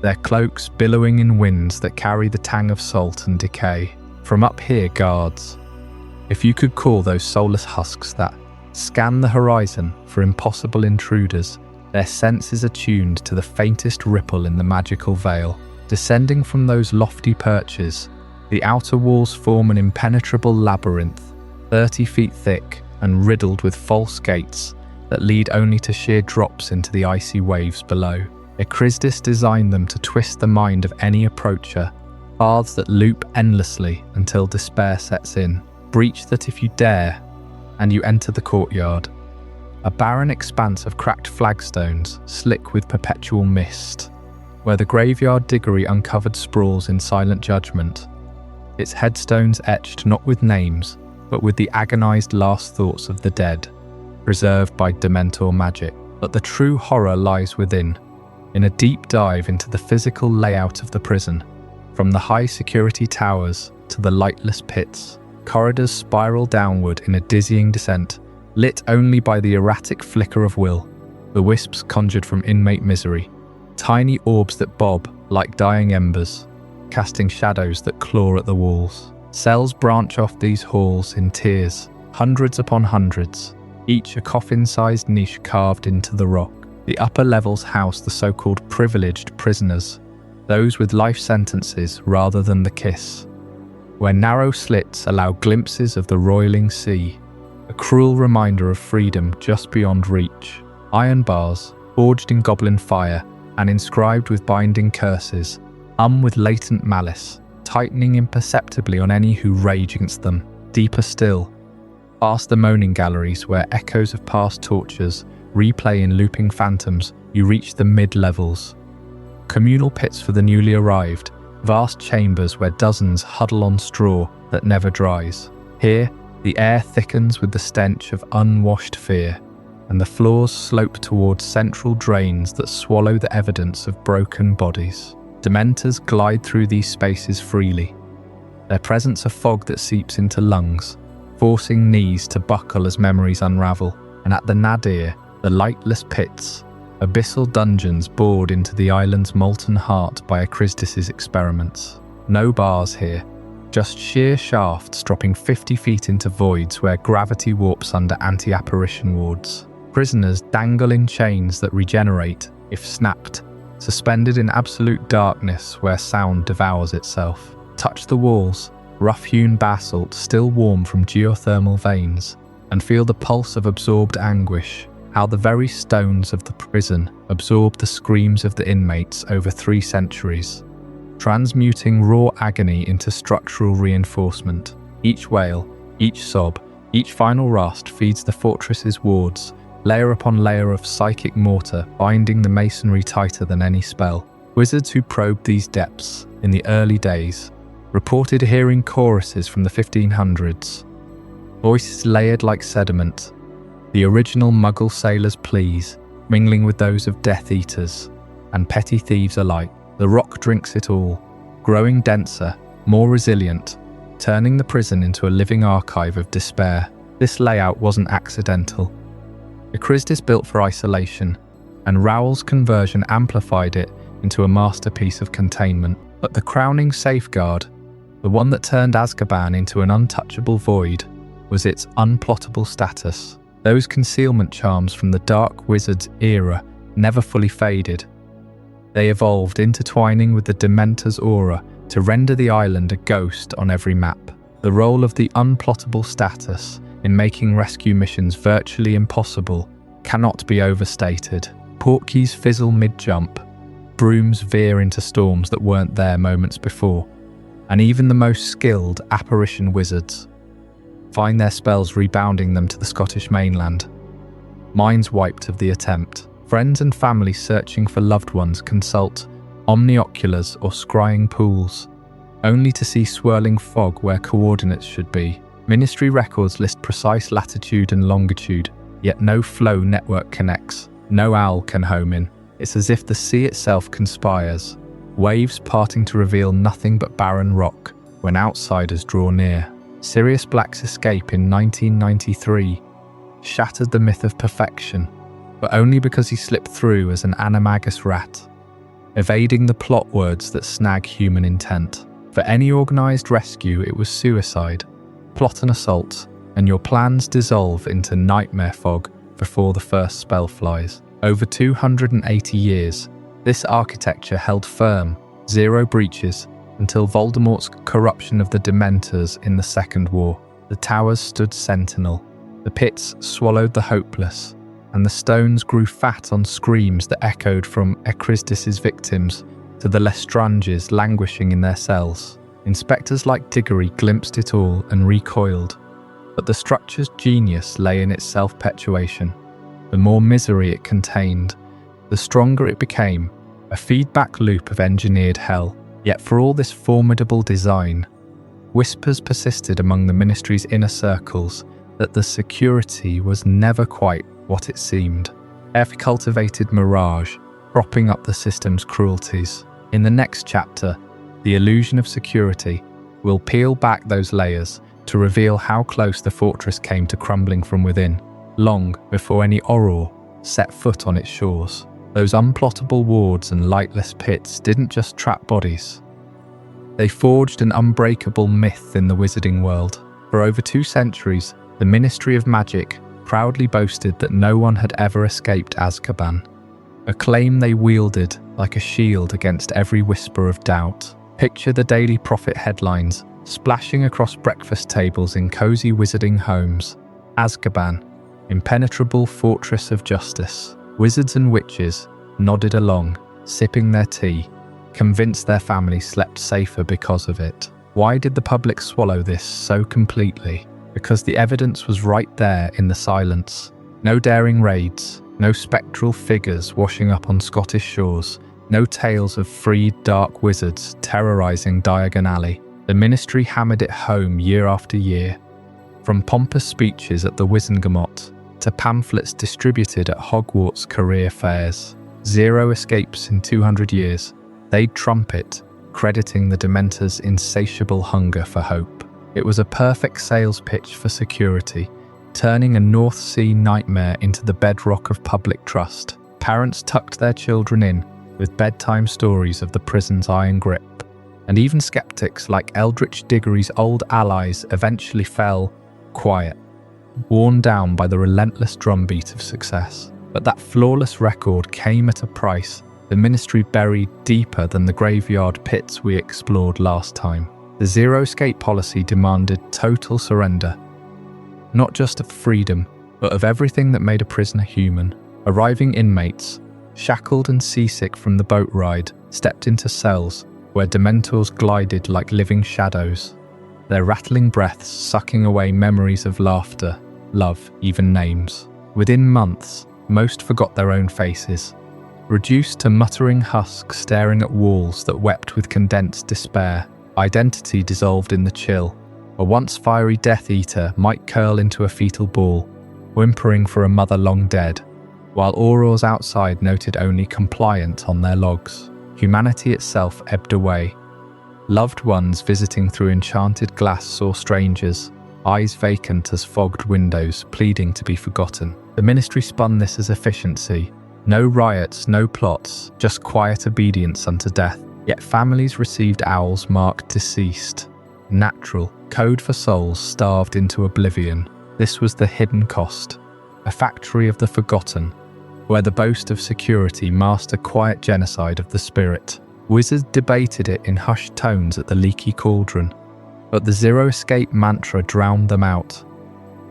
their cloaks billowing in winds that carry the tang of salt and decay. From up here, guards, if you could call those soulless husks that, scan the horizon for impossible intruders, their senses attuned to the faintest ripple in the magical veil. Descending from those lofty perches, the outer walls form an impenetrable labyrinth, 30 feet thick, and riddled with false gates that lead only to sheer drops into the icy waves below. Ekrizdis designed them to twist the mind of any approacher, paths that loop endlessly until despair sets in. Breach that if you dare, and you enter the courtyard. A barren expanse of cracked flagstones, slick with perpetual mist, where the graveyard diggery uncovered sprawls in silent judgment, its headstones etched not with names, but with the agonized last thoughts of the dead, preserved by Dementor magic. But the true horror lies within, in a deep dive into the physical layout of the prison. From the high security towers to the lightless pits, corridors spiral downward in a dizzying descent, lit only by the erratic flicker of will, the wisps conjured from inmate misery, tiny orbs that bob like dying embers, casting shadows that claw at the walls. Cells branch off these halls in tiers, hundreds upon hundreds, each a coffin-sized niche carved into the rock. The upper levels house the so-called privileged prisoners, those with life sentences rather than the kiss, where narrow slits allow glimpses of the roiling sea, a cruel reminder of freedom just beyond reach. Iron bars, forged in goblin fire and inscribed with binding curses, with latent malice, tightening imperceptibly on any who rage against them. Deeper still, past the moaning galleries where echoes of past tortures replay in looping phantoms, you reach the mid-levels. Communal pits for the newly arrived, vast chambers where dozens huddle on straw that never dries. Here, the air thickens with the stench of unwashed fear, and the floors slope towards central drains that swallow the evidence of broken bodies. Dementors glide through these spaces freely, their presence a fog that seeps into lungs, forcing knees to buckle as memories unravel. And at the nadir, the lightless pits, abyssal dungeons bored into the island's molten heart by Ekrizdis' experiments. No bars here, just sheer shafts dropping 50 feet into voids where gravity warps under anti-apparition wards. Prisoners dangle in chains that regenerate, if snapped, suspended in absolute darkness where sound devours itself. Touch the walls, rough-hewn basalt still warm from geothermal veins, and feel the pulse of absorbed anguish, how the very stones of the prison absorb the screams of the inmates over 3 centuries, transmuting raw agony into structural reinforcement. Each wail, each sob, each final rust feeds the fortress's wards, layer upon layer of psychic mortar binding the masonry tighter than any spell. Wizards who probed these depths in the early days reported hearing choruses from the 1500s, voices layered like sediment, the original Muggle sailors' pleas mingling with those of Death Eaters and petty thieves alike. The rock drinks it all, growing denser, more resilient, turning the prison into a living archive of despair. This layout wasn't accidental. Ekrizdis built for isolation, and Rowell's conversion amplified it into a masterpiece of containment. But the crowning safeguard, the one that turned Azkaban into an untouchable void, was its unplottable status. Those concealment charms from the Dark Wizard's era never fully faded. They evolved, intertwining with the Dementor's aura to render the island a ghost on every map. The role of the unplottable status in making rescue missions virtually impossible cannot be overstated. Portkeys fizzle mid-jump, brooms veer into storms that weren't there moments before, and even the most skilled apparition wizards find their spells rebounding them to the Scottish mainland. Minds wiped of the attempt. Friends and family searching for loved ones consult omnioculars or scrying pools, only to see swirling fog where coordinates should be. Ministry records list precise latitude and longitude, yet no flow network connects, no owl can home in. It's as if the sea itself conspires, waves parting to reveal nothing but barren rock when outsiders draw near. Sirius Black's escape in 1993 shattered the myth of perfection, but only because he slipped through as an animagus rat, evading the plot words that snag human intent. For any organised rescue, it was suicide, plot and assault, and your plans dissolve into nightmare fog before the first spell flies. Over 280 years, this architecture held firm, zero breaches, until Voldemort's corruption of the Dementors in the Second War. The towers stood sentinel, The pits swallowed the hopeless, and the stones grew fat on screams that echoed from Ekrizdis' victims to the Lestranges languishing in their cells. Inspectors like Diggory glimpsed it all and recoiled, but the structure's genius lay in its self-perpetuation. The more misery it contained, the stronger it became, a feedback loop of engineered hell. Yet for all this formidable design, whispers persisted among the ministry's inner circles that the security was never quite what it seemed. A cultivated mirage, propping up the system's cruelties. In the next chapter, The Illusion of Security, will peel back those layers to reveal how close the fortress came to crumbling from within, long before any Auror set foot on its shores. Those unplottable wards and lightless pits didn't just trap bodies. They forged an unbreakable myth in the wizarding world. For over 2 centuries, the Ministry of Magic proudly boasted that no one had ever escaped Azkaban, a claim they wielded like a shield against every whisper of doubt. Picture the Daily Prophet headlines splashing across breakfast tables in cozy wizarding homes. Azkaban, impenetrable fortress of justice. Wizards and witches nodded along, sipping their tea, convinced their families slept safer because of it. Why did the public swallow this so completely? Because the evidence was right there in the silence. No daring raids, no spectral figures washing up on Scottish shores, no tales of freed dark wizards terrorising Diagon Alley. The ministry hammered it home year after year. From pompous speeches at the Wizengamot to pamphlets distributed at Hogwarts career fairs. 0 escapes in 200 years. They'd trumpet, crediting the Dementors' insatiable hunger for hope. It was a perfect sales pitch for security, turning a North Sea nightmare into the bedrock of public trust. Parents tucked their children in with bedtime stories of the prison's iron grip, and even skeptics like Eldritch Diggory's old allies eventually fell quiet, worn down by the relentless drumbeat of success. But that flawless record came at a price, the ministry buried deeper than the graveyard pits we explored last time. The zero escape policy demanded total surrender, not just of freedom, but of everything that made a prisoner human. Arriving inmates, shackled and seasick from the boat ride, stepped into cells where Dementors glided like living shadows, their rattling breaths sucking away memories of laughter, love, even names. Within months, most forgot their own faces, reduced to muttering husks staring at walls that wept with condensed despair. Identity dissolved in the chill. A once fiery Death Eater might curl into a fetal ball, whimpering for a mother long dead, while Aurors outside noted only compliant on their logs. Humanity itself ebbed away. Loved ones visiting through enchanted glass saw strangers, eyes vacant as fogged windows, pleading to be forgotten. The ministry spun this as efficiency. No riots, no plots, just quiet obedience unto death. Yet families received owls marked deceased. Natural, code for souls starved into oblivion. This was the hidden cost. A factory of the forgotten, where the boast of security masked a quiet genocide of the spirit. Wizards debated it in hushed tones at the leaky cauldron, but the zero escape mantra drowned them out.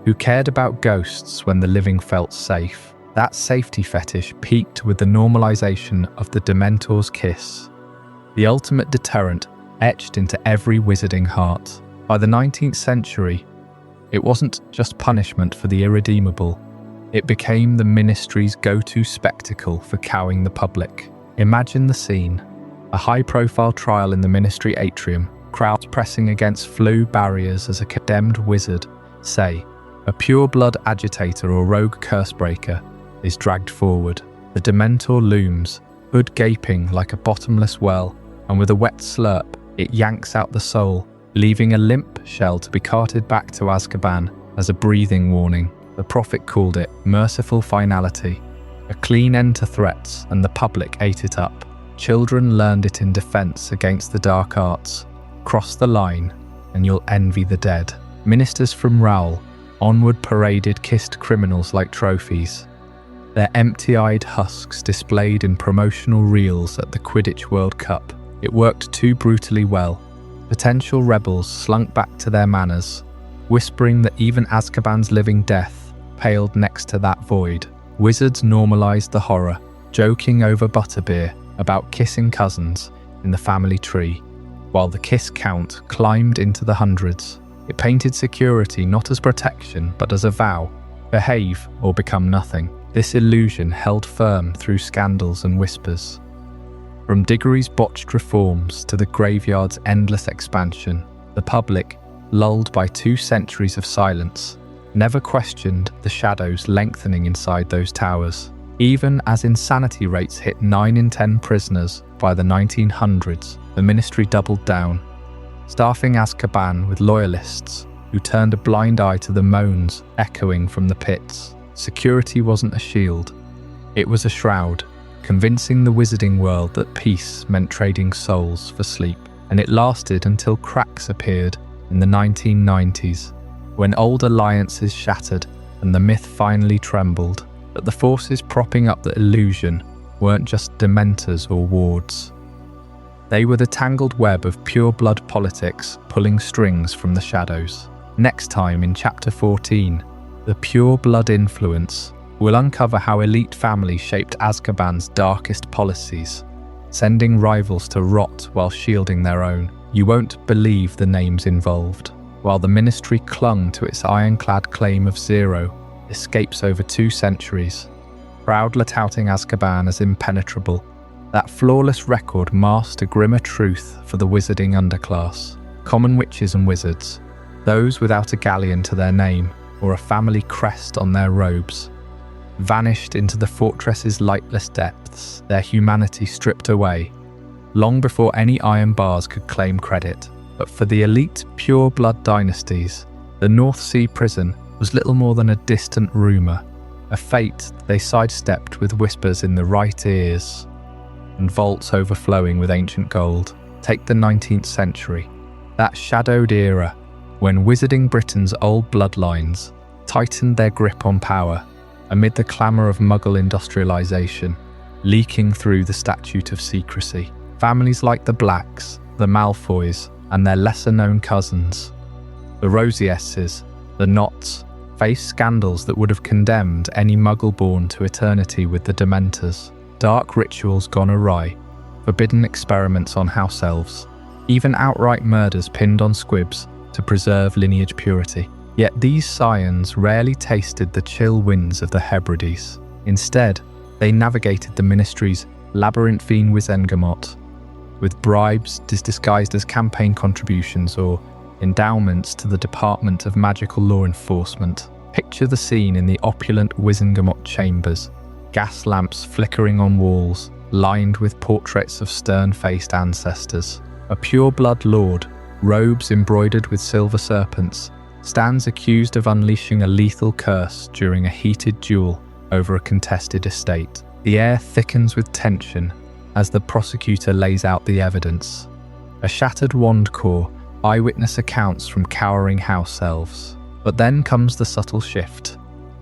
Who cared about ghosts when the living felt safe? That safety fetish peaked with the normalization of the Dementor's kiss, the ultimate deterrent etched into every wizarding heart. By the 19th century, it wasn't just punishment for the irredeemable. It became the ministry's go-to spectacle for cowing the public. Imagine the scene. A high-profile trial in the ministry atrium, crowds pressing against flue barriers as a condemned wizard, say, a pure-blood agitator or rogue cursebreaker, is dragged forward. The Dementor looms, hood gaping like a bottomless well, and with a wet slurp, it yanks out the soul, leaving a limp shell to be carted back to Azkaban as a breathing warning. The prophet called it merciful finality, a clean end to threats, and the public ate it up. Children learned it in defense against the dark arts. Cross the line, and you'll envy the dead. Ministers from Rowell onward paraded kissed criminals like trophies, their empty-eyed husks displayed in promotional reels at the Quidditch World Cup. It worked too brutally well. Potential rebels slunk back to their manners, whispering that even Azkaban's living death paled next to that void. Wizards normalized the horror, joking over butterbeer about kissing cousins in the family tree, while the kiss count climbed into the hundreds. It painted security not as protection, but as a vow: behave or become nothing. This illusion held firm through scandals and whispers. From Diggory's botched reforms to the graveyard's endless expansion, the public, lulled by 2 centuries of silence, never questioned the shadows lengthening inside those towers. Even as insanity rates hit 9 in 10 prisoners by the 1900s, the ministry doubled down, staffing Azkaban with loyalists who turned a blind eye to the moans echoing from the pits. Security wasn't a shield, it was a shroud, convincing the wizarding world that peace meant trading souls for sleep. And it lasted until cracks appeared in the 1990s, when old alliances shattered and the myth finally trembled that the forces propping up the illusion weren't just Dementors or wards. They were the tangled web of pure-blood politics pulling strings from the shadows. Next time in Chapter 14, the pure-blood influence will uncover how elite families shaped Azkaban's darkest policies, sending rivals to rot while shielding their own. You won't believe the names involved. While the ministry clung to its ironclad claim of 0 escapes over 2 centuries, proudly touting Azkaban as impenetrable, that flawless record masked a grimmer truth for the wizarding underclass. Common witches and wizards, those without a galleon to their name or a family crest on their robes, vanished into the fortress's lightless depths, their humanity stripped away, long before any iron bars could claim credit. But for the elite pure-blood dynasties, the North Sea prison was little more than a distant rumour, a fate they sidestepped with whispers in the right ears and vaults overflowing with ancient gold. Take the 19th century, that shadowed era when wizarding Britain's old bloodlines tightened their grip on power amid the clamour of Muggle industrialisation, leaking through the statute of secrecy. Families like the Blacks, the Malfoys, and their lesser-known cousins, the Rosieses, the Knotts, faced scandals that would have condemned any Muggle born to eternity with the Dementors. Dark rituals gone awry, forbidden experiments on house elves, even outright murders pinned on squibs to preserve lineage purity. Yet these scions rarely tasted the chill winds of the Hebrides. Instead, they navigated the ministry's labyrinthine Wizengamot, with bribes disguised as campaign contributions or endowments to the Department of Magical Law Enforcement. Picture the scene in the opulent Wizengamot chambers, gas lamps flickering on walls, lined with portraits of stern-faced ancestors. A pure-blood lord, robes embroidered with silver serpents, stands accused of unleashing a lethal curse during a heated duel over a contested estate. The air thickens with tension as the prosecutor lays out the evidence. A shattered wand core, eyewitness accounts from cowering house elves. But then comes the subtle shift.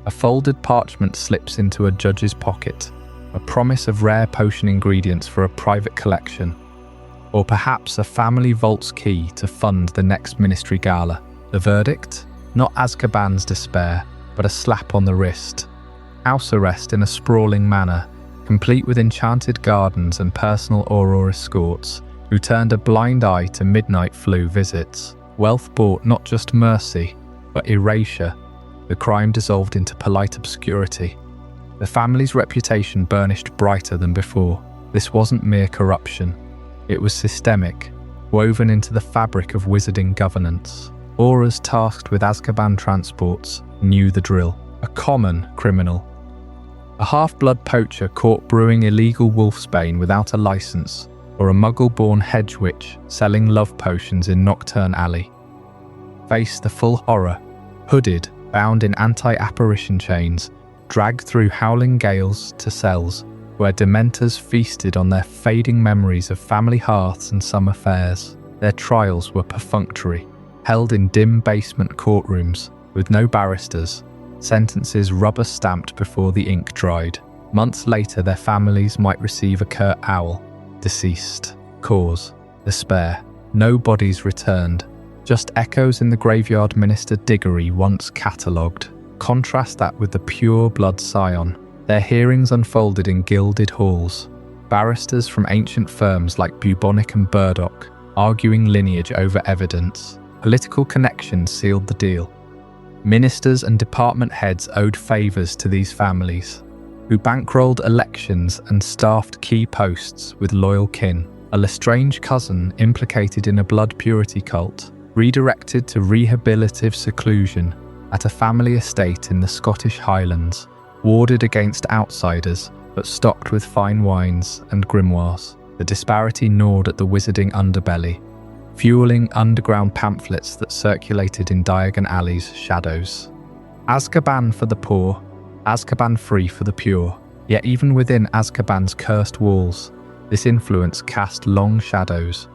A folded parchment slips into a judge's pocket, a promise of rare potion ingredients for a private collection, or perhaps a family vault's key to fund the next ministry gala. The verdict? Not Azkaban's despair, but a slap on the wrist. House arrest in a sprawling manor, complete with enchanted gardens and personal Auror escorts, who turned a blind eye to midnight flu visits. Wealth bought not just mercy, but erasure. The crime dissolved into polite obscurity. The family's reputation burnished brighter than before. This wasn't mere corruption. It was systemic, woven into the fabric of wizarding governance. Aurors tasked with Azkaban transports knew the drill. A common criminal, a half-blood poacher caught brewing illegal wolfsbane without a license, or a Muggle-born hedge witch selling love potions in Nocturne Alley, faced the full horror, hooded, bound in anti-apparition chains, dragged through howling gales to cells where Dementors feasted on their fading memories of family hearths and summer fairs. Their trials were perfunctory, held in dim basement courtrooms with no barristers, sentences rubber-stamped before the ink dried. Months later, their families might receive a curt owl, deceased. Cause: despair. No bodies returned, just echoes in the graveyard Minister Diggory once catalogued. Contrast that with the pure-blood scion. Their hearings unfolded in gilded halls. Barristers from ancient firms like Bubonic and Burdock, arguing lineage over evidence. Political connections sealed the deal. Ministers and department heads owed favours to these families, who bankrolled elections and staffed key posts with loyal kin. A Lestrange cousin implicated in a blood purity cult, redirected to rehabilitative seclusion at a family estate in the Scottish Highlands, warded against outsiders but stocked with fine wines and grimoires. The disparity gnawed at the wizarding underbelly, fueling underground pamphlets that circulated in Diagon Alley's shadows. Azkaban for the poor, Azkaban free for the pure. Yet even within Azkaban's cursed walls, this influence cast long shadows,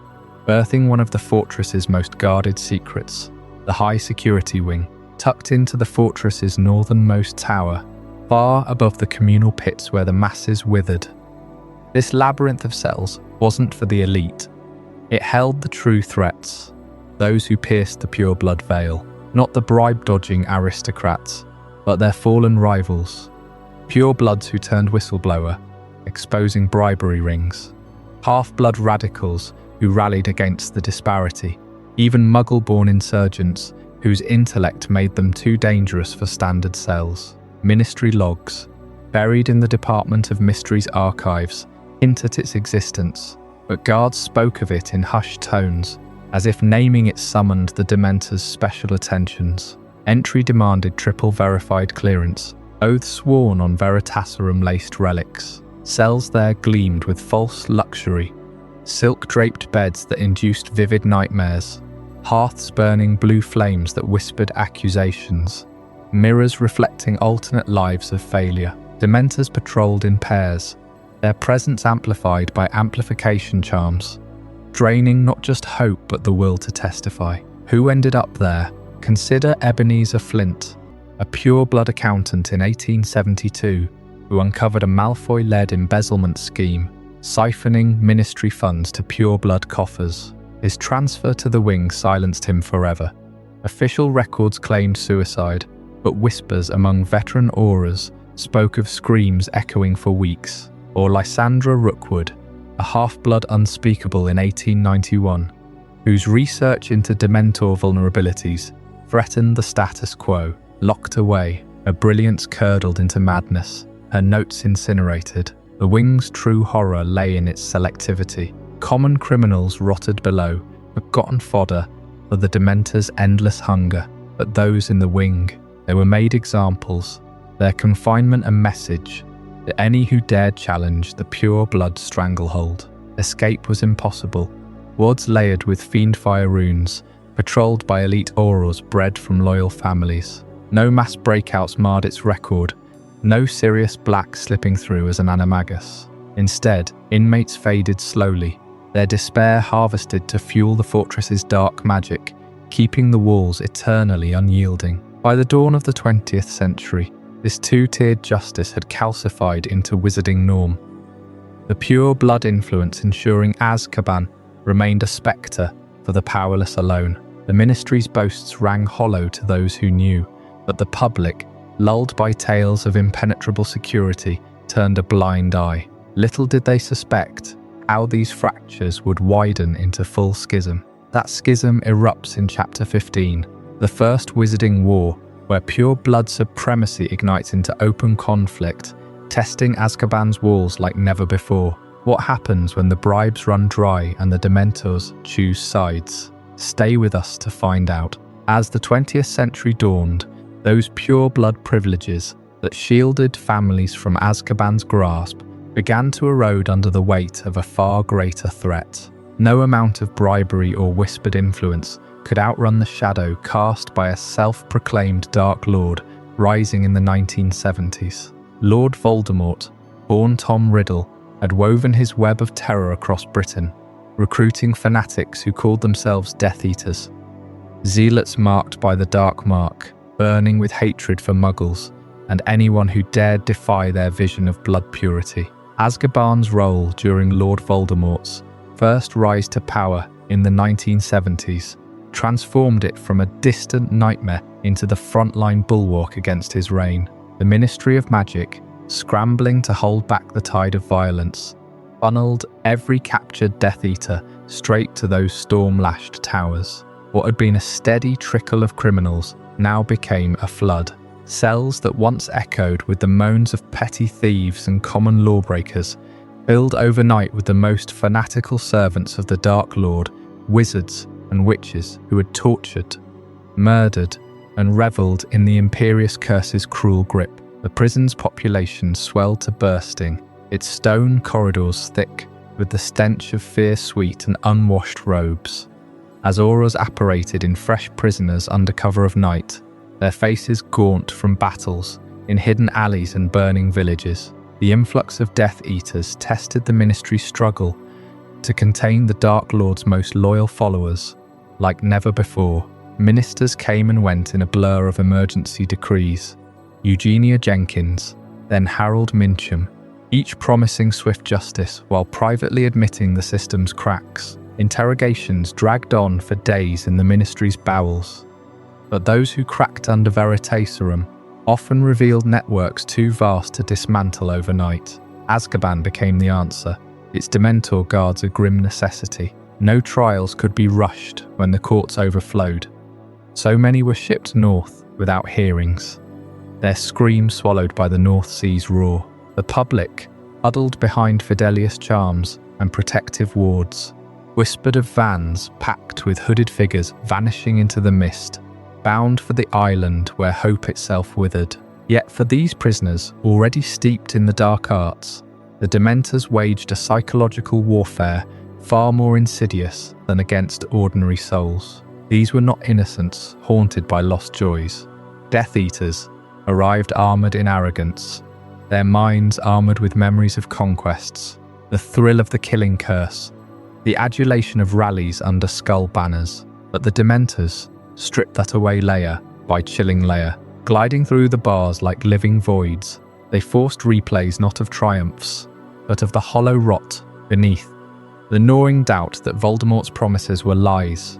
birthing one of the fortress's most guarded secrets, the high security wing, tucked into the fortress's northernmost tower, far above the communal pits where the masses withered. This labyrinth of cells wasn't for the elite. It held the true threats, those who pierced the pure-blood veil, not the bribe-dodging aristocrats, but their fallen rivals, pure-bloods who turned whistleblower, exposing bribery rings, half-blood radicals who rallied against the disparity, even Muggle-born insurgents whose intellect made them too dangerous for standard cells. Ministry logs, buried in the Department of Mysteries archives, hint at its existence, but guards spoke of it in hushed tones, as if naming it summoned the Dementors' special attentions. Entry demanded triple verified clearance, oaths sworn on Veritaserum-laced relics. Cells there gleamed with false luxury, silk-draped beds that induced vivid nightmares, hearths burning blue flames that whispered accusations, mirrors reflecting alternate lives of failure. Dementors patrolled in pairs, their presence amplified by amplification charms, draining not just hope but the will to testify. Who ended up there? Consider Ebenezer Flint, a pure-blood accountant in 1872 who uncovered a Malfoy-led embezzlement scheme, siphoning ministry funds to pure-blood coffers. His transfer to the wing silenced him forever. Official records claimed suicide, but whispers among veteran auras spoke of screams echoing for weeks. Or Lysandra Rookwood, a half-blood unspeakable in 1891, whose research into Dementor vulnerabilities threatened the status quo. Locked away, her brilliance curdled into madness, her notes incinerated. The wing's true horror lay in its selectivity. Common criminals rotted below, forgotten fodder for the Dementors' endless hunger. But those in the wing, they were made examples, their confinement a message that any who dared challenge the pure-blood stranglehold. Escape was impossible. Wards layered with fiendfire runes, patrolled by elite aurors bred from loyal families. No mass breakouts marred its record, no Sirius Black slipping through as an animagus. Instead, inmates faded slowly, their despair harvested to fuel the fortress's dark magic, keeping the walls eternally unyielding. By the dawn of the 20th century, this two-tiered justice had calcified into wizarding norm. The pure blood influence ensuring Azkaban remained a spectre for the powerless alone. The ministry's boasts rang hollow to those who knew, but the public, lulled by tales of impenetrable security, turned a blind eye. Little did they suspect how these fractures would widen into full schism. That schism erupts in Chapter 15, the First Wizarding War, where pure blood supremacy ignites into open conflict, testing Azkaban's walls like never before. What happens when the bribes run dry and the Dementors choose sides? Stay with us to find out. As the 20th century dawned, those pure blood privileges that shielded families from Azkaban's grasp began to erode under the weight of a far greater threat. No amount of bribery or whispered influence could outrun the shadow cast by a self-proclaimed Dark Lord rising in the 1970s. Lord Voldemort, born Tom Riddle, had woven his web of terror across Britain, recruiting fanatics who called themselves Death Eaters. Zealots marked by the Dark Mark, burning with hatred for Muggles and anyone who dared defy their vision of blood purity. Azkaban's role during Lord Voldemort's first rise to power in the 1970s transformed it from a distant nightmare into the frontline bulwark against his reign. The Ministry of Magic, scrambling to hold back the tide of violence, funneled every captured Death Eater straight to those storm-lashed towers. What had been a steady trickle of criminals now became a flood. Cells that once echoed with the moans of petty thieves and common lawbreakers filled overnight with the most fanatical servants of the Dark Lord, wizards and witches who had tortured, murdered, and revelled in the Imperious Curse's cruel grip. The prison's population swelled to bursting, its stone corridors thick with the stench of fear sweet and unwashed robes. As auras apparated in fresh prisoners under cover of night, their faces gaunt from battles in hidden alleys and burning villages, the influx of Death Eaters tested the Ministry's struggle to contain the Dark Lord's most loyal followers. Like never before, ministers came and went in a blur of emergency decrees. Eugenia Jenkins, then Harold Mincham, each promising swift justice while privately admitting the system's cracks. Interrogations dragged on for days in the Ministry's bowels. But those who cracked under Veritaserum often revealed networks too vast to dismantle overnight. Azkaban became the answer, its Dementor guards a grim necessity. No trials could be rushed when the courts overflowed. So many were shipped north without hearings, their screams swallowed by the North Sea's roar. The public, huddled behind Fidelius charms and protective wards, whispered of vans packed with hooded figures vanishing into the mist, bound for the island where hope itself withered. Yet for these prisoners, already steeped in the dark arts, the Dementors waged a psychological warfare far more insidious than against ordinary souls. These were not innocents haunted by lost joys. Death Eaters arrived armoured in arrogance, their minds armoured with memories of conquests, the thrill of the killing curse, the adulation of rallies under skull banners. But the Dementors stripped that away layer by chilling layer. Gliding through the bars like living voids, they forced replays not of triumphs, but of the hollow rot beneath. The gnawing doubt that Voldemort's promises were lies.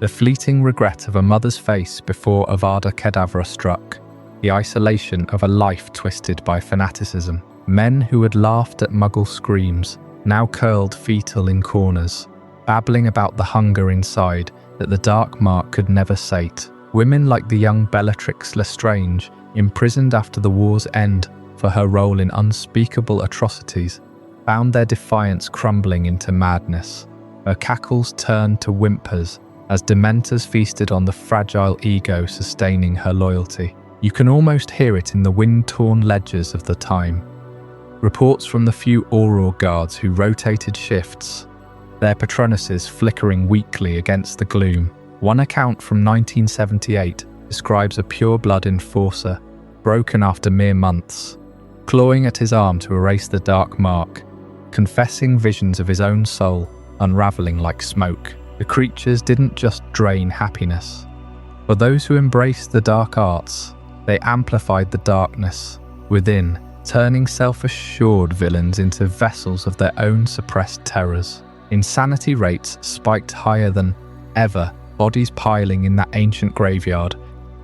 The fleeting regret of a mother's face before Avada Kedavra struck. The isolation of a life twisted by fanaticism. Men who had laughed at Muggle screams, now curled fetal in corners, babbling about the hunger inside that the Dark Mark could never sate. Women like the young Bellatrix Lestrange, imprisoned after the war's end for her role in unspeakable atrocities, found their defiance crumbling into madness. Her cackles turned to whimpers as Dementors feasted on the fragile ego sustaining her loyalty. You can almost hear it in the wind-torn ledgers of the time. Reports from the few Auror guards who rotated shifts, their patronuses flickering weakly against the gloom. One account from 1978 describes a pure-blood enforcer, broken after mere months, clawing at his arm to erase the Dark Mark, confessing visions of his own soul unravelling like smoke. The creatures didn't just drain happiness. For those who embraced the dark arts, they amplified the darkness within, turning self-assured villains into vessels of their own suppressed terrors. Insanity rates spiked higher than ever, bodies piling in that ancient graveyard,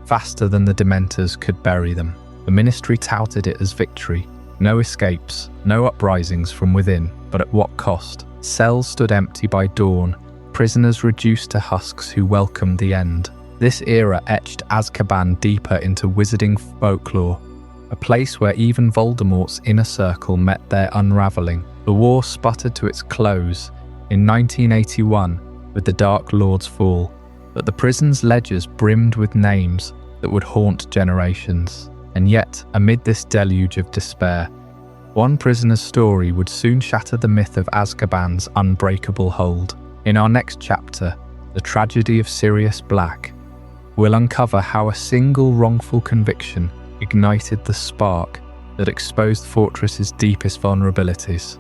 faster than the Dementors could bury them. The Ministry touted it as victory. No escapes, no uprisings from within, but at what cost? Cells stood empty by dawn, prisoners reduced to husks who welcomed the end. This era etched Azkaban deeper into wizarding folklore, a place where even Voldemort's inner circle met their unravelling. The war sputtered to its close in 1981 with the Dark Lord's fall, but the prison's ledgers brimmed with names that would haunt generations. And yet, amid this deluge of despair, one prisoner's story would soon shatter the myth of Azkaban's unbreakable hold. In our next chapter, The Tragedy of Sirius Black, we'll uncover how a single wrongful conviction ignited the spark that exposed Fortress's deepest vulnerabilities.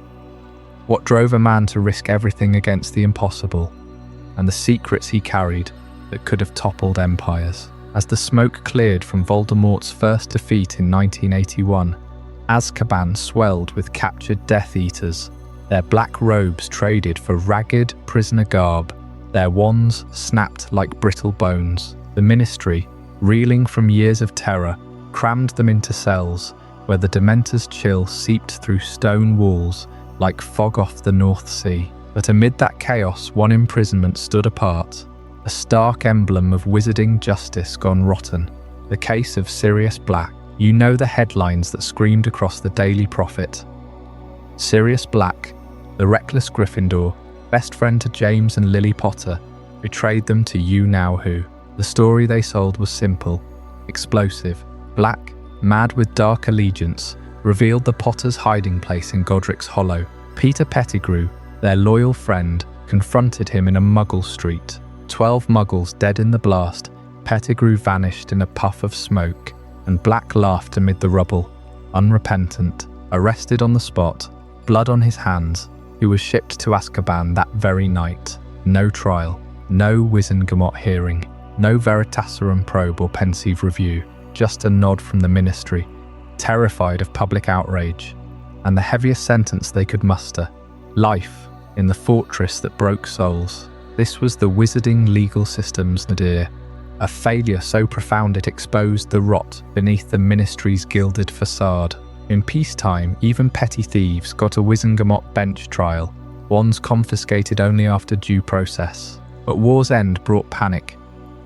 What drove a man to risk everything against the impossible, and the secrets he carried that could have toppled empires. As the smoke cleared from Voldemort's first defeat in 1981, Azkaban swelled with captured Death Eaters, their black robes traded for ragged prisoner garb Their wands snapped like brittle bones. The Ministry, reeling from years of terror, crammed them into cells where the Dementors' chill seeped through stone walls like fog off the North Sea. But amid that chaos, one imprisonment stood apart, a stark emblem of wizarding justice gone rotten. The case of Sirius Black. You know the headlines that screamed across the Daily Prophet. Sirius Black, the reckless Gryffindor, best friend to James and Lily Potter, betrayed them to you know who. The story they sold was simple, explosive. Black, mad with dark allegiance, revealed the Potters' hiding place in Godric's Hollow. Peter Pettigrew, their loyal friend, confronted him in a Muggle street. 12 Muggles dead in the blast. Pettigrew vanished in a puff of smoke, and Black laughed amid the rubble. Unrepentant, arrested on the spot, blood on his hands, he was shipped to Azkaban that very night. No trial, no Wizengamot hearing, no Veritaserum probe or pensive review, just a nod from the Ministry, terrified of public outrage, and the heaviest sentence they could muster: life in the fortress that broke souls. This was the wizarding legal system's nadir, a failure so profound it exposed the rot beneath the Ministry's gilded facade. In peacetime, even petty thieves got a Wizengamot bench trial, wands confiscated only after due process. But war's end brought panic.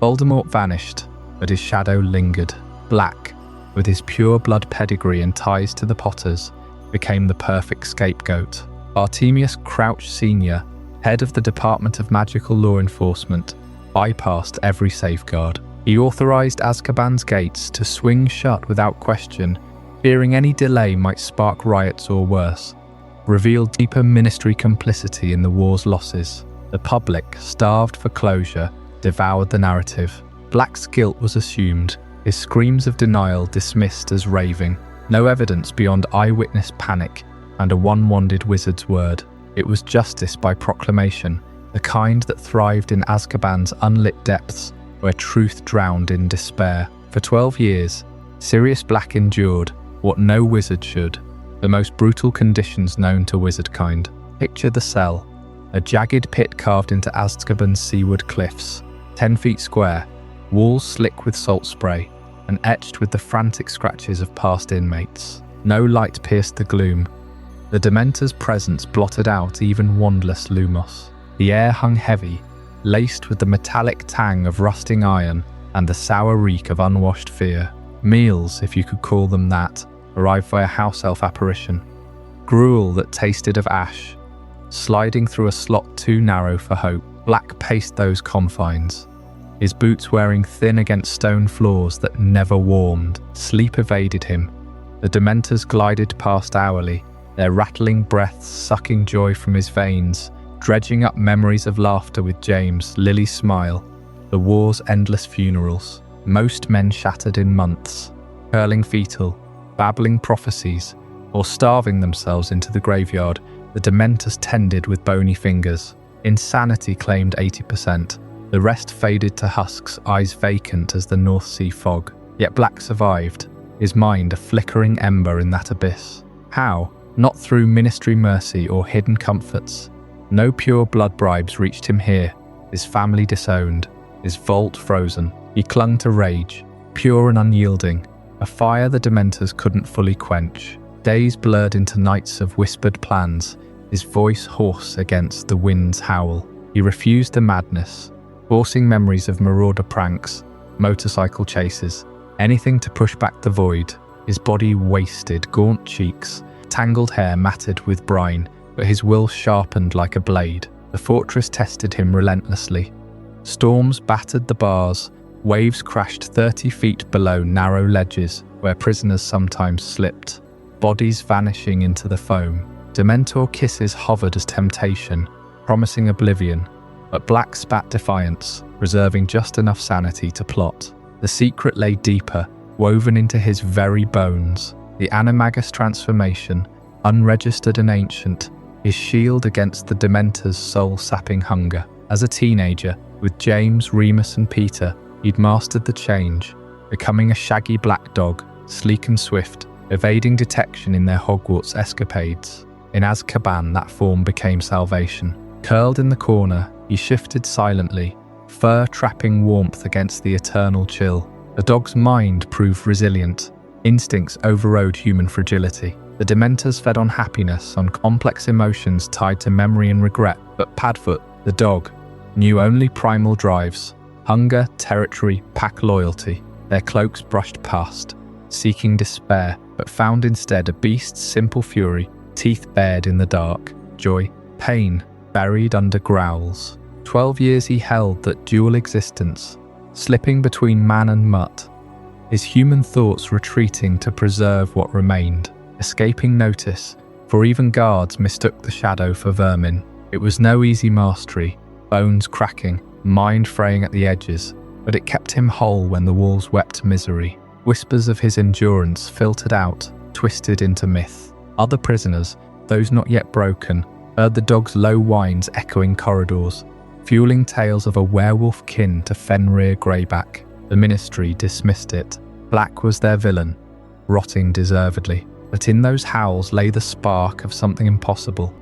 Voldemort vanished, but his shadow lingered. Black, with his pure blood pedigree and ties to the Potters, became the perfect scapegoat. Artemius Crouch Sr., head of the Department of Magical Law Enforcement, bypassed every safeguard. He authorized Azkaban's gates to swing shut without question, fearing any delay might spark riots or worse, revealed deeper Ministry complicity in the war's losses. The public, starved for closure, devoured the narrative. Black's guilt was assumed, his screams of denial dismissed as raving. No evidence beyond eyewitness panic and a one-wanded wizard's word. It was justice by proclamation, the kind that thrived in Azkaban's unlit depths, where truth drowned in despair. For 12 years, Sirius Black endured what no wizard should, the most brutal conditions known to wizardkind. Picture the cell, a jagged pit carved into Azkaban's seaward cliffs, 10 feet square, walls slick with salt spray, and etched with the frantic scratches of past inmates. No light pierced the gloom. The Dementors' presence blotted out even wandless Lumos. The air hung heavy, laced with the metallic tang of rusting iron and the sour reek of unwashed fear. Meals, if you could call them that, arrived via house elf apparition. Gruel that tasted of ash, sliding through a slot too narrow for hope. Black paced those confines, his boots wearing thin against stone floors that never warmed. Sleep evaded him. The Dementors glided past hourly, their rattling breaths sucking joy from his veins, dredging up memories of laughter with James, Lily's smile, the war's endless funerals. Most men shattered in months, curling fetal, babbling prophecies, or starving themselves into the graveyard. The Dementors tended with bony fingers. Insanity claimed 80%. The rest faded to husks, eyes vacant as the North Sea fog. Yet Black survived, his mind a flickering ember in that abyss. How? Not through Ministry mercy or hidden comforts. No pure blood bribes reached him here, his family disowned, his vault frozen. He clung to rage, pure and unyielding, a fire the Dementors couldn't fully quench. Days blurred into nights of whispered plans, his voice hoarse against the wind's howl. He refused the madness, forcing memories of marauder pranks, motorcycle chases, anything to push back the void. His body wasted, gaunt cheeks, tangled hair matted with brine, but his will sharpened like a blade. The fortress tested him relentlessly. Storms battered the bars, waves crashed 30 feet below narrow ledges where prisoners sometimes slipped, bodies vanishing into the foam. Dementor kisses hovered as temptation, promising oblivion, but Black spat defiance, reserving just enough sanity to plot. The secret lay deeper, woven into his very bones. The Animagus transformation, unregistered and ancient, his shield against the Dementors' soul-sapping hunger. As a teenager, with James, Remus and Peter, he'd mastered the change, becoming a shaggy black dog, sleek and swift, evading detection in their Hogwarts escapades. In Azkaban, that form became salvation. Curled in the corner, He shifted silently, fur trapping warmth against the eternal chill. The dog's mind proved resilient. Instincts overrode human fragility. The Dementors fed on happiness, on complex emotions tied to memory and regret. But Padfoot, the dog, knew only primal drives: hunger, territory, pack loyalty. Their cloaks brushed past, seeking despair, but found instead a beast's simple fury, teeth bared in the dark, joy, pain, buried under growls. 12 years he held that dual existence, slipping between man and mutt, his human thoughts retreating to preserve what remained, escaping notice, for even guards mistook the shadow for vermin. It was no easy mastery, bones cracking, mind fraying at the edges, but it kept him whole when the walls wept misery. Whispers of his endurance filtered out, twisted into myth. Other prisoners, those not yet broken, heard the dog's low whines echoing corridors, fueling tales of a werewolf kin to Fenrir Greyback. The ministry dismissed it. Black was their villain, rotting deservedly. But in those howls lay the spark of something impossible.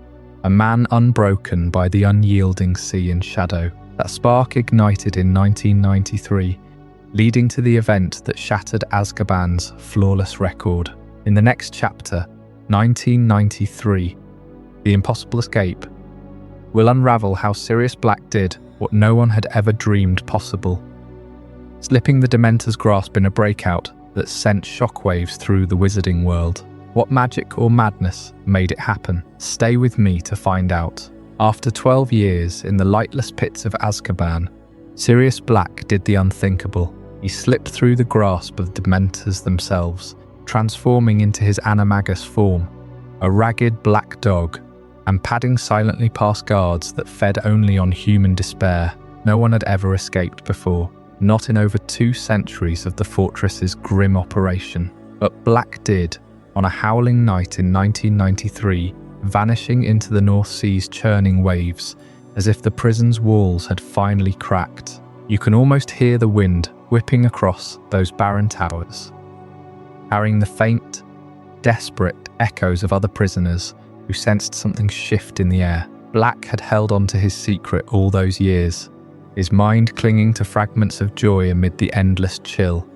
A man unbroken by the unyielding sea and shadow. That spark ignited in 1993, leading to the event that shattered Azkaban's flawless record. In the next chapter, 1993, The Impossible Escape, will unravel how Sirius Black did what no one had ever dreamed possible, slipping the Dementor's grasp in a breakout that sent shockwaves through the wizarding world. What magic or madness made it happen? Stay with me to find out. After 12 years in the lightless pits of Azkaban, Sirius Black did the unthinkable. He slipped through the grasp of the Dementors themselves, transforming into his animagus form, a ragged black dog, and padding silently past guards that fed only on human despair. No one had ever escaped before, not in over 2 centuries of the fortress's grim operation. But Black did, on a howling night in 1993, vanishing into the North Sea's churning waves, as if the prison's walls had finally cracked. You can almost hear the wind whipping across those barren towers, carrying the faint, desperate echoes of other prisoners who sensed something shift in the air. Black had held on to his secret all those years, his mind clinging to fragments of joy amid the endless chill.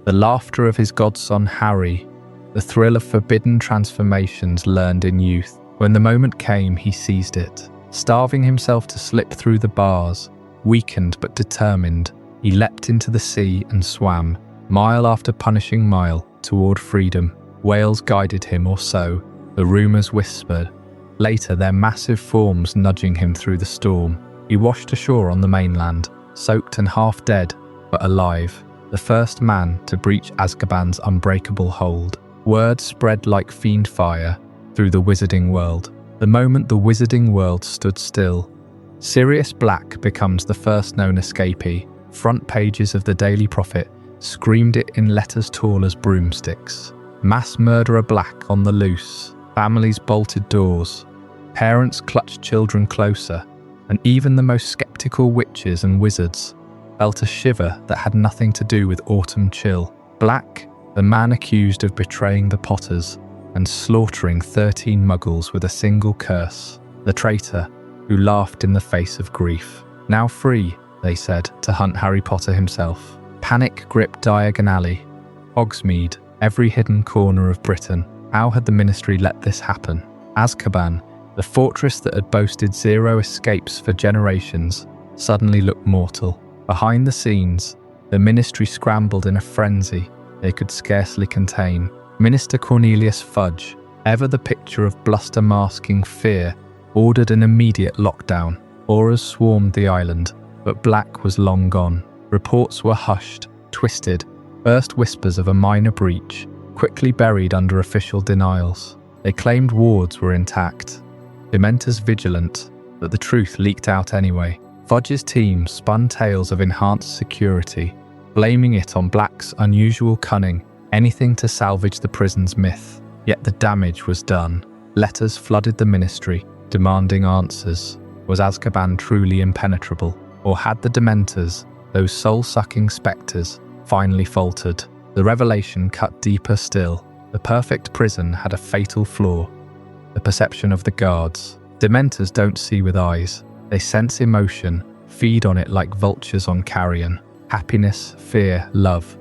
The laughter of his godson Harry, the thrill of forbidden transformations learned in youth. When the moment came, he seized it. Starving himself to slip through the bars, weakened but determined, he leapt into the sea and swam, mile after punishing mile, toward freedom. Whales guided him, or so the rumours whispered. Later, their massive forms nudging him through the storm. He washed ashore on the mainland, soaked and half dead, but alive. The first man to breach Azkaban's unbreakable hold. Word spread like fiend fire through the wizarding world. The moment the wizarding world stood still, Sirius Black becomes the first known escapee. Front pages of the Daily Prophet screamed it in letters tall as broomsticks. Mass murderer Black on the loose. Families bolted doors. Parents clutched children closer, and even the most skeptical witches and wizards felt a shiver that had nothing to do with autumn chill. Black, the man accused of betraying the Potters and slaughtering 13 Muggles with a single curse. The traitor who laughed in the face of grief. Now free, they said, to hunt Harry Potter himself. Panic gripped Diagon Alley, Hogsmeade, every hidden corner of Britain. How had the Ministry let this happen? Azkaban, the fortress that had boasted 0 escapes for generations, suddenly looked mortal. Behind the scenes, the Ministry scrambled in a frenzy they could scarcely contain. Minister Cornelius Fudge, ever the picture of bluster-masking fear, ordered an immediate lockdown. Auras swarmed the island, but Black was long gone. Reports were hushed, twisted, first whispers of a minor breach, quickly buried under official denials. They claimed wards were intact, Dementors vigilant, but the truth leaked out anyway. Fudge's team spun tales of enhanced security, blaming it on Black's unusual cunning, anything to salvage the prison's myth. Yet the damage was done. Letters flooded the Ministry, demanding answers. Was Azkaban truly impenetrable? Or had the Dementors, those soul-sucking spectres, finally faltered? The revelation cut deeper still. The perfect prison had a fatal flaw: the perception of the guards. Dementors don't see with eyes, They sense emotion, feed on it like vultures on carrion. Happiness, fear, love.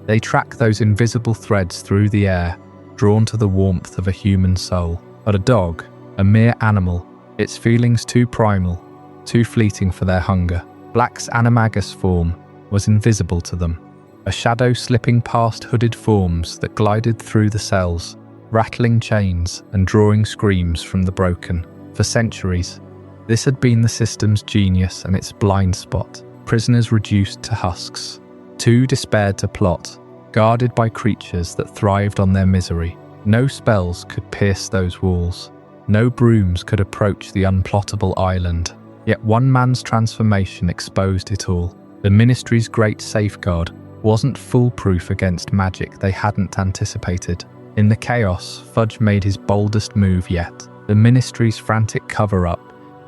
They track those invisible threads through the air, drawn to the warmth of a human soul. But a dog, a mere animal, its feelings too primal, too fleeting for their hunger. Black's animagus form was invisible to them, a shadow slipping past hooded forms that glided through the cells, rattling chains and drawing screams from the broken. For centuries, this had been the system's genius and its blind spot. Prisoners reduced to husks, too despaired to plot, guarded by creatures that thrived on their misery. No spells could pierce those walls. No brooms could approach the unplottable island. Yet one man's transformation exposed it all. The Ministry's great safeguard wasn't foolproof against magic they hadn't anticipated. In the chaos, Fudge made his boldest move yet. The Ministry's frantic cover-up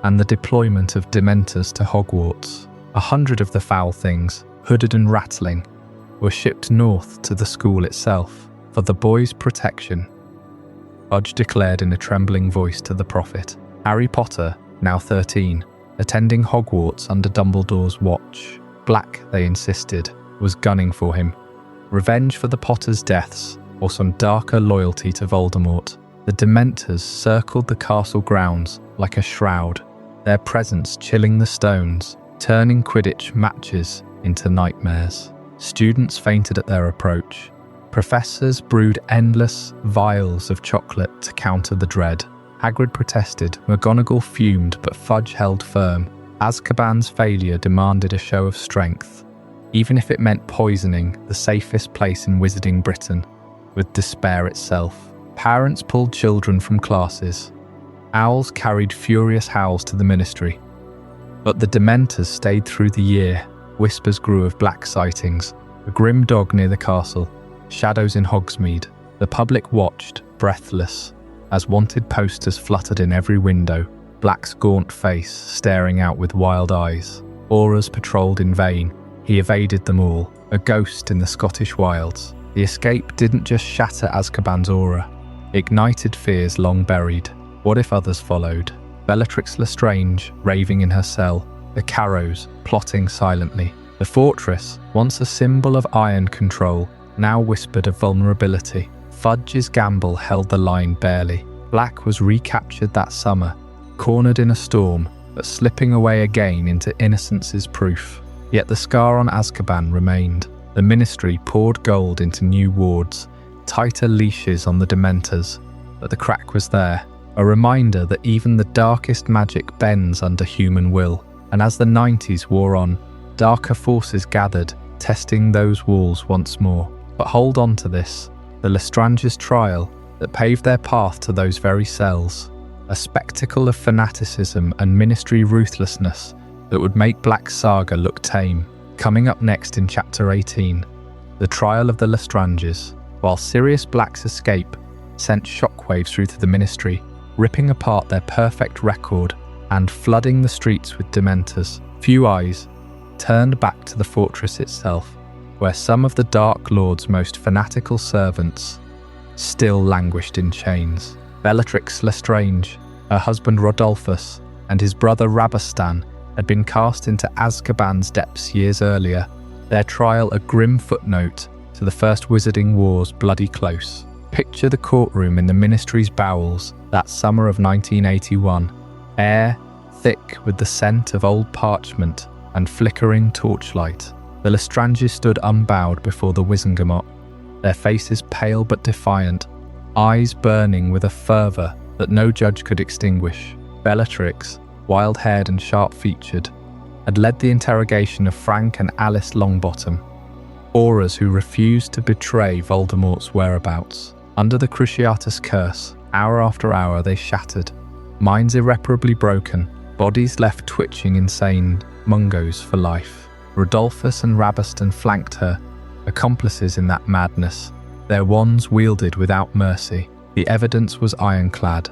and the deployment of Dementors to Hogwarts. 100 of the foul things, hooded and rattling, were shipped north to the school itself for the boys' protection. Fudge declared in a trembling voice to the prophet. Harry Potter, now 13, attending Hogwarts under Dumbledore's watch. Black, they insisted, was gunning for him. Revenge for the Potters' deaths, or some darker loyalty to Voldemort. The Dementors circled the castle grounds like a shroud, their presence chilling the stones, turning Quidditch matches into nightmares. Students fainted at their approach. Professors brewed endless vials of chocolate to counter the dread. Hagrid protested, McGonagall fumed, but Fudge held firm. Azkaban's failure demanded a show of strength, even if it meant poisoning the safest place in Wizarding Britain with despair itself. Parents pulled children from classes. Owls carried furious howls to the Ministry. But the Dementors stayed through the year. Whispers grew of black sightings, a grim dog near the castle, shadows in Hogsmeade. The public watched, breathless, as wanted posters fluttered in every window. Black's gaunt face staring out with wild eyes. Auras patrolled in vain. He evaded them all, a ghost in the Scottish wilds. The escape didn't just shatter Azkaban's aura, it ignited fears long buried. What if others followed? Bellatrix Lestrange, raving in her cell. The Carrows, plotting silently. The fortress, once a symbol of iron control, now whispered of vulnerability. Fudge's gamble held the line barely. Black was recaptured that summer, cornered in a storm, but slipping away again into innocence's proof. Yet the scar on Azkaban remained. The Ministry poured gold into new wards, tighter leashes on the Dementors, but the crack was there, a reminder that even the darkest magic bends under human will. And as the 90s wore on, darker forces gathered, testing those walls once more. But hold on to this, the Lestrange's trial that paved their path to those very cells, a spectacle of fanaticism and Ministry ruthlessness that would make Black's saga look tame. Coming up next in Chapter 18, the trial of the Lestranges. While Sirius Black's escape sent shockwaves through to the Ministry, ripping apart their perfect record and flooding the streets with Dementors, few eyes turned back to the fortress itself, where some of the Dark Lord's most fanatical servants still languished in chains. Bellatrix Lestrange, her husband Rodolphus, and his brother Rabastan had been cast into Azkaban's depths years earlier, their trial a grim footnote to the First Wizarding War's bloody close. Picture the courtroom in the Ministry's bowels that summer of 1981, air thick with the scent of old parchment and flickering torchlight. The Lestranges stood unbowed before the Wizengamot, their faces pale but defiant, eyes burning with a fervour that no judge could extinguish. Bellatrix, wild-haired and sharp-featured, had led the interrogation of Frank and Alice Longbottom, auras who refused to betray Voldemort's whereabouts. Under the Cruciatus curse, hour after hour they shattered, minds irreparably broken, bodies left twitching insane mungos for life. Rodolphus and Rabastan flanked her, accomplices in that madness, their wands wielded without mercy. The evidence was ironclad.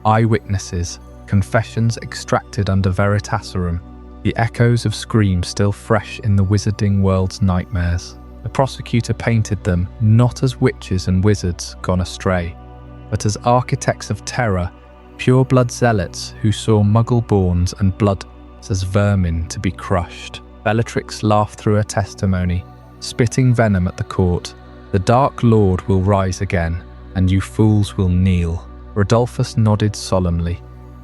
Eyewitnesses, confessions extracted under Veritaserum, the echoes of screams still fresh in the wizarding world's nightmares. The prosecutor painted them not as witches and wizards gone astray, but as architects of terror, pure-blood zealots who saw Muggle-borns and blood as vermin to be crushed. Bellatrix laughed through her testimony, spitting venom at the court. The Dark Lord will rise again, and you fools will kneel. Rodolphus nodded solemnly,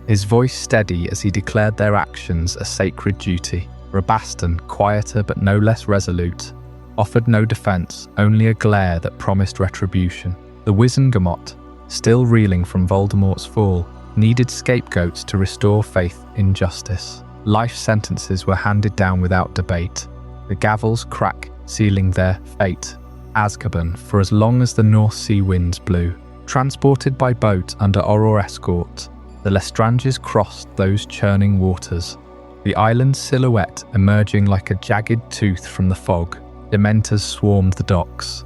his voice steady as he declared their actions a sacred duty. Rabastan, quieter but no less resolute, offered no defence, only a glare that promised retribution. The Wizengamot, still reeling from Voldemort's fall, needed scapegoats to restore faith in justice. Life sentences were handed down without debate, the gavels crack sealing their fate. Azkaban for as long as the North Sea winds blew. Transported by boat under Auror escort, the Lestranges crossed those churning waters, the island's silhouette emerging like a jagged tooth from the fog. Dementors swarmed the docks,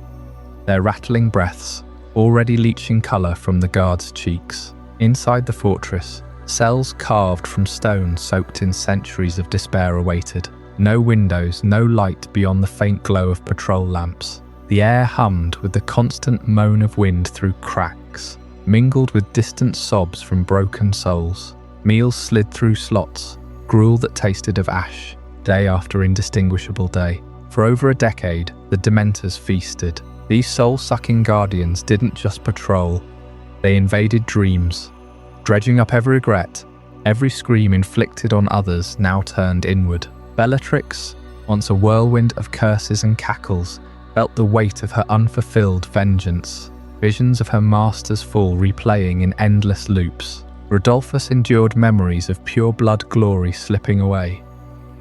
their rattling breaths already leaching colour from the guards' cheeks. Inside the fortress, cells carved from stone soaked in centuries of despair awaited. No windows, no light beyond the faint glow of patrol lamps. The air hummed with the constant moan of wind through cracks, mingled with distant sobs from broken souls. Meals slid through slots, gruel that tasted of ash, day after indistinguishable day. For over a decade, the Dementors feasted. These soul-sucking guardians didn't just patrol, they invaded dreams, dredging up every regret, every scream inflicted on others now turned inward. Bellatrix, once a whirlwind of curses and cackles, felt the weight of her unfulfilled vengeance, visions of her master's fall replaying in endless loops. Rodolphus endured memories of pure blood glory slipping away,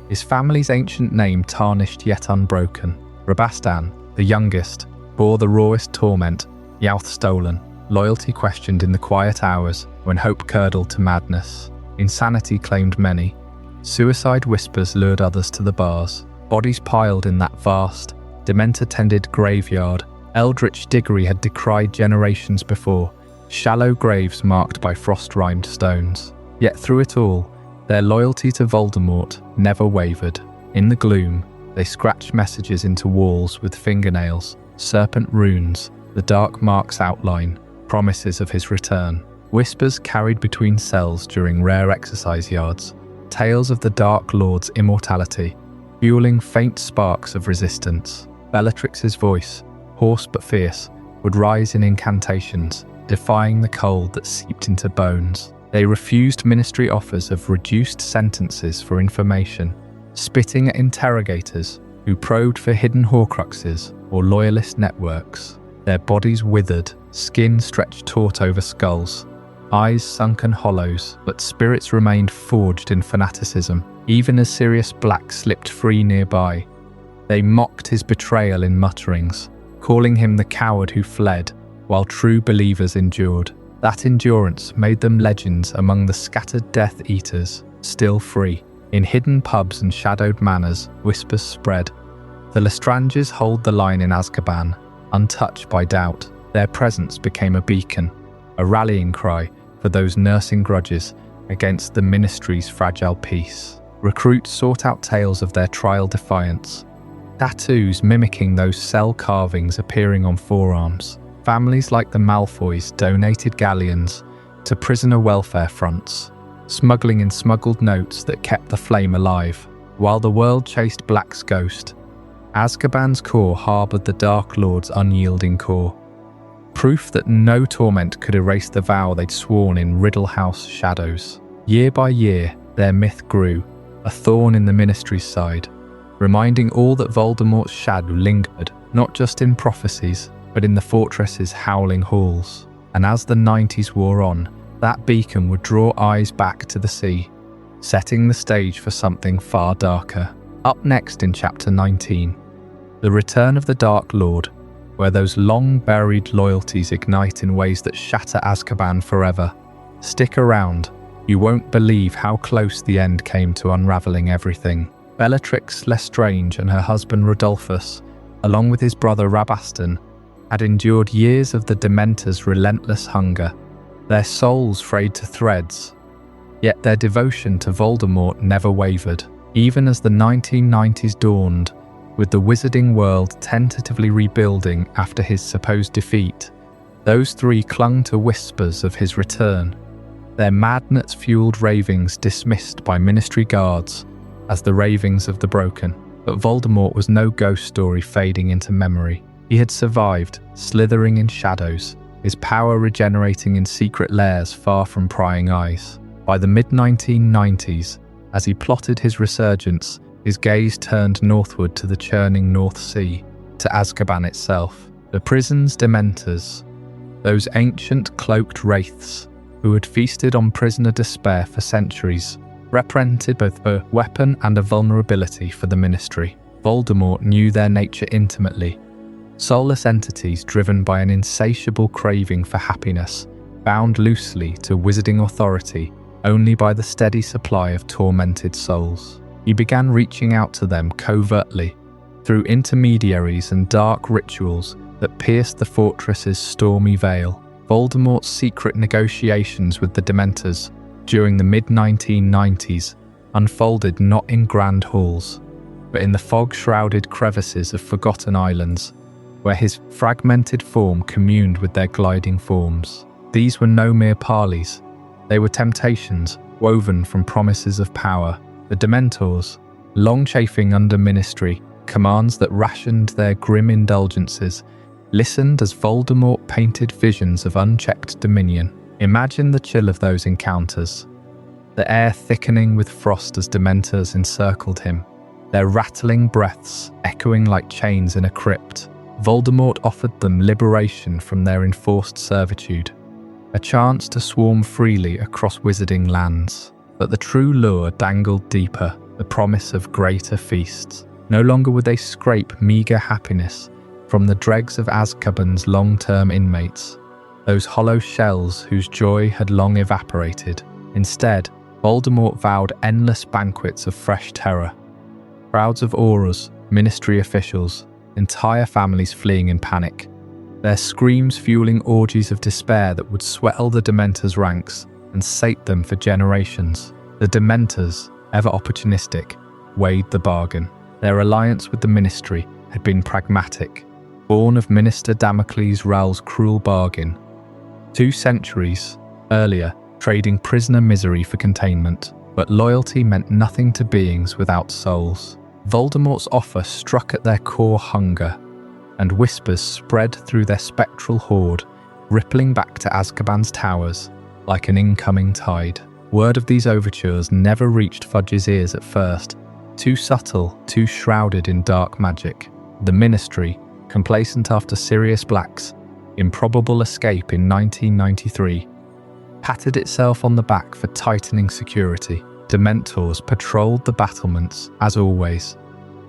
his family's ancient name tarnished yet unbroken. Rabastan, the youngest, bore the rawest torment, Youth stolen, loyalty questioned in the quiet hours when hope curdled to madness. Insanity claimed many, suicide whispers lured others to the bars. Bodies piled in that vast, Dementor-tended graveyard Eldritch Diggory had decried generations before, shallow graves marked by frost-rimed stones. Yet through it all, their loyalty to Voldemort never wavered. In the gloom, they scratched messages into walls with fingernails, serpent runes, the dark mark's outline, promises of his return. Whispers carried between cells during rare exercise yards, tales of the Dark Lord's immortality, fueling faint sparks of resistance. Bellatrix's voice, hoarse but fierce, would rise in incantations, defying the cold that seeped into bones. They refused ministry offers of reduced sentences for information, spitting at interrogators who probed for hidden Horcruxes or loyalist networks. Their bodies withered, skin stretched taut over skulls, eyes sunken hollows, but spirits remained forged in fanaticism. Even as Sirius Black slipped free nearby, they mocked his betrayal in mutterings, calling him the coward who fled, while true believers endured. That endurance made them legends among the scattered Death Eaters, still free. In hidden pubs and shadowed manors, whispers spread. The Lestranges hold the line in Azkaban, untouched by doubt. Their presence became a beacon, a rallying cry for those nursing grudges against the Ministry's fragile peace. Recruits sought out tales of their trial defiance, tattoos mimicking those cell carvings appearing on forearms. Families like the Malfoys donated galleons to prisoner welfare fronts, smuggling in smuggled notes that kept the flame alive. While the world chased Black's ghost, Azkaban's core harboured the Dark Lord's unyielding core, proof that no torment could erase the vow they'd sworn in Riddle House shadows. Year by year, their myth grew, a thorn in the Ministry's side, reminding all that Voldemort's shadow lingered, not just in prophecies, but in the fortress's howling halls. And as the 90s wore on, that beacon would draw eyes back to the sea, setting the stage for something far darker. Up next in Chapter 19, the return of the Dark Lord, where those long-buried loyalties ignite in ways that shatter Azkaban forever. Stick around, you won't believe how close the end came to unravelling everything. Bellatrix Lestrange and her husband Rodolphus, along with his brother Rabastan, had endured years of the Dementors' relentless hunger, their souls frayed to threads. Yet their devotion to Voldemort never wavered. Even as the 1990s dawned, with the wizarding world tentatively rebuilding after his supposed defeat, those three clung to whispers of his return, their madness-fueled ravings dismissed by Ministry guards as the ravings of the broken. But Voldemort was no ghost story fading into memory. He had survived, slithering in shadows, his power regenerating in secret lairs far from prying eyes. By the mid-1990s, as he plotted his resurgence, his gaze turned northward to the churning North Sea, to Azkaban itself. The prison's Dementors, those ancient cloaked wraiths who had feasted on prisoner despair for centuries, represented both a weapon and a vulnerability for the Ministry. Voldemort knew their nature intimately. Soulless entities driven by an insatiable craving for happiness, bound loosely to wizarding authority only by the steady supply of tormented souls. He began reaching out to them covertly, through intermediaries and dark rituals that pierced the fortress's stormy veil. Voldemort's secret negotiations with the Dementors during the mid-1990s unfolded not in grand halls, but in the fog-shrouded crevices of forgotten islands, where his fragmented form communed with their gliding forms. These were no mere parleys. They were temptations woven from promises of power. The Dementors, long chafing under Ministry commands that rationed their grim indulgences, listened as Voldemort painted visions of unchecked dominion. Imagine the chill of those encounters, the air thickening with frost as Dementors encircled him, their rattling breaths echoing like chains in a crypt. Voldemort offered them liberation from their enforced servitude, a chance to swarm freely across wizarding lands. But the true lure dangled deeper, the promise of greater feasts. No longer would they scrape meagre happiness from the dregs of Azkaban's long-term inmates, those hollow shells whose joy had long evaporated. Instead, Voldemort vowed endless banquets of fresh terror. Crowds of Aurors, Ministry officials, entire families fleeing in panic, their screams fueling orgies of despair that would swell the Dementors' ranks and sate them for generations. The Dementors, ever opportunistic, weighed the bargain. Their alliance with the Ministry had been pragmatic, born of Minister Damocles Rowell's cruel bargain. 2 centuries earlier, trading prisoner misery for containment, but loyalty meant nothing to beings without souls. Voldemort's offer struck at their core hunger, and whispers spread through their spectral horde, rippling back to Azkaban's towers like an incoming tide. Word of these overtures never reached Fudge's ears at first, too subtle, too shrouded in dark magic. The Ministry, complacent after Sirius Black's improbable escape in 1993, patted itself on the back for tightening security. Dementors patrolled the battlements, as always,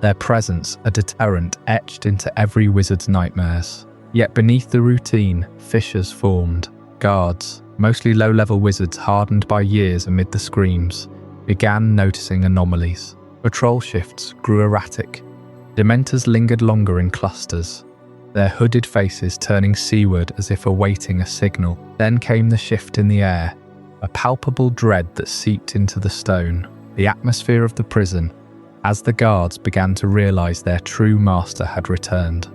their presence a deterrent etched into every wizard's nightmares. Yet beneath the routine, fissures formed. Guards, mostly low-level wizards hardened by years amid the screams, began noticing anomalies. Patrol shifts grew erratic. Dementors lingered longer in clusters, their hooded faces turning seaward as if awaiting a signal. Then came the shift in the air, a palpable dread that seeped into the stone, the atmosphere of the prison, as the guards began to realize their true master had returned.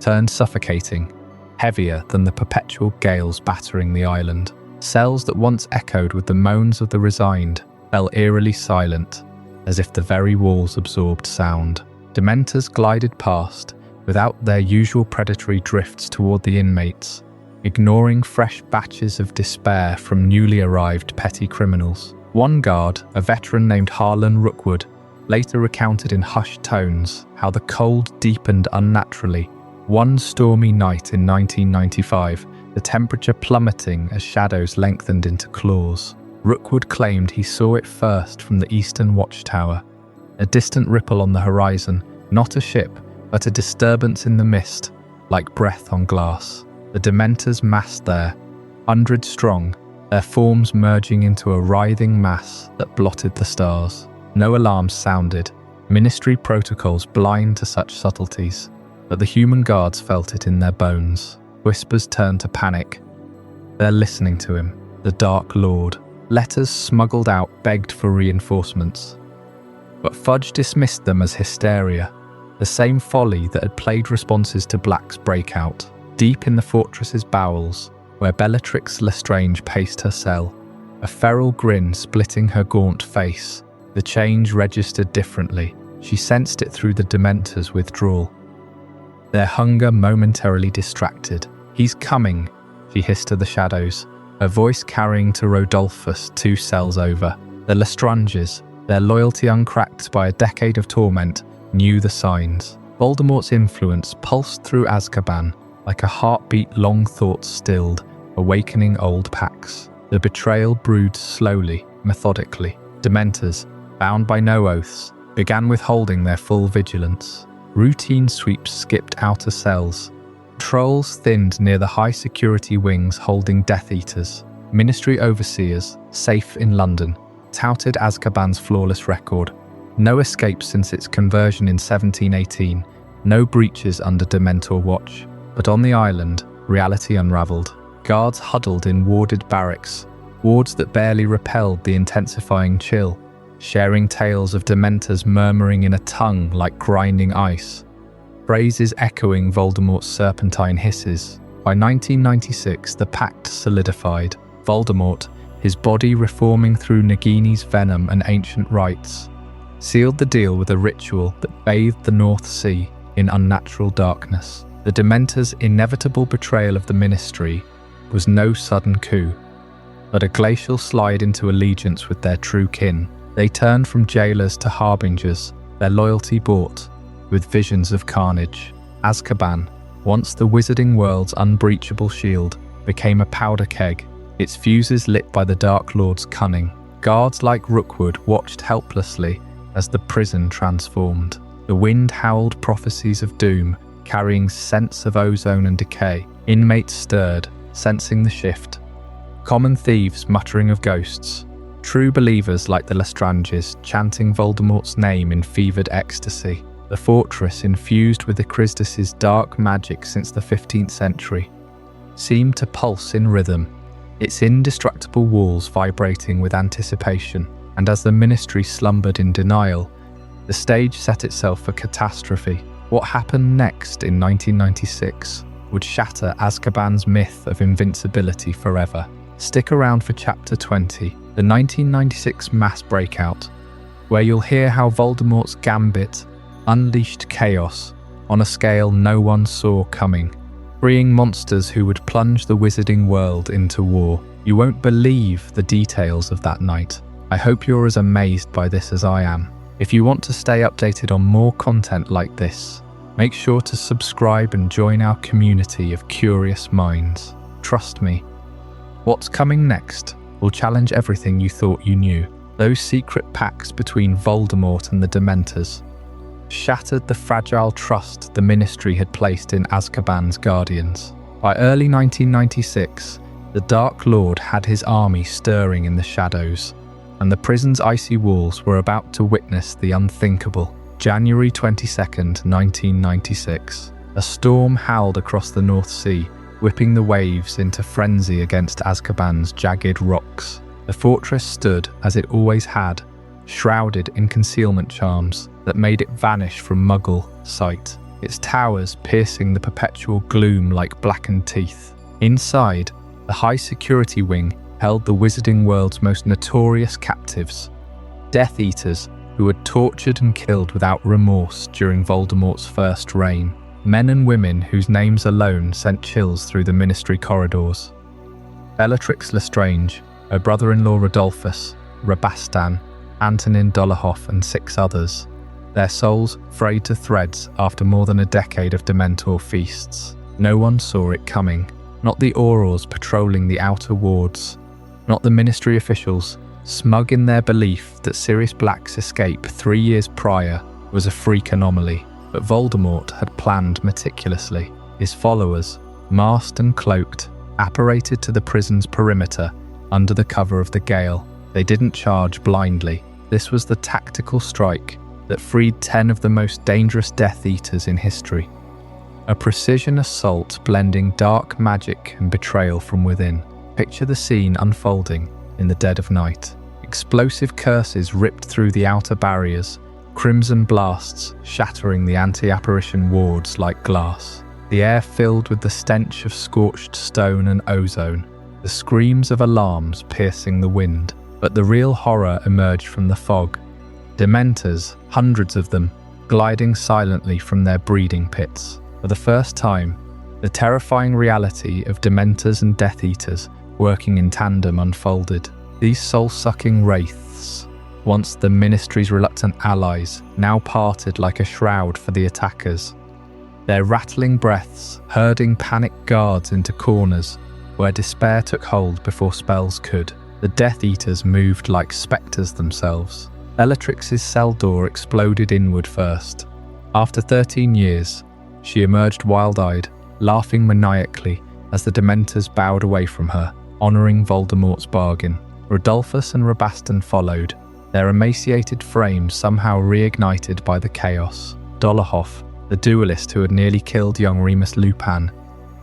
Turned suffocating, heavier than the perpetual gales battering the island. Cells that once echoed with the moans of the resigned fell eerily silent, as if the very walls absorbed sound. Dementors glided past, without their usual predatory drifts toward the inmates, ignoring fresh batches of despair from newly arrived petty criminals. One guard, a veteran named Harlan Rookwood, later recounted in hushed tones how the cold deepened unnaturally. One stormy night in 1995, the temperature plummeting as shadows lengthened into claws. Rookwood claimed he saw it first from the eastern watchtower, a distant ripple on the horizon, not a ship, but a disturbance in the mist, like breath on glass. The Dementors massed there, 100 strong, their forms merging into a writhing mass that blotted the stars. No alarms sounded, Ministry protocols blind to such subtleties, but the human guards felt it in their bones. Whispers turned to panic. They're listening to him, the Dark Lord. Letters smuggled out begged for reinforcements. But Fudge dismissed them as hysteria, the same folly that had played responses to Black's breakout. Deep in the fortress's bowels, where Bellatrix Lestrange paced her cell, a feral grin splitting her gaunt face. The change registered differently. She sensed it through the Dementors' withdrawal. Their hunger momentarily distracted. "He's coming," she hissed to the shadows, her voice carrying to Rodolphus 2 cells over. The Lestranges, their loyalty uncracked by a decade of torment, knew the signs. Voldemort's influence pulsed through Azkaban like a heartbeat long thoughts stilled, awakening old pacts. The betrayal brewed slowly, methodically. Dementors, bound by no oaths, began withholding their full vigilance. Routine sweeps skipped outer cells. Trolls thinned near the high-security wings holding Death Eaters. Ministry overseers, safe in London, touted Azkaban's flawless record. No escapes since its conversion in 1718, no breaches under Dementor watch. But on the island, reality unravelled. Guards huddled in warded barracks, wards that barely repelled the intensifying chill, sharing tales of Dementors murmuring in a tongue like grinding ice, phrases echoing Voldemort's serpentine hisses. By 1996, the pact solidified. Voldemort, his body reforming through Nagini's venom and ancient rites, sealed the deal with a ritual that bathed the North Sea in unnatural darkness. The Dementors' inevitable betrayal of the Ministry was no sudden coup, but a glacial slide into allegiance with their true kin. They turned from jailers to harbingers, their loyalty bought with visions of carnage. Azkaban, once the wizarding world's unbreachable shield, became a powder keg, its fuses lit by the Dark Lord's cunning. Guards like Rookwood watched helplessly as the prison transformed. The wind howled prophecies of doom, carrying scents of ozone and decay. Inmates stirred, sensing the shift. Common thieves muttering of ghosts. True believers like the Lestranges chanting Voldemort's name in fevered ecstasy. The fortress, infused with Ekrizdis' dark magic since the 15th century, seemed to pulse in rhythm, its indestructible walls vibrating with anticipation. And as the Ministry slumbered in denial, the stage set itself for catastrophe. What happened next in 1996 would shatter Azkaban's myth of invincibility forever. Stick around for Chapter 20, the 1996 mass breakout, where you'll hear how Voldemort's gambit unleashed chaos on a scale no one saw coming, freeing monsters who would plunge the wizarding world into war. You won't believe the details of that night. I hope you're as amazed by this as I am. If you want to stay updated on more content like this, make sure to subscribe and join our community of curious minds. Trust me, what's coming next will challenge everything you thought you knew. Those secret pacts between Voldemort and the Dementors shattered the fragile trust the Ministry had placed in Azkaban's guardians. By early 1996, the Dark Lord had his army stirring in the shadows, and the prison's icy walls were about to witness the unthinkable. January 22nd, 1996. A storm howled across the North Sea, whipping the waves into frenzy against Azkaban's jagged rocks. The fortress stood as it always had, shrouded in concealment charms that made it vanish from Muggle sight, its towers piercing the perpetual gloom like blackened teeth. Inside, the high-security wing held the wizarding world's most notorious captives, Death Eaters who had tortured and killed without remorse during Voldemort's first reign. Men and women whose names alone sent chills through the Ministry corridors. Bellatrix Lestrange, her brother-in-law Rodolphus, Rabastan, Antonin Dolohov and 6 others, their souls frayed to threads after more than a decade of Dementor feasts. No one saw it coming, not the Aurors patrolling the outer wards, not the Ministry officials, smug in their belief that Sirius Black's escape 3 years prior was a freak anomaly. But Voldemort had planned meticulously. His followers, masked and cloaked, apparated to the prison's perimeter under the cover of the gale. They didn't charge blindly. This was the tactical strike that freed 10 of the most dangerous Death Eaters in history. A precision assault blending dark magic and betrayal from within. Picture the scene unfolding in the dead of night. Explosive curses ripped through the outer barriers, crimson blasts shattering the anti-apparition wards like glass. The air filled with the stench of scorched stone and ozone. the screams of alarms piercing the wind. But the real horror emerged from the fog. Dementors, hundreds of them, gliding silently from their breeding pits. For the first time, the terrifying reality of Dementors and Death Eaters working in tandem unfolded. These soul-sucking wraiths, once the Ministry's reluctant allies, now parted like a shroud for the attackers. Their rattling breaths herding panicked guards into corners where despair took hold before spells could. The Death Eaters moved like spectres themselves. Bellatrix's cell door exploded inward first. After 13 years, she emerged wild-eyed, laughing maniacally as the Dementors bowed away from her, honouring Voldemort's bargain. Rodolphus and Rabastan followed, their emaciated frames somehow reignited by the chaos. Dolohov, the duelist who had nearly killed young Remus Lupin,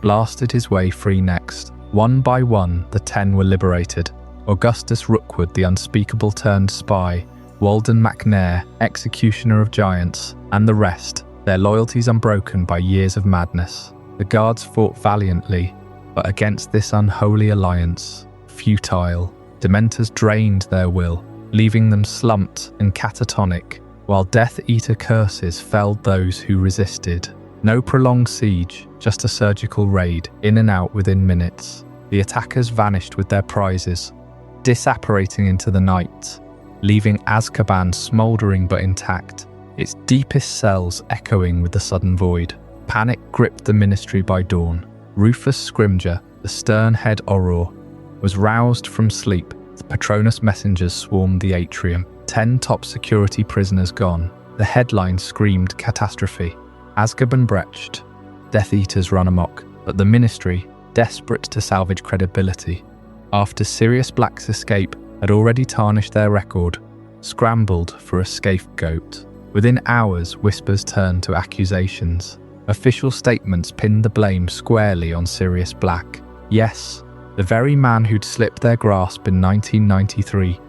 blasted his way free next. One by one, the 10 were liberated. Augustus Rookwood, the unspeakable turned spy, Walden McNair, executioner of giants, and the rest, their loyalties unbroken by years of madness. The guards fought valiantly, but against this unholy alliance, futile. Dementors drained their will, leaving them slumped and catatonic, while Death Eater curses felled those who resisted. No prolonged siege, just a surgical raid, in and out within minutes. The attackers vanished with their prizes, disapparating into the night, leaving Azkaban smouldering but intact, its deepest cells echoing with the sudden void. Panic gripped the Ministry by dawn. Rufus Scrimger, the stern head Auror, was roused from sleep. The Patronus messengers swarmed the atrium. 10 top security prisoners gone. The headline screamed catastrophe. Azkaban breached. Death Eaters run amok. But the Ministry, desperate to salvage credibility, after Sirius Black's escape had already tarnished their record, scrambled for a scapegoat. Within hours, whispers turned to accusations. Official statements pinned the blame squarely on Sirius Black. Yes, the very man who'd slipped their grasp in 1993.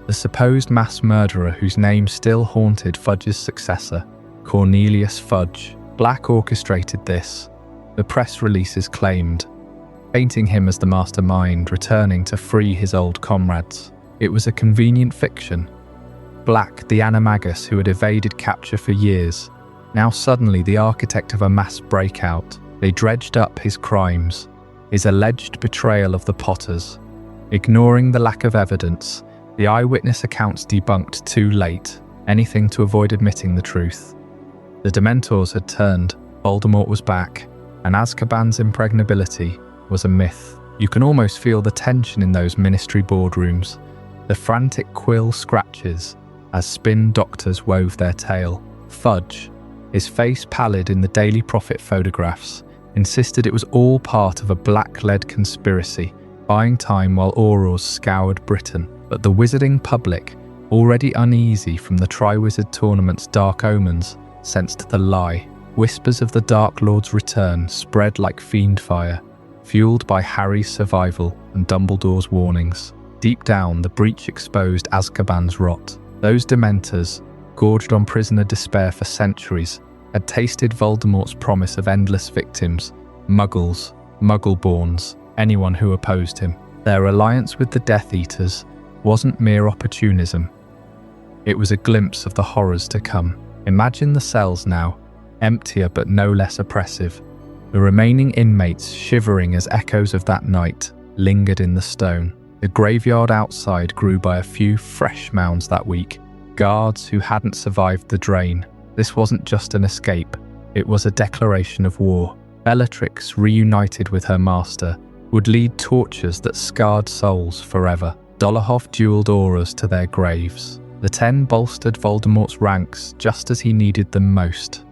The supposed mass murderer whose name still haunted Fudge's successor, Cornelius Fudge. Black orchestrated this, the press releases claimed, painting him as the mastermind returning to free his old comrades. It was a convenient fiction. Black, the animagus who had evaded capture for years, now suddenly the architect of a mass breakout. They dredged up his crimes, his alleged betrayal of the Potters. Ignoring the lack of evidence, the eyewitness accounts debunked too late, anything to avoid admitting the truth. The Dementors had turned, Voldemort was back, and Azkaban's impregnability was a myth. You can almost feel the tension in those Ministry boardrooms, the frantic quill scratches as spin doctors wove their tale. Fudge, his face pallid in the Daily Prophet photographs, insisted it was all part of a black-led conspiracy, buying time while Aurors scoured Britain. But the wizarding public, already uneasy from the Triwizard Tournament's dark omens, sensed the lie. Whispers of the Dark Lord's return spread like fiend fire, fueled by Harry's survival and Dumbledore's warnings. Deep down, the breach exposed Azkaban's rot. Those Dementors, gorged on prisoner despair for centuries, had tasted Voldemort's promise of endless victims, Muggles, Muggle-borns, anyone who opposed him. Their alliance with the Death Eaters wasn't mere opportunism. It was a glimpse of the horrors to come. Imagine the cells now, emptier but no less oppressive, the remaining inmates shivering as echoes of that night lingered in the stone. The graveyard outside grew by a few fresh mounds that week, guards who hadn't survived the drain. This wasn't just an escape, it was a declaration of war. Bellatrix, reunited with her master, would lead tortures that scarred souls forever. Dolohov duelled auras to their graves. The 10 bolstered Voldemort's ranks just as he needed them most,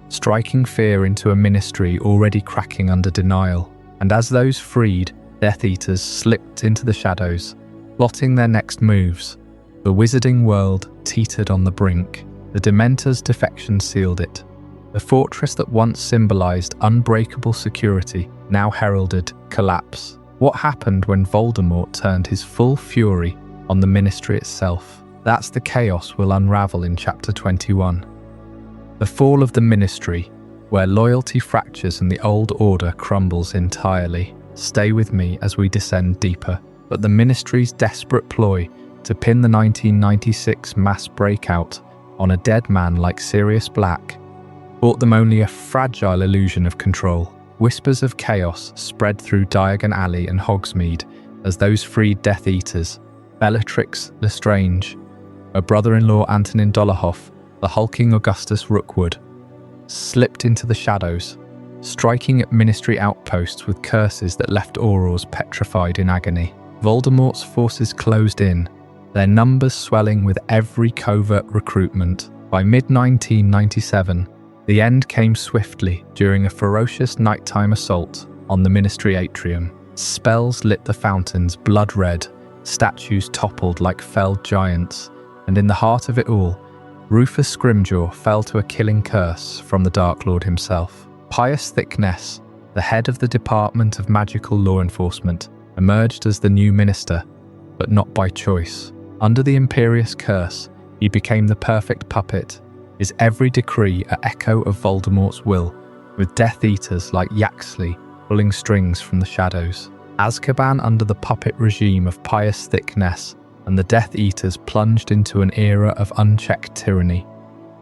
striking fear into a Ministry already cracking under denial. And as those freed, Death Eaters slipped into the shadows, plotting their next moves. The wizarding world teetered on the brink. The Dementors' defection sealed it. The fortress that once symbolized unbreakable security now heralded collapse. What happened when Voldemort turned his full fury on the Ministry itself? That's the chaos we'll unravel in Chapter 21. The fall of the Ministry, where loyalty fractures and the old order crumbles entirely. stay with me as we descend deeper. But the Ministry's desperate ploy to pin the 1996 mass breakout on a dead man like Sirius Black brought them only a fragile illusion of control. Whispers of chaos spread through Diagon Alley and Hogsmeade as those freed Death Eaters, Bellatrix Lestrange, her brother-in-law Antonin Dolohov, the hulking Augustus Rookwood, slipped into the shadows, striking at Ministry outposts with curses that left Aurors petrified in agony. Voldemort's forces closed in, their numbers swelling with every covert recruitment. By mid-1997, the end came swiftly during a ferocious nighttime assault on the Ministry atrium. Spells lit the fountains blood red, statues toppled like felled giants, and in the heart of it all, Rufus Scrimgeour fell to a killing curse from the Dark Lord himself. Pius Thickness, the head of the Department of Magical Law Enforcement, emerged as the new minister, but not by choice. Under the imperious curse, he became the perfect puppet, his every decree an echo of Voldemort's will, with Death Eaters like Yaxley pulling strings from the shadows. Azkaban under the puppet regime of Pius Thickness, and the Death Eaters plunged into an era of unchecked tyranny,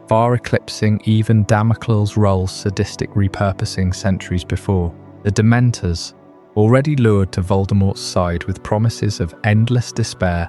far eclipsing even Damocles' role's sadistic repurposing centuries before. The Dementors, already lured to Voldemort's side with promises of endless despair,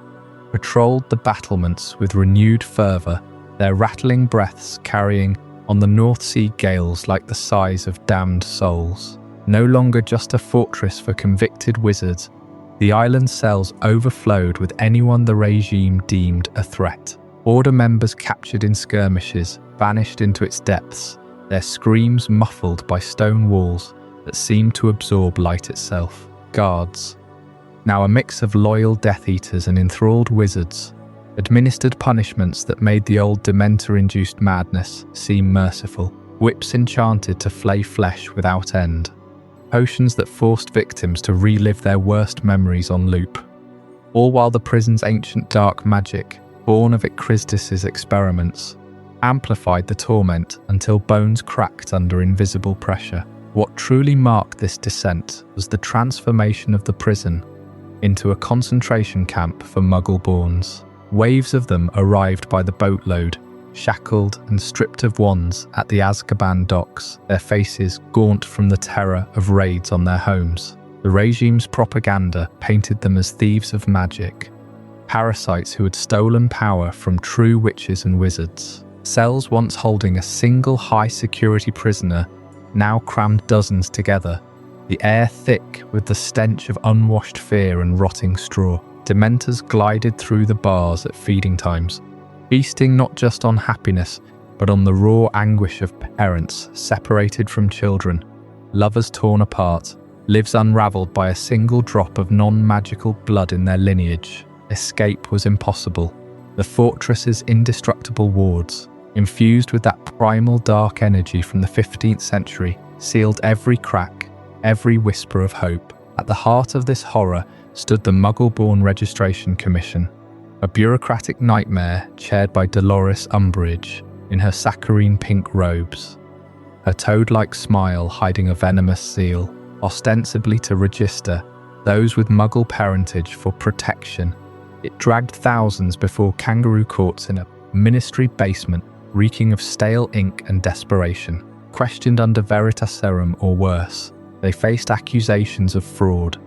patrolled the battlements with renewed fervour, their rattling breaths carrying on the North Sea gales like the sighs of damned souls. No longer just a fortress for convicted wizards, the island's cells overflowed with anyone the regime deemed a threat. Order members captured in skirmishes vanished into its depths, their screams muffled by stone walls that seemed to absorb light itself. Guards, now a mix of loyal Death Eaters and enthralled wizards, administered punishments that made the old Dementor-induced madness seem merciful. Whips enchanted to flay flesh without end. Potions that forced victims to relive their worst memories on loop. All while the prison's ancient dark magic, born of Ekrizdis' experiments, amplified the torment until bones cracked under invisible pressure. What truly marked this descent was the transformation of the prison into a concentration camp for Muggle-borns. Waves of them arrived by the boatload, shackled and stripped of wands at the Azkaban docks, their faces gaunt from the terror of raids on their homes. The regime's propaganda painted them as thieves of magic, parasites who had stolen power from true witches and wizards. Cells once holding a single high-security prisoner now crammed dozens together, the air thick with the stench of unwashed fear and rotting straw. Dementors glided through the bars at feeding times, feasting not just on happiness, but on the raw anguish of parents separated from children, lovers torn apart, lives unravelled by a single drop of non-magical blood in their lineage. Escape was impossible. The fortress's indestructible wards, infused with that primal dark energy from the 15th century, sealed every crack, every whisper of hope. At the heart of this horror stood the Muggle-born Registration Commission, a bureaucratic nightmare chaired by Dolores Umbridge in her saccharine pink robes, her toad-like smile hiding a venomous seal, ostensibly to register those with Muggle parentage for protection. It dragged thousands before kangaroo courts in a ministry basement reeking of stale ink and desperation. Questioned under veritaserum or worse, they faced accusations of fraud.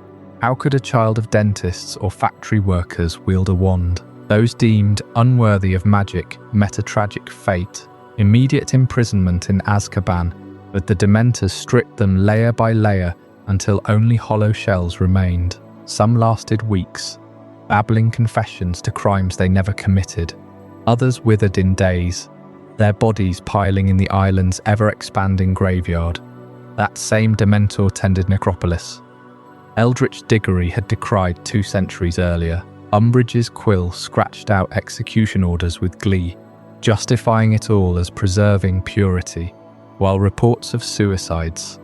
How could a child of dentists or factory workers wield a wand? Those deemed unworthy of magic met a tragic fate. Immediate imprisonment in Azkaban, but the Dementors stripped them layer by layer until only hollow shells remained. Some lasted weeks, babbling confessions to crimes they never committed. Others withered in days, their bodies piling in the island's ever-expanding graveyard, that same Dementor-tended necropolis. Eldritch Diggory had decried 2 centuries earlier. Umbridge's quill scratched out execution orders with glee, justifying it all as preserving purity, while reports of suicides,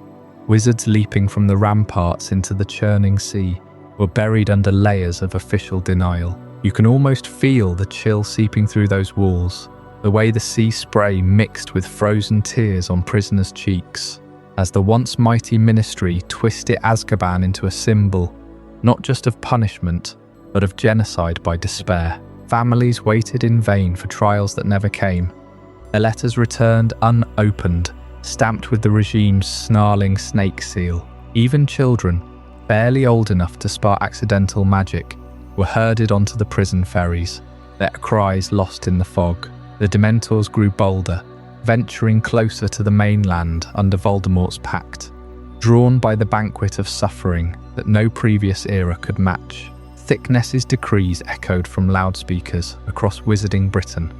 wizards leaping from the ramparts into the churning sea, were buried under layers of official denial. You can almost feel the chill seeping through those walls, the way the sea spray mixed with frozen tears on prisoners' cheeks. as the once mighty ministry twisted Azkaban into a symbol, not just of punishment, but of genocide by despair. Families waited in vain for trials that never came. Their letters returned unopened, stamped with the regime's snarling snake seal. Even children, barely old enough to spark accidental magic, were herded onto the prison ferries, their cries lost in the fog. The Dementors grew bolder, venturing closer to the mainland under Voldemort's pact, drawn by the banquet of suffering that no previous era could match. Thickness's decrees echoed from loudspeakers across Wizarding Britain.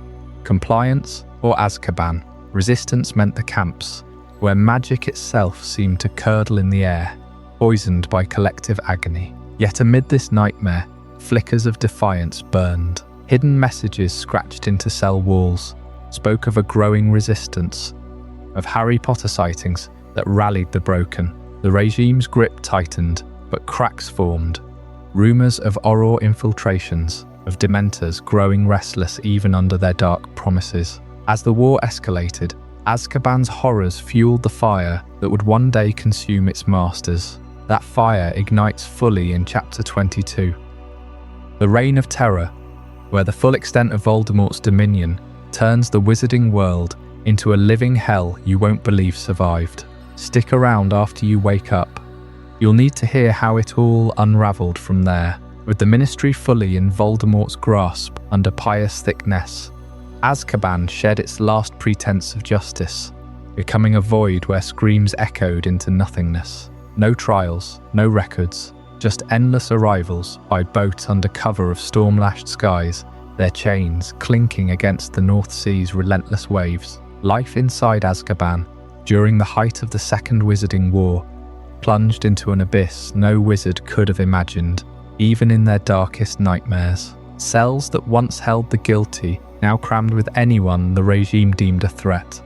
Compliance or Azkaban, resistance meant the camps, where magic itself seemed to curdle in the air, poisoned by collective agony. Yet amid this nightmare, flickers of defiance burned. Hidden messages scratched into cell walls spoke of a growing resistance, of Harry Potter sightings that rallied the broken. The regime's grip tightened, but cracks formed. Rumours of Auror infiltrations, of Dementors growing restless even under their dark promises. As the war escalated, Azkaban's horrors fueled the fire that would one day consume its masters. That fire ignites fully in Chapter 22. The Reign of Terror, where the full extent of Voldemort's dominion turns the wizarding world into a living hell you won't believe survived. Stick around after you wake up. You'll need to hear how it all unravelled from there, with the ministry fully in Voldemort's grasp under pious thickness. Azkaban shed its last pretense of justice, becoming a void where screams echoed into nothingness. No trials, no records, just endless arrivals by boat under cover of storm-lashed skies, their chains clinking against the North Sea's relentless waves. Life inside Azkaban, during the height of the Second Wizarding War, plunged into an abyss no wizard could have imagined, even in their darkest nightmares. Cells that once held the guilty, now crammed with anyone the regime deemed a threat.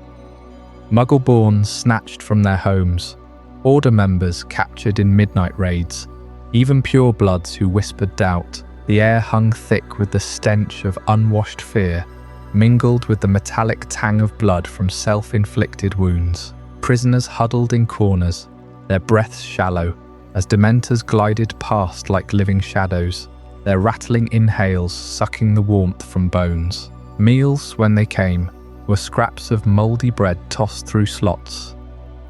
Muggle-borns snatched from their homes, Order members captured in midnight raids, even purebloods who whispered doubt. The air hung thick with the stench of unwashed fear, mingled with the metallic tang of blood from self-inflicted wounds. Prisoners huddled in corners, their breaths shallow, as Dementors glided past like living shadows, their rattling inhales sucking the warmth from bones. Meals, when they came, were scraps of mouldy bread tossed through slots,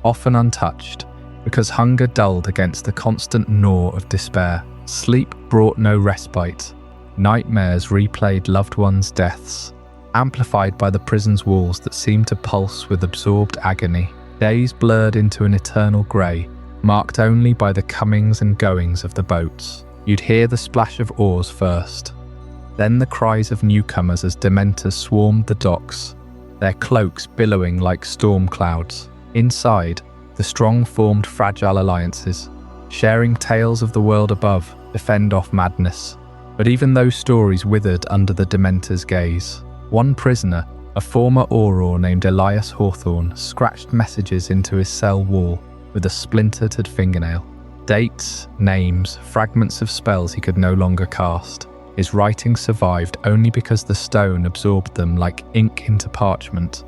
often untouched, because hunger dulled against the constant gnaw of despair. Sleep brought no respite. Nightmares replayed loved ones' deaths, amplified by the prison's walls that seemed to pulse with absorbed agony. Days blurred into an eternal grey, marked only by the comings and goings of the boats. You'd hear the splash of oars first, then the cries of newcomers as Dementors swarmed the docks, their cloaks billowing like storm clouds. Inside, the strong formed fragile alliances, sharing tales of the world above, defend off madness. But even those stories withered under the Dementors' gaze. One prisoner, a former Auror named Elias Hawthorne, scratched messages into his cell wall with a splintered fingernail. Dates, names, fragments of spells he could no longer cast. His writings survived only because the stone absorbed them like ink into parchment.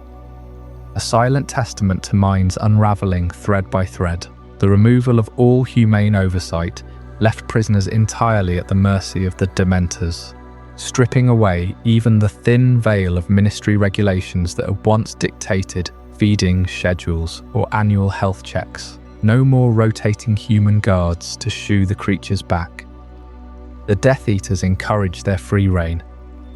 A silent testament to minds unravelling thread by thread. The removal of all humane oversight left prisoners entirely at the mercy of the Dementors, stripping away even the thin veil of ministry regulations that had once dictated feeding schedules or annual health checks. No more rotating human guards to shoo the creatures back. The Death Eaters encouraged their free reign,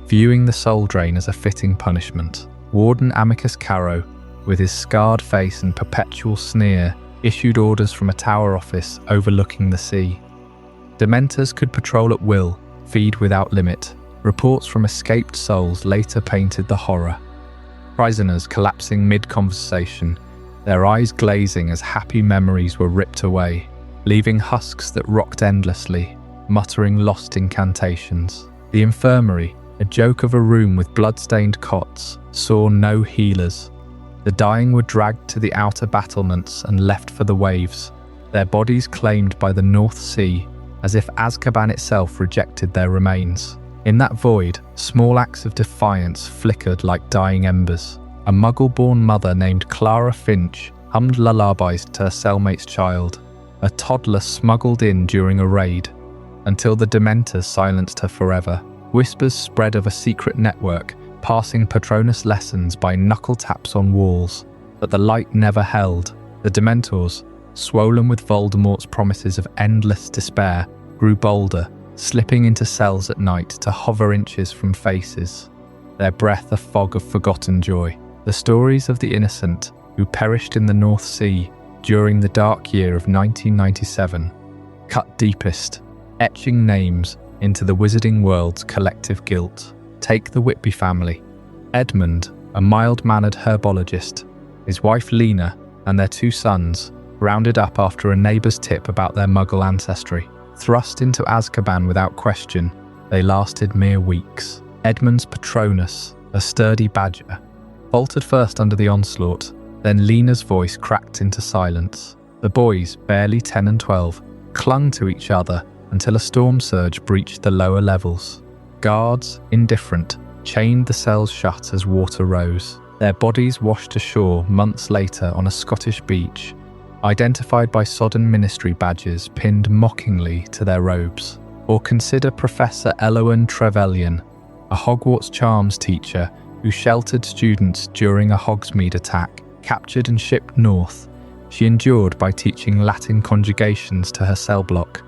viewing the soul drain as a fitting punishment. Warden Amicus Caro, with his scarred face and perpetual sneer, issued orders from a tower office overlooking the sea. Dementors could patrol at will, feed without limit. Reports from escaped souls later painted the horror. Prisoners collapsing mid-conversation, their eyes glazing as happy memories were ripped away, leaving husks that rocked endlessly, muttering lost incantations. The infirmary, a joke of a room with blood-stained cots, saw no healers. The dying were dragged to the outer battlements and left for the waves, their bodies claimed by the North Sea, as if Azkaban itself rejected their remains. In that void, small acts of defiance flickered like dying embers. A Muggle-born mother named Clara Finch hummed lullabies to her cellmate's child, a toddler smuggled in during a raid, until the Dementors silenced her forever. Whispers spread of a secret network, passing Patronus lessons by knuckle taps on walls, but the light never held. The Dementors, swollen with Voldemort's promises of endless despair, grew bolder, slipping into cells at night to hover inches from faces, their breath a fog of forgotten joy. The stories of the innocent who perished in the North Sea during the dark year of 1997 cut deepest, etching names into the wizarding world's collective guilt. Take the Whitby family. Edmund, a mild-mannered herbologist, his wife Lena, and their 2 sons, rounded up after a neighbour's tip about their Muggle ancestry. Thrust into Azkaban without question, they lasted mere weeks. Edmund's Patronus, a sturdy badger, faltered first under the onslaught, then Lena's voice cracked into silence. The boys, barely 10 and 12, clung to each other until a storm surge breached the lower levels. Guards, indifferent, chained the cells shut as water rose. Their bodies washed ashore months later on a Scottish beach, identified by sodden ministry badges pinned mockingly to their robes. Or consider Professor Elowen Trevelyan, a Hogwarts charms teacher who sheltered students during a Hogsmeade attack. Captured and shipped north, she endured by teaching Latin conjugations to her cell block,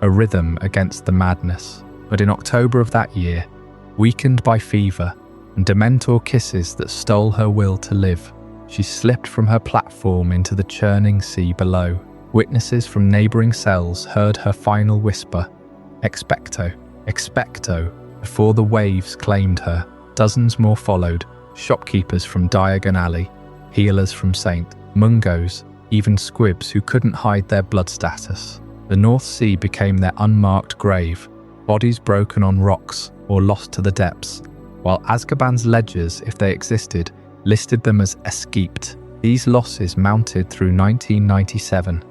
a rhythm against the madness. But in October of that year, weakened by fever and Dementor kisses that stole her will to live, she slipped from her platform into the churning sea below. Witnesses from neighbouring cells heard her final whisper, "Expecto, expecto," before the waves claimed her. Dozens more followed, shopkeepers from Diagon Alley, healers from St. Mungo's, even squibs who couldn't hide their blood status. The North Sea became their unmarked grave, bodies broken on rocks or lost to the depths, while Azkaban's ledgers, if they existed, listed them as escaped. These losses mounted through 1997,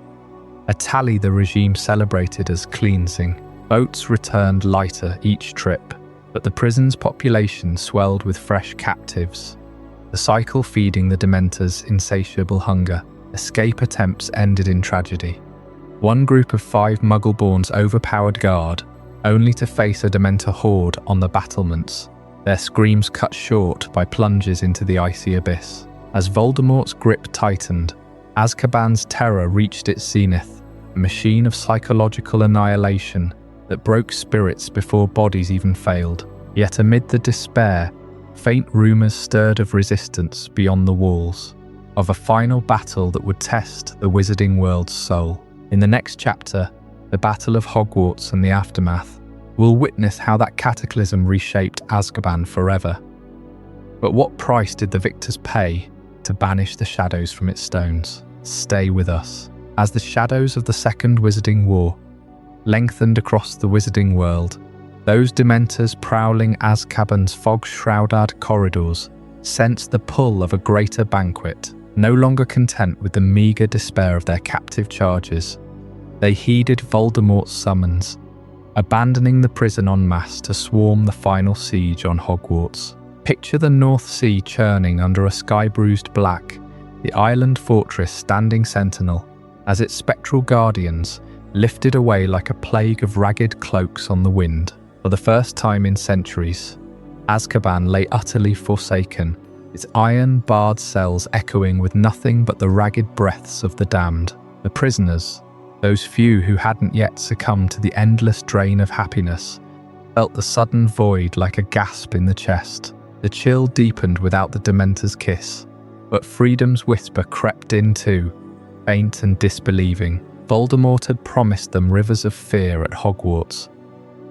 a tally the regime celebrated as cleansing. Boats returned lighter each trip, but the prison's population swelled with fresh captives, the cycle feeding the Dementors' insatiable hunger. Escape attempts ended in tragedy. One group of 5 Muggle-borns overpowered guard, only to face a Dementor horde on the battlements, their screams cut short by plunges into the icy abyss. As Voldemort's grip tightened, Azkaban's terror reached its zenith, a machine of psychological annihilation that broke spirits before bodies even failed. Yet amid the despair, faint rumours stirred of resistance beyond the walls, of a final battle that would test the wizarding world's soul. In the next chapter, the Battle of Hogwarts and the Aftermath, we'll witness how that cataclysm reshaped Azkaban forever. But what price did the victors pay to banish the shadows from its stones? Stay with us, as the shadows of the Second Wizarding War lengthened across the wizarding world. Those Dementors prowling Azkaban's fog-shrouded corridors sensed the pull of a greater banquet. No longer content with the meagre despair of their captive charges, they heeded Voldemort's summons, abandoning the prison en masse to swarm the final siege on Hogwarts. Picture the North Sea churning under a sky-bruised black, the island fortress standing sentinel, as its spectral guardians lifted away like a plague of ragged cloaks on the wind. For the first time in centuries, Azkaban lay utterly forsaken, its iron-barred cells echoing with nothing but the ragged breaths of the damned. The prisoners, those few who hadn't yet succumbed to the endless drain of happiness, felt the sudden void like a gasp in the chest. The chill deepened without the Dementor's kiss, but freedom's whisper crept in too, faint and disbelieving. Voldemort had promised them rivers of fear at Hogwarts,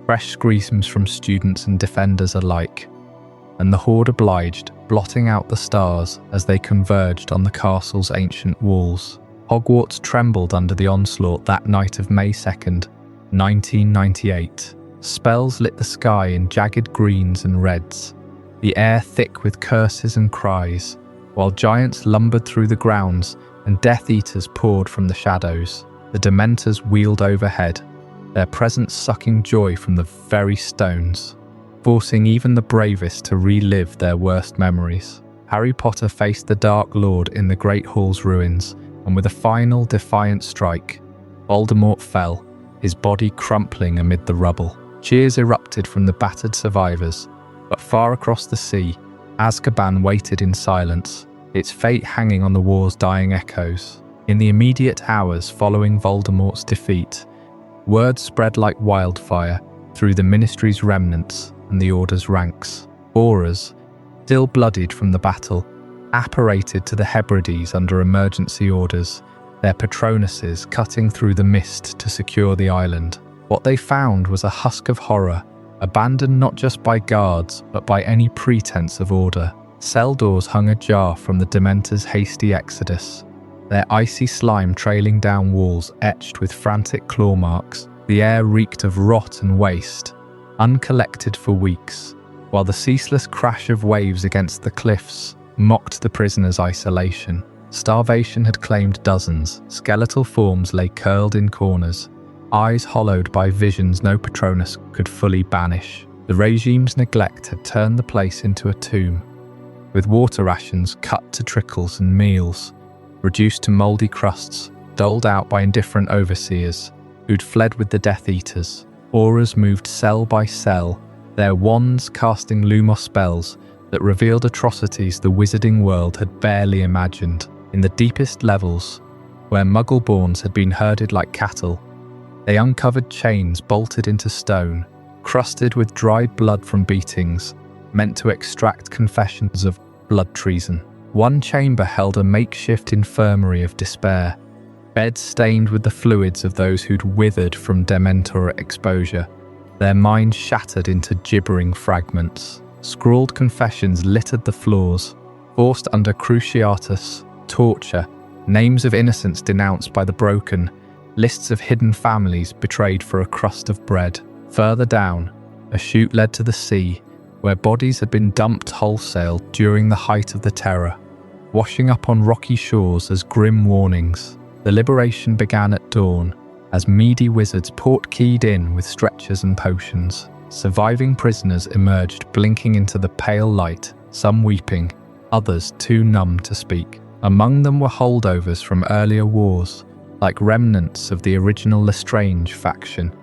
fresh screams from students and defenders alike, and the horde obliged, blotting out the stars as they converged on the castle's ancient walls. Hogwarts trembled under the onslaught that night of May 2nd, 1998. Spells lit the sky in jagged greens and reds, the air thick with curses and cries, while giants lumbered through the grounds and Death Eaters poured from the shadows. The Dementors wheeled overhead, their presence sucking joy from the very stones, forcing even the bravest to relive their worst memories. Harry Potter faced the Dark Lord in the Great Hall's ruins, and with a final defiant strike, Voldemort fell, his body crumpling amid the rubble. Cheers erupted from the battered survivors, but far across the sea, Azkaban waited in silence, its fate hanging on the war's dying echoes. In the immediate hours following Voldemort's defeat, word spread like wildfire through the Ministry's remnants and the Order's ranks. Aurors, still bloodied from the battle, apparated to the Hebrides under emergency orders, their Patronuses cutting through the mist to secure the island. What they found was a husk of horror, abandoned not just by guards, but by any pretense of order. Cell doors hung ajar from the Dementors' hasty exodus, their icy slime trailing down walls etched with frantic claw marks. The air reeked of rot and waste, uncollected for weeks, while the ceaseless crash of waves against the cliffs mocked the prisoners' isolation. Starvation had claimed dozens. Skeletal forms lay curled in corners, eyes hollowed by visions no Patronus could fully banish. The regime's neglect had turned the place into a tomb, with water rations cut to trickles and meals reduced to mouldy crusts doled out by indifferent overseers who'd fled with the Death Eaters. Aurors moved cell by cell, their wands casting Lumos spells that revealed atrocities the wizarding world had barely imagined. In the deepest levels, where Muggle-borns had been herded like cattle, they uncovered chains bolted into stone, crusted with dried blood from beatings, meant to extract confessions of blood treason. One chamber held a makeshift infirmary of despair, beds stained with the fluids of those who'd withered from Dementor exposure, their minds shattered into gibbering fragments. Scrawled confessions littered the floors, forced under cruciatus, torture, names of innocents denounced by the broken, lists of hidden families betrayed for a crust of bread. Further down, a chute led to the sea, where bodies had been dumped wholesale during the height of the terror, washing up on rocky shores as grim warnings. The liberation began at dawn, as meaty wizards port-keyed in with stretchers and potions. Surviving prisoners emerged blinking into the pale light, some weeping, others too numb to speak. Among them were holdovers from earlier wars, like remnants of the original Lestrange faction.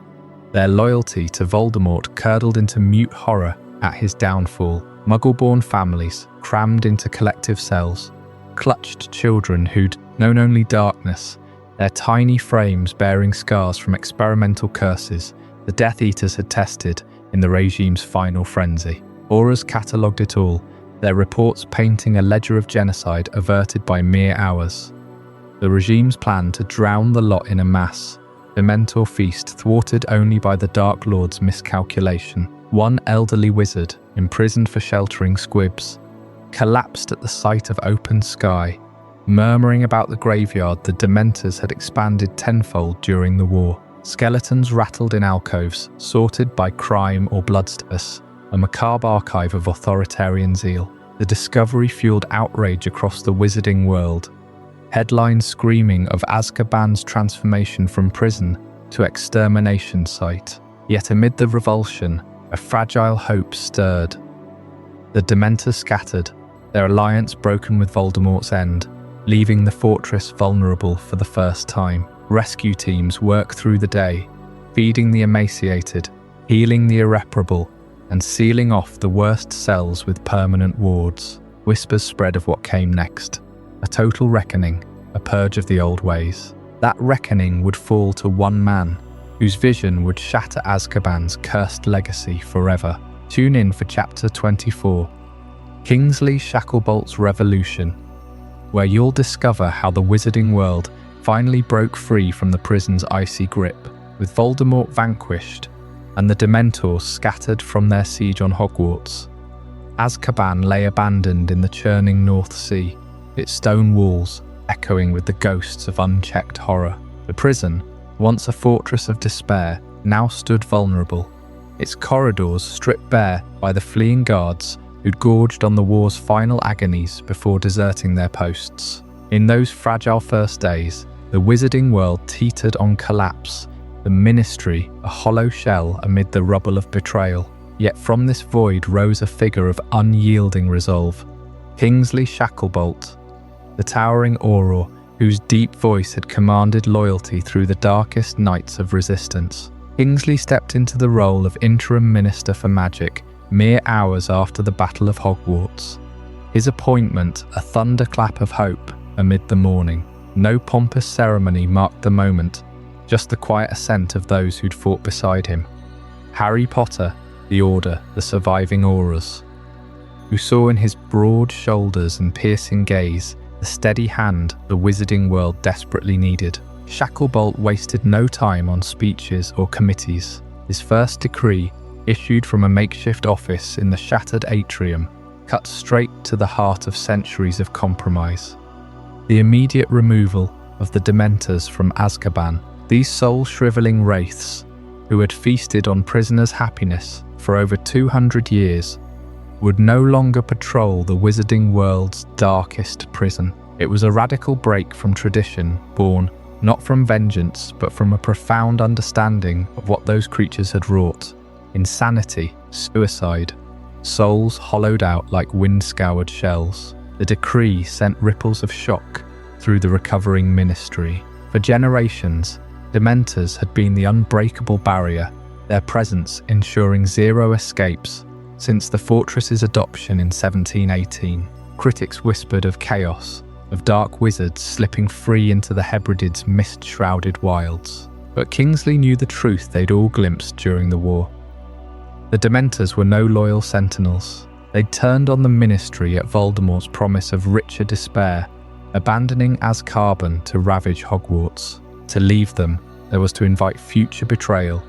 Their loyalty to Voldemort curdled into mute horror at his downfall. Muggle-born families, crammed into collective cells, clutched children who'd known only darkness, their tiny frames bearing scars from experimental curses the Death Eaters had tested in the regime's final frenzy. Aurors catalogued it all, their reports painting a ledger of genocide averted by mere hours. The regime's plan to drown the lot in a mass Dementor feast thwarted only by the Dark Lord's miscalculation. One elderly wizard, imprisoned for sheltering squibs, collapsed at the sight of open sky, murmuring about the graveyard the Dementors had expanded tenfold during the war. Skeletons rattled in alcoves, sorted by crime or bloodstatus, a macabre archive of authoritarian zeal. The discovery fueled outrage across the wizarding world, headlines screaming of Azkaban's transformation from prison to extermination site. Yet amid the revulsion, a fragile hope stirred. The Dementors scattered, their alliance broken with Voldemort's end, leaving the fortress vulnerable for the first time. Rescue teams worked through the day, feeding the emaciated, healing the irreparable, and sealing off the worst cells with permanent wards. Whispers spread of what came next. A total reckoning, a purge of the old ways. That reckoning would fall to one man, whose vision would shatter Azkaban's cursed legacy forever. Tune in for Chapter 24, Kingsley Shacklebolt's Revolution, where you'll discover how the wizarding world finally broke free from the prison's icy grip, with Voldemort vanquished and the Dementors scattered from their siege on Hogwarts. Azkaban lay abandoned in the churning North Sea, its stone walls echoing with the ghosts of unchecked horror. The prison, once a fortress of despair, now stood vulnerable, its corridors stripped bare by the fleeing guards who'd gorged on the war's final agonies before deserting their posts. In those fragile first days, the wizarding world teetered on collapse, the Ministry a hollow shell amid the rubble of betrayal. Yet from this void rose a figure of unyielding resolve, Kingsley Shacklebolt, the towering Auror whose deep voice had commanded loyalty through the darkest nights of resistance. Kingsley stepped into the role of interim minister for magic mere hours after the Battle of Hogwarts. His appointment a thunderclap of hope amid the morning. No pompous ceremony marked the moment, just the quiet assent of those who'd fought beside him. Harry Potter, the Order, the surviving Aurors, who saw in his broad shoulders and piercing gaze the steady hand the wizarding world desperately needed. Shacklebolt wasted no time on speeches or committees. His first decree, issued from a makeshift office in the shattered atrium, cut straight to the heart of centuries of compromise. The immediate removal of the Dementors from Azkaban, these soul-shriveling wraiths, who had feasted on prisoners' happiness for over 200 years, would no longer patrol the wizarding world's darkest prison. It was a radical break from tradition, born not from vengeance, but from a profound understanding of what those creatures had wrought. Insanity, suicide, souls hollowed out like wind-scoured shells. The decree sent ripples of shock through the recovering ministry. For generations, Dementors had been the unbreakable barrier, their presence ensuring zero escapes since the fortress's adoption in 1718. Critics whispered of chaos, of dark wizards slipping free into the Hebrides' mist-shrouded wilds. But Kingsley knew the truth they'd all glimpsed during the war. The Dementors were no loyal sentinels. They'd turned on the ministry at Voldemort's promise of richer despair, abandoning Azkaban to ravage Hogwarts. To leave them, there was to invite future betrayal,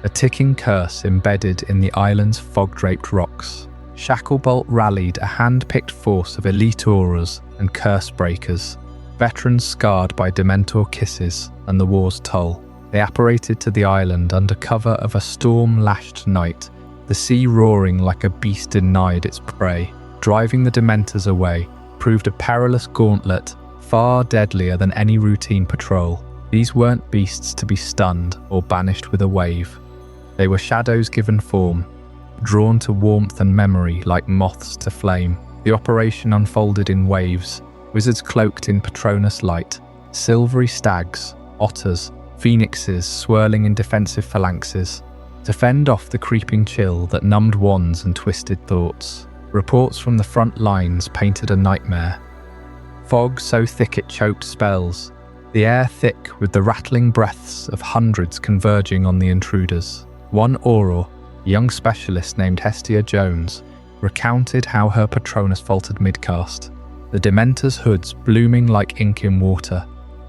a ticking curse embedded in the island's fog-draped rocks. Shacklebolt rallied a hand-picked force of elite Aurors and curse breakers, veterans scarred by Dementor kisses and the war's toll. They apparated to the island under cover of a storm-lashed night, the sea roaring like a beast denied its prey. Driving the Dementors away proved a perilous gauntlet, far deadlier than any routine patrol. These weren't beasts to be stunned or banished with a wave. They were shadows given form, drawn to warmth and memory like moths to flame. The operation unfolded in waves, wizards cloaked in Patronus light, silvery stags, otters, phoenixes swirling in defensive phalanxes, to fend off the creeping chill that numbed wands and twisted thoughts. Reports from the front lines painted a nightmare. Fog so thick it choked spells, the air thick with the rattling breaths of hundreds converging on the intruders. One Auror, a young specialist named Hestia Jones, recounted how her Patronus faltered midcast, the Dementors' hoods blooming like ink in water,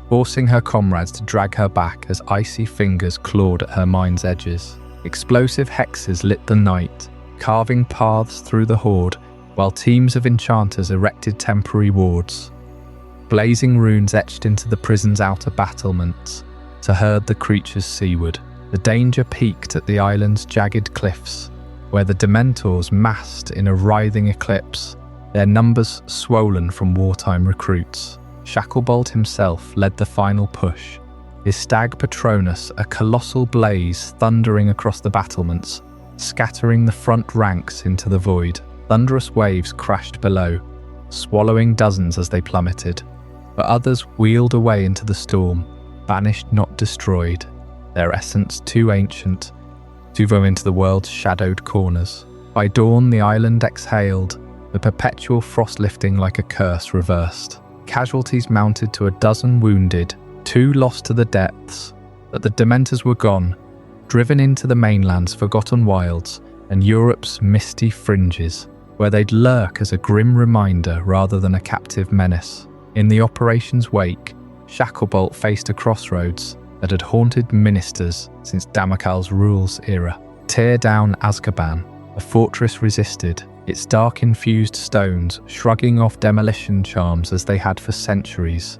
forcing her comrades to drag her back as icy fingers clawed at her mind's edges. Explosive hexes lit the night, carving paths through the horde, while teams of enchanters erected temporary wards. Blazing runes etched into the prison's outer battlements to herd the creatures seaward. The danger peaked at the island's jagged cliffs, where the Dementors massed in a writhing eclipse, their numbers swollen from wartime recruits. Shacklebolt himself led the final push, his stag Patronus a colossal blaze thundering across the battlements, scattering the front ranks into the void. Thunderous waves crashed below, swallowing dozens as they plummeted, but others wheeled away into the storm, banished not destroyed, their essence too ancient to go into the world's shadowed corners. By dawn the island exhaled, the perpetual frost lifting like a curse reversed. Casualties mounted to a dozen wounded, 2 lost to the depths, but the Dementors were gone, driven into the mainland's forgotten wilds and Europe's misty fringes, where they'd lurk as a grim reminder rather than a captive menace. In the operation's wake, Shacklebolt faced a crossroads that had haunted ministers since Damocal's rule's era. Tear down Azkaban, the fortress resisted, its dark-infused stones shrugging off demolition charms as they had for centuries.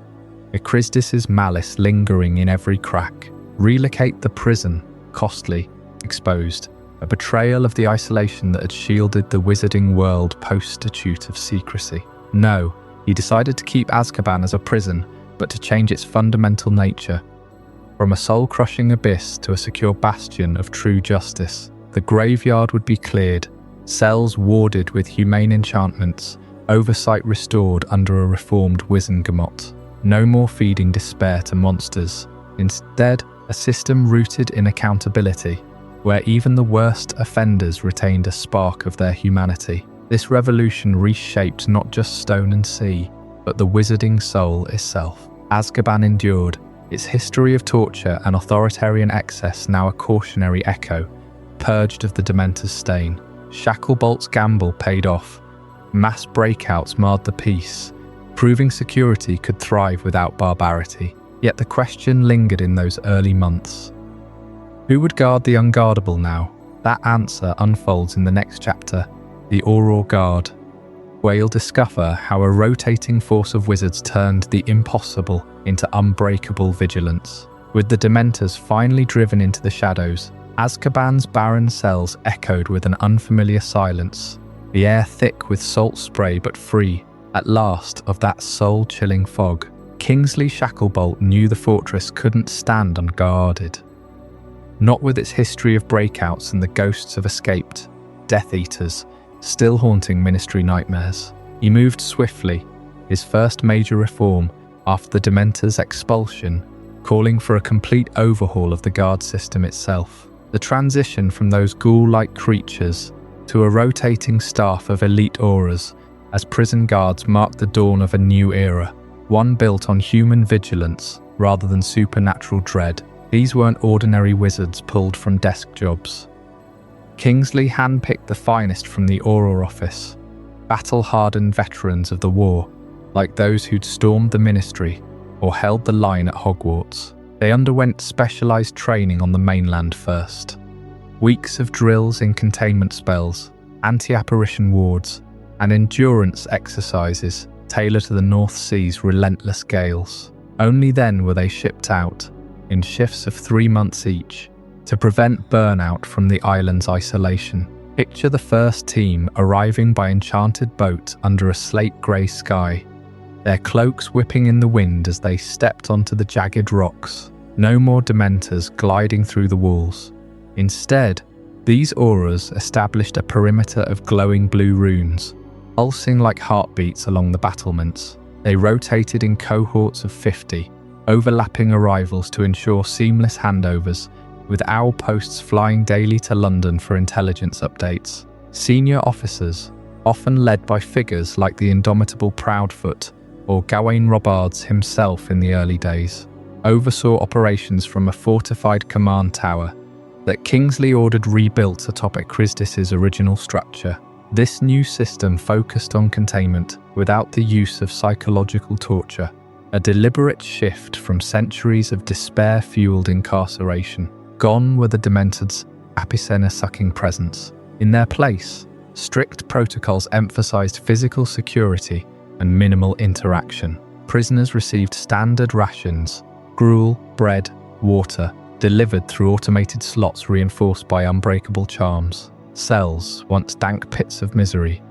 Ekrizdis' malice lingering in every crack. Relocate the prison, costly, exposed, a betrayal of the isolation that had shielded the wizarding world post-statute of secrecy. No, he decided to keep Azkaban as a prison, but to change its fundamental nature. From a soul-crushing abyss to a secure bastion of true justice, the graveyard would be cleared, cells warded with humane enchantments, oversight restored under a reformed Wizengamot. No more feeding despair to monsters. Instead, a system rooted in accountability, where even the worst offenders retained a spark of their humanity. This revolution reshaped not just stone and sea, but the wizarding soul itself. Azkaban endured, its history of torture and authoritarian excess now a cautionary echo, purged of the Dementors' stain. Shacklebolt's gamble paid off. Mass breakouts marred the peace, proving security could thrive without barbarity. Yet the question lingered in those early months. Who would guard the unguardable now? That answer unfolds in the next chapter, The Auror Guard. We'll discover how a rotating force of wizards turned the impossible into unbreakable vigilance. With the Dementors finally driven into the shadows, Azkaban's barren cells echoed with an unfamiliar silence, the air thick with salt spray but free, at last, of that soul-chilling fog. Kingsley Shacklebolt knew the fortress couldn't stand unguarded. Not with its history of breakouts and the ghosts of escaped Death Eaters still haunting Ministry nightmares. He moved swiftly, his first major reform after the Dementors' expulsion, calling for a complete overhaul of the guard system itself. The transition from those ghoul-like creatures to a rotating staff of elite auras as prison guards marked the dawn of a new era, one built on human vigilance rather than supernatural dread. These weren't ordinary wizards pulled from desk jobs. Kingsley handpicked the finest from the Auror office, battle-hardened veterans of the war, like those who'd stormed the Ministry or held the line at Hogwarts. They underwent specialized training on the mainland first. Weeks of drills in containment spells, anti-apparition wards, and endurance exercises tailored to the North Sea's relentless gales. Only then were they shipped out, in shifts of 3 months each, to prevent burnout from the island's isolation. Picture the first team arriving by enchanted boat under a slate-grey sky, their cloaks whipping in the wind as they stepped onto the jagged rocks. No more Dementors gliding through the walls. Instead, these auras established a perimeter of glowing blue runes, pulsing like heartbeats along the battlements. They rotated in cohorts of 50, overlapping arrivals to ensure seamless handovers, with owl posts flying daily to London for intelligence updates. Senior officers, often led by figures like the indomitable Proudfoot or Gawain Robards himself in the early days, oversaw operations from a fortified command tower that Kingsley ordered rebuilt atop Ekrizdis' original structure. This new system focused on containment without the use of psychological torture, a deliberate shift from centuries of despair-fueled incarceration. Gone were the Dementors' Apicenna-sucking presence. In their place, strict protocols emphasized physical security and minimal interaction. Prisoners received standard rations, gruel, bread, water, delivered through automated slots reinforced by unbreakable charms. Cells, once dank pits of misery,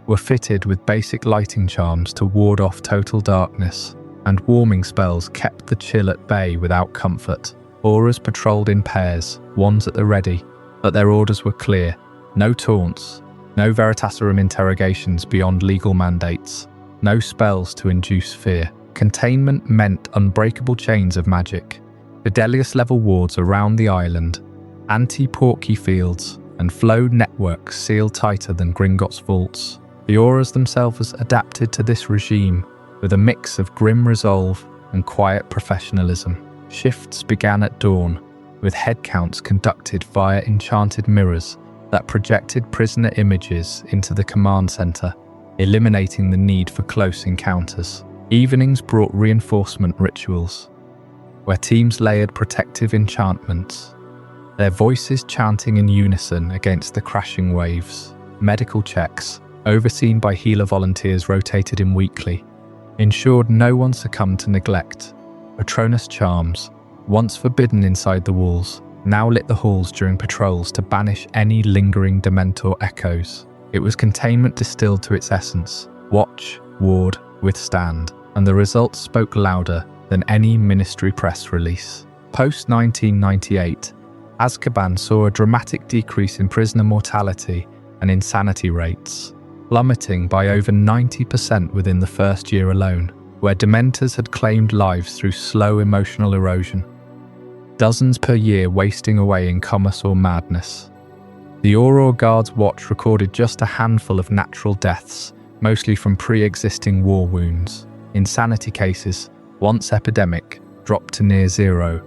were fitted with basic lighting charms to ward off total darkness, and warming spells kept the chill at bay without comfort. Auras patrolled in pairs, wands at the ready, but their orders were clear. No taunts, no Veritaserum interrogations beyond legal mandates, no spells to induce fear. Containment meant unbreakable chains of magic, Fidelius-level wards around the island, anti-Portkey fields, and flowed networks sealed tighter than Gringotts vaults. The auras themselves adapted to this regime with a mix of grim resolve and quiet professionalism. Shifts began at dawn, with head counts conducted via enchanted mirrors that projected prisoner images into the command center, eliminating the need for close encounters. Evenings brought reinforcement rituals, where teams layered protective enchantments, their voices chanting in unison against the crashing waves. Medical checks, overseen by healer volunteers rotated in weekly, ensured no one succumbed to neglect. Patronus charms, once forbidden inside the walls, now lit the halls during patrols to banish any lingering Dementor echoes. It was containment distilled to its essence: watch, ward, withstand, and the results spoke louder than any Ministry press release. Post-1998, Azkaban saw a dramatic decrease in prisoner mortality and insanity rates. plummeting by over 90% within the first year alone, where Dementors had claimed lives through slow emotional erosion. Dozens per year wasting away in commerce or madness. The Auror Guard's watch recorded just a handful of natural deaths, mostly from pre-existing war wounds. Insanity cases, once epidemic, dropped to near zero.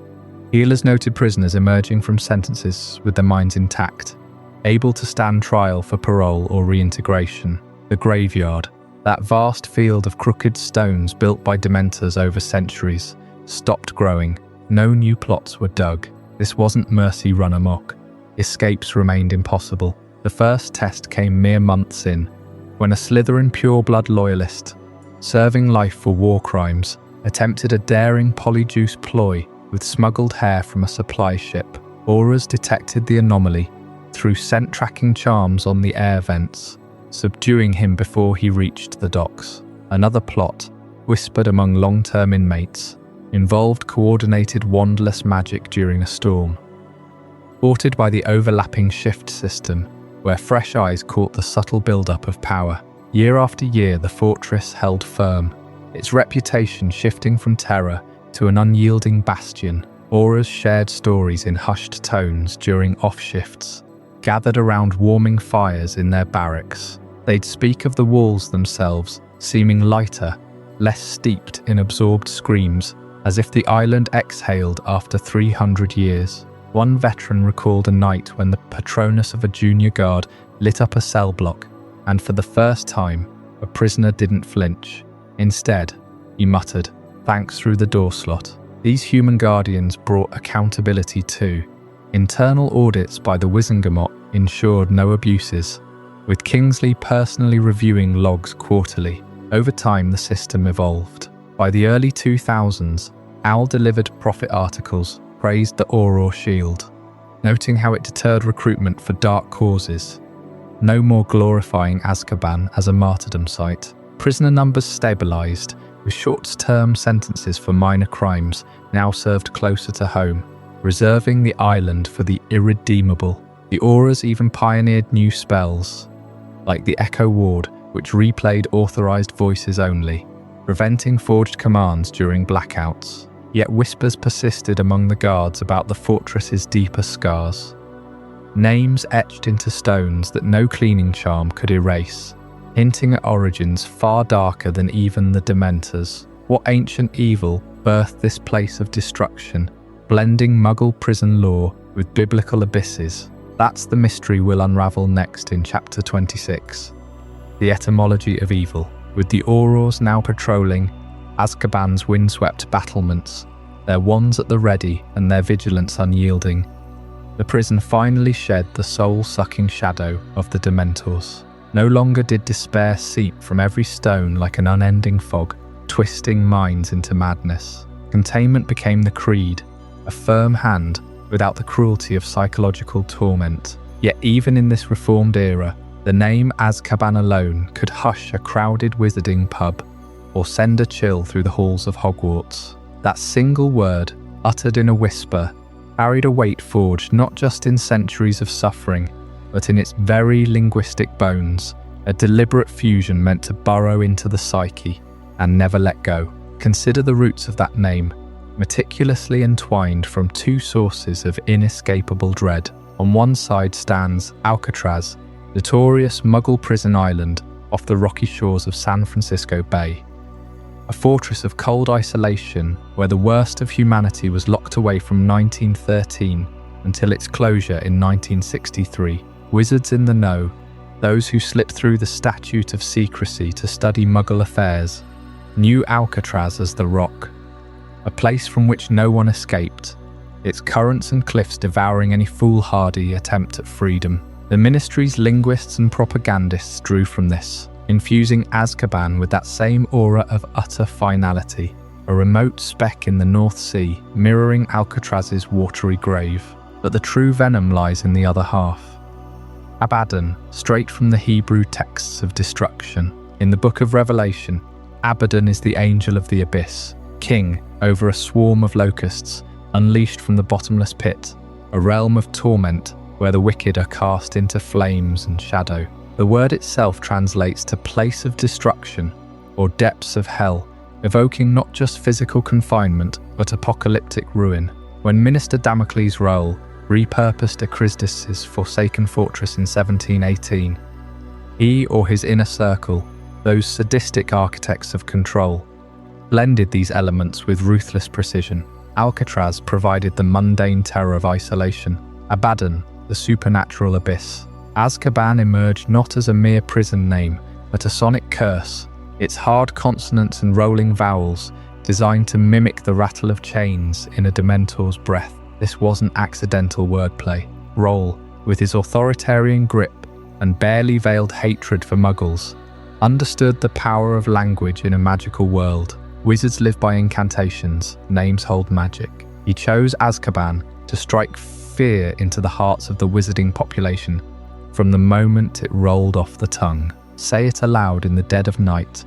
Healers noted prisoners emerging from sentences with their minds intact, able to stand trial for parole or reintegration. The graveyard, that vast field of crooked stones built by Dementors over centuries, stopped growing. No new plots were dug. This wasn't mercy run amok. Escapes remained impossible. The first test came mere months in, when a Slytherin pureblood loyalist, serving life for war crimes, attempted a daring polyjuice ploy with smuggled hair from a supply ship. Aurors detected the anomaly through scent tracking charms on the air vents, subduing him before he reached the docks. Another plot, whispered among long-term inmates, involved coordinated wandless magic during a storm. Thwarted by the overlapping shift system, where fresh eyes caught the subtle build-up of power. Year after year, the fortress held firm, its reputation shifting from terror to an unyielding bastion. Aurors shared stories in hushed tones during off-shifts, gathered around warming fires in their barracks. They'd speak of the walls themselves, seeming lighter, less steeped in absorbed screams, as if the island exhaled after 300 years. One veteran recalled a night when the patronus of a junior guard lit up a cell block, and for the first time, a prisoner didn't flinch. Instead, he muttered, thanks through the door slot. These human guardians brought accountability too. Internal audits by the Wizengamot ensured no abuses, with Kingsley personally reviewing logs quarterly. Over time, the system evolved. By the early 2000s, Owl delivered profit articles, praised the Auror Shield, noting how it deterred recruitment for dark causes. No more glorifying Azkaban as a martyrdom site. Prisoner numbers stabilized, with short-term sentences for minor crimes now served closer to home, reserving the island for the irredeemable. The Aurors even pioneered new spells, like the Echo Ward, which replayed authorized voices only, preventing forged commands during blackouts. Yet whispers persisted among the guards about the fortress's deeper scars. Names etched into stones that no cleaning charm could erase, hinting at origins far darker than even the Dementors. What ancient evil birthed this place of destruction, blending Muggle prison lore with biblical abysses? That's the mystery we'll unravel next in Chapter 26. The etymology of evil. With the Aurors now patrolling Azkaban's windswept battlements, their wands at the ready and their vigilance unyielding, the prison finally shed the soul-sucking shadow of the Dementors. No longer did despair seep from every stone like an unending fog, twisting minds into madness. Containment became the creed, a firm hand without the cruelty of psychological torment. Yet even in this reformed era, the name Azkaban alone could hush a crowded wizarding pub, or send a chill through the halls of Hogwarts. That single word, uttered in a whisper, carried a weight forged not just in centuries of suffering, but in its very linguistic bones, a deliberate fusion meant to burrow into the psyche and never let go. Consider the roots of that name, meticulously entwined from two sources of inescapable dread. On one side stands Alcatraz, notorious Muggle prison island off the rocky shores of San Francisco Bay. A fortress of cold isolation where the worst of humanity was locked away from 1913 until its closure in 1963. Wizards in the know, those who slipped through the statute of secrecy to study Muggle affairs, knew Alcatraz as the Rock, a place from which no one escaped, its currents and cliffs devouring any foolhardy attempt at freedom. The Ministry's linguists and propagandists drew from this, infusing Azkaban with that same aura of utter finality, a remote speck in the North Sea, mirroring Alcatraz's watery grave. But the true venom lies in the other half. Abaddon, straight from the Hebrew texts of destruction. In the Book of Revelation, Abaddon is the angel of the abyss, king over a swarm of locusts, unleashed from the bottomless pit, a realm of torment where the wicked are cast into flames and shadow. The word itself translates to place of destruction or depths of hell, evoking not just physical confinement but apocalyptic ruin. When Minister Damocles Roel repurposed Ekrizdis' forsaken fortress in 1718, he or his inner circle, those sadistic architects of control, blended these elements with ruthless precision. Alcatraz provided the mundane terror of isolation, Abaddon the supernatural abyss. Azkaban emerged not as a mere prison name, but a sonic curse, its hard consonants and rolling vowels designed to mimic the rattle of chains in a Dementor's breath. This wasn't accidental wordplay. Roel, with his authoritarian grip and barely veiled hatred for Muggles, understood the power of language in a magical world. Wizards live by incantations, names hold magic. He chose Azkaban to strike fear into the hearts of the wizarding population from the moment it rolled off the tongue. Say it aloud in the dead of night,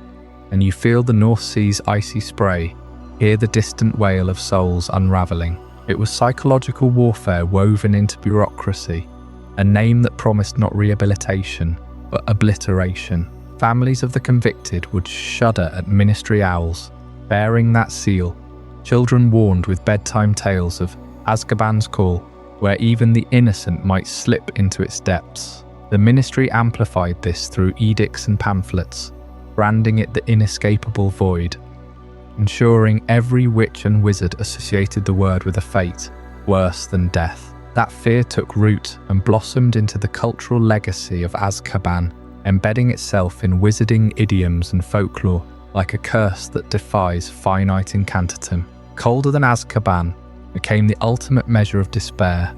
and you feel the North Sea's icy spray, hear the distant wail of souls unravelling. It was psychological warfare woven into bureaucracy, a name that promised not rehabilitation, but obliteration. Families of the convicted would shudder at ministry owls, bearing that seal. Children warned with bedtime tales of Azkaban's call, where even the innocent might slip into its depths. The ministry amplified this through edicts and pamphlets, branding it the inescapable void, ensuring every witch and wizard associated the word with a fate worse than death. That fear took root and blossomed into the cultural legacy of Azkaban, embedding itself in wizarding idioms and folklore like a curse that defies finite incantatem. Colder than Azkaban became the ultimate measure of despair,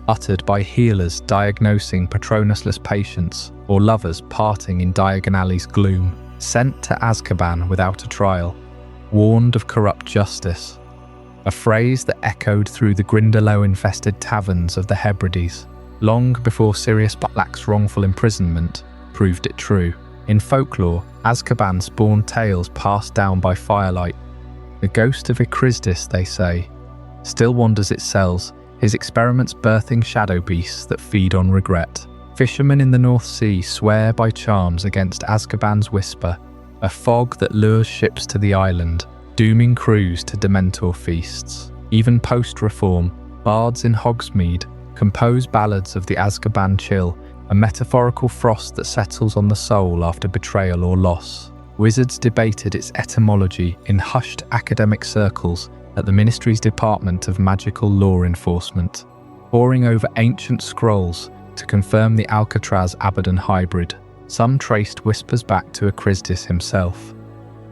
uttered by healers diagnosing Patronusless patients or lovers parting in Diagon Alley's gloom. Sent to Azkaban without a trial, warned of corrupt justice, a phrase that echoed through the Grindylow-infested taverns of the Hebrides, long before Sirius Black's wrongful imprisonment proved it true. In folklore, Azkaban spawned tales passed down by firelight. The ghost of Ekrizdis, they say, still wanders its cells, his experiments birthing shadow beasts that feed on regret. Fishermen in the North Sea swear by charms against Azkaban's whisper, a fog that lures ships to the island, dooming crews to Dementor feasts. Even post-reform, bards in Hogsmeade compose ballads of the Azkaban chill, a metaphorical frost that settles on the soul after betrayal or loss. Wizards debated its etymology in hushed academic circles at the Ministry's Department of Magical Law Enforcement, poring over ancient scrolls to confirm the Alcatraz-Abaddon hybrid. Some traced whispers back to Ekrizdis himself,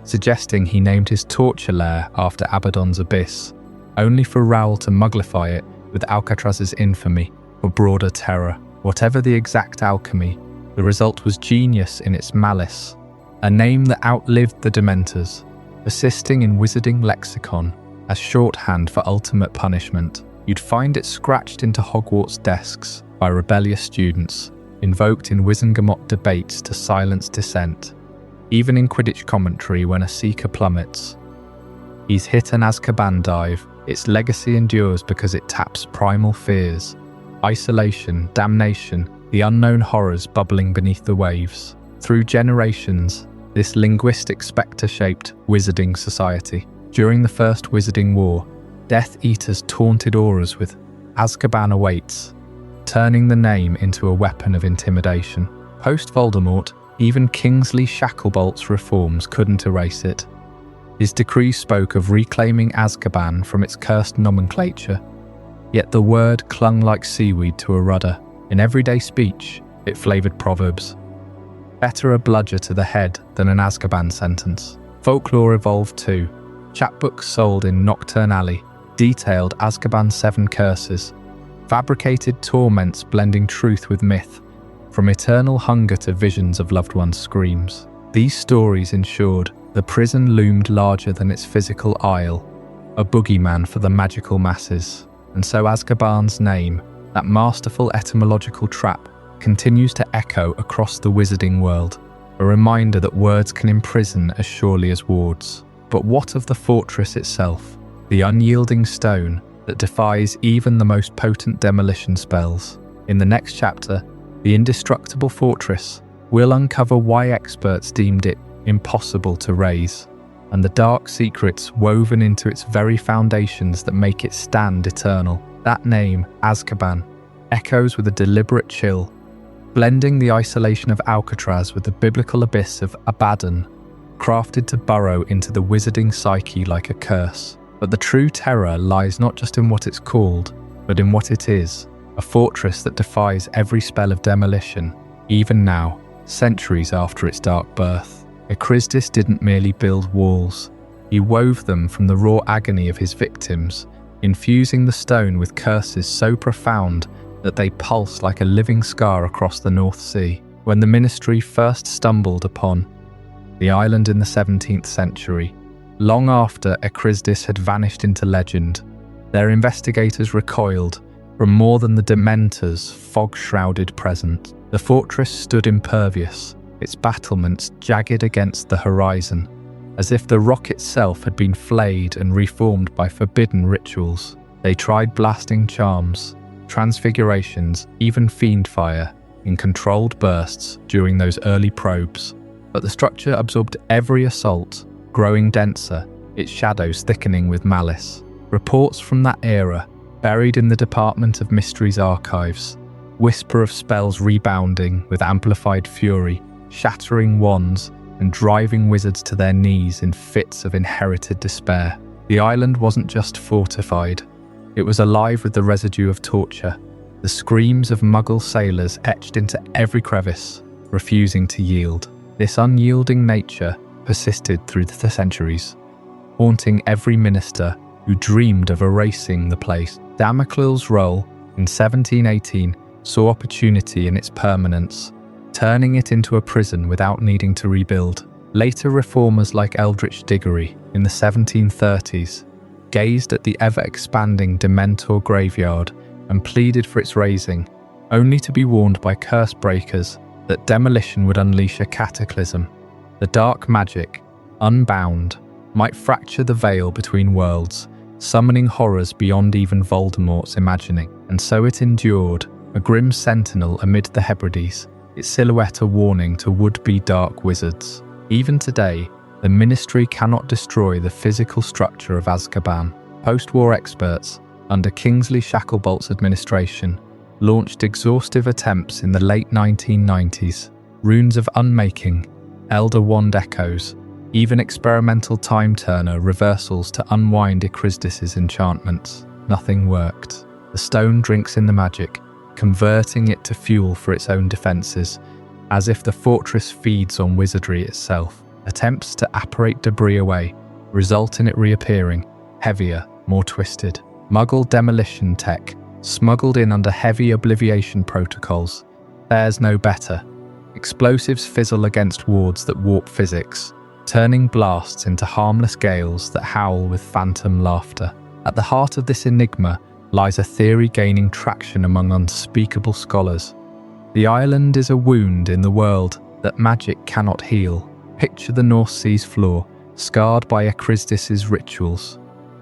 suggesting he named his torture lair after Abaddon's abyss, only for Raoul to Mugglify it with Alcatraz's infamy for broader terror. Whatever the exact alchemy, the result was genius in its malice, a name that outlived the Dementors, persisting in wizarding lexicon as shorthand for ultimate punishment. You'd find it scratched into Hogwarts desks by rebellious students, invoked in Wizengamot debates to silence dissent, even in Quidditch commentary when a seeker plummets. He's hit an Azkaban dive. Its legacy endures because it taps primal fears, isolation, damnation, the unknown horrors bubbling beneath the waves. Through generations, this linguistic spectre shaped wizarding society. During the First Wizarding War, Death Eaters taunted Aurors with Azkaban awaits, turning the name into a weapon of intimidation. Post-Voldemort, even Kingsley Shacklebolt's reforms couldn't erase it. His decrees spoke of reclaiming Azkaban from its cursed nomenclature, yet the word clung like seaweed to a rudder. In everyday speech, it flavoured proverbs. Better a bludger to the head than an Azkaban sentence. Folklore evolved too. Chapbooks sold in Nocturne Alley detailed Azkaban's 7 curses, fabricated torments blending truth with myth, from eternal hunger to visions of loved ones' screams. These stories ensured the prison loomed larger than its physical aisle, a boogeyman for the magical masses. And so Azkaban's name, that masterful etymological trap, continues to echo across the wizarding world, a reminder that words can imprison as surely as wards. But what of the fortress itself, the unyielding stone that defies even the most potent demolition spells? In the next chapter, the indestructible fortress, We'll uncover why experts deemed it impossible to raise, and the dark secrets woven into its very foundations that make it stand eternal. That name, Azkaban, echoes with a deliberate chill, blending the isolation of Alcatraz with the biblical abyss of Abaddon, crafted to burrow into the wizarding psyche like a curse. But the true terror lies not just in what it's called, but in what it is, a fortress that defies every spell of demolition, even now, centuries after its dark birth. Ekrizdis didn't merely build walls, he wove them from the raw agony of his victims, infusing the stone with curses so profound that they pulse like a living scar across the North Sea. When the ministry first stumbled upon the island in the 17th century, long after Ekrizdis had vanished into legend, their investigators recoiled from more than the Dementors' fog-shrouded presence. The fortress stood impervious, its battlements jagged against the horizon, as if the rock itself had been flayed and reformed by forbidden rituals. They tried blasting charms, transfigurations, even fiend fire, in controlled bursts during those early probes, but the structure absorbed every assault, growing denser, its shadows thickening with malice. Reports from that era, buried in the Department of Mysteries archives, whisper of spells rebounding with amplified fury, shattering wands and driving wizards to their knees in fits of inherited despair. The island wasn't just fortified, it was alive with the residue of torture, the screams of Muggle sailors etched into every crevice, refusing to yield. This unyielding nature persisted through the centuries, haunting every minister who dreamed of erasing the place. Damocles' roll in 1718 saw opportunity in its permanence, turning it into a prison without needing to rebuild. Later reformers like Eldritch Diggory in the 1730s gazed at the ever-expanding Dementor graveyard and pleaded for its razing, only to be warned by curse breakers that demolition would unleash a cataclysm. The dark magic, unbound, might fracture the veil between worlds, summoning horrors beyond even Voldemort's imagining. And so it endured, a grim sentinel amid the Hebrides, its silhouette a warning to would-be dark wizards. Even today, the Ministry cannot destroy the physical structure of Azkaban. Post-war experts, under Kingsley Shacklebolt's administration, launched exhaustive attempts in the late 1990s. Runes of unmaking, Elder Wand echoes, even experimental time-turner reversals to unwind Ekrizdis' enchantments. Nothing worked. The stone drinks in the magic, converting it to fuel for its own defences, as if the fortress feeds on wizardry itself. Attempts to apparate debris away result in it reappearing, heavier, more twisted. Muggle demolition tech, smuggled in under heavy obliviation protocols, fares no better. Explosives fizzle against wards that warp physics, turning blasts into harmless gales that howl with phantom laughter. At the heart of this enigma lies a theory gaining traction among unspeakable scholars. The island is a wound in the world that magic cannot heal. Picture the North Sea's floor, scarred by Ekrizdis' rituals,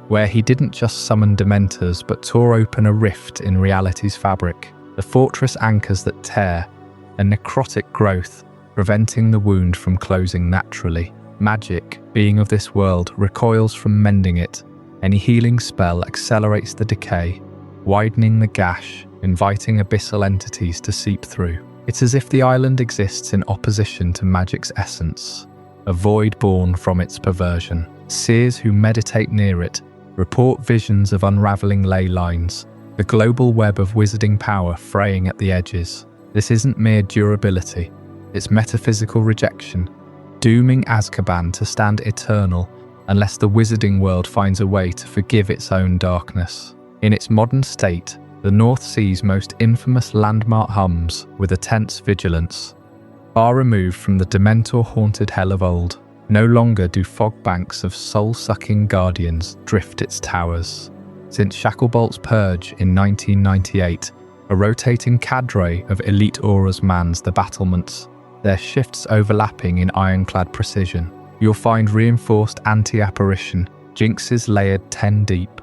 where he didn't just summon Dementors but tore open a rift in reality's fabric. The fortress anchors that tear, a necrotic growth, preventing the wound from closing naturally. Magic, being of this world, recoils from mending it. Any healing spell accelerates the decay, widening the gash, inviting abyssal entities to seep through. It's as if the island exists in opposition to magic's essence, a void born from its perversion. Seers who meditate near it report visions of unraveling ley lines, the global web of wizarding power fraying at the edges. This isn't mere durability, it's metaphysical rejection, dooming Azkaban to stand eternal unless the wizarding world finds a way to forgive its own darkness. In its modern state, the North Sea's most infamous landmark hums with a tense vigilance. Far removed from the Dementor-haunted hell of old, no longer do fog banks of soul-sucking guardians drift its towers. Since Shacklebolt's purge in 1998, a rotating cadre of elite auras mans the battlements, their shifts overlapping in ironclad precision. You'll find reinforced anti-apparition, jinxes layered 10 deep,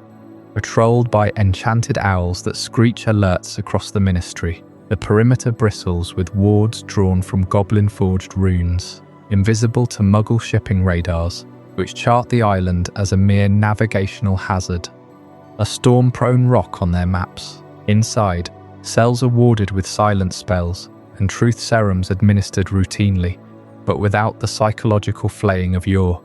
patrolled by enchanted owls that screech alerts across the Ministry. The perimeter bristles with wards drawn from goblin-forged runes, invisible to Muggle shipping radars, which chart the island as a mere navigational hazard. A storm-prone rock on their maps. Inside, cells are warded with silence spells and truth serums administered routinely, but without the psychological flaying of yore.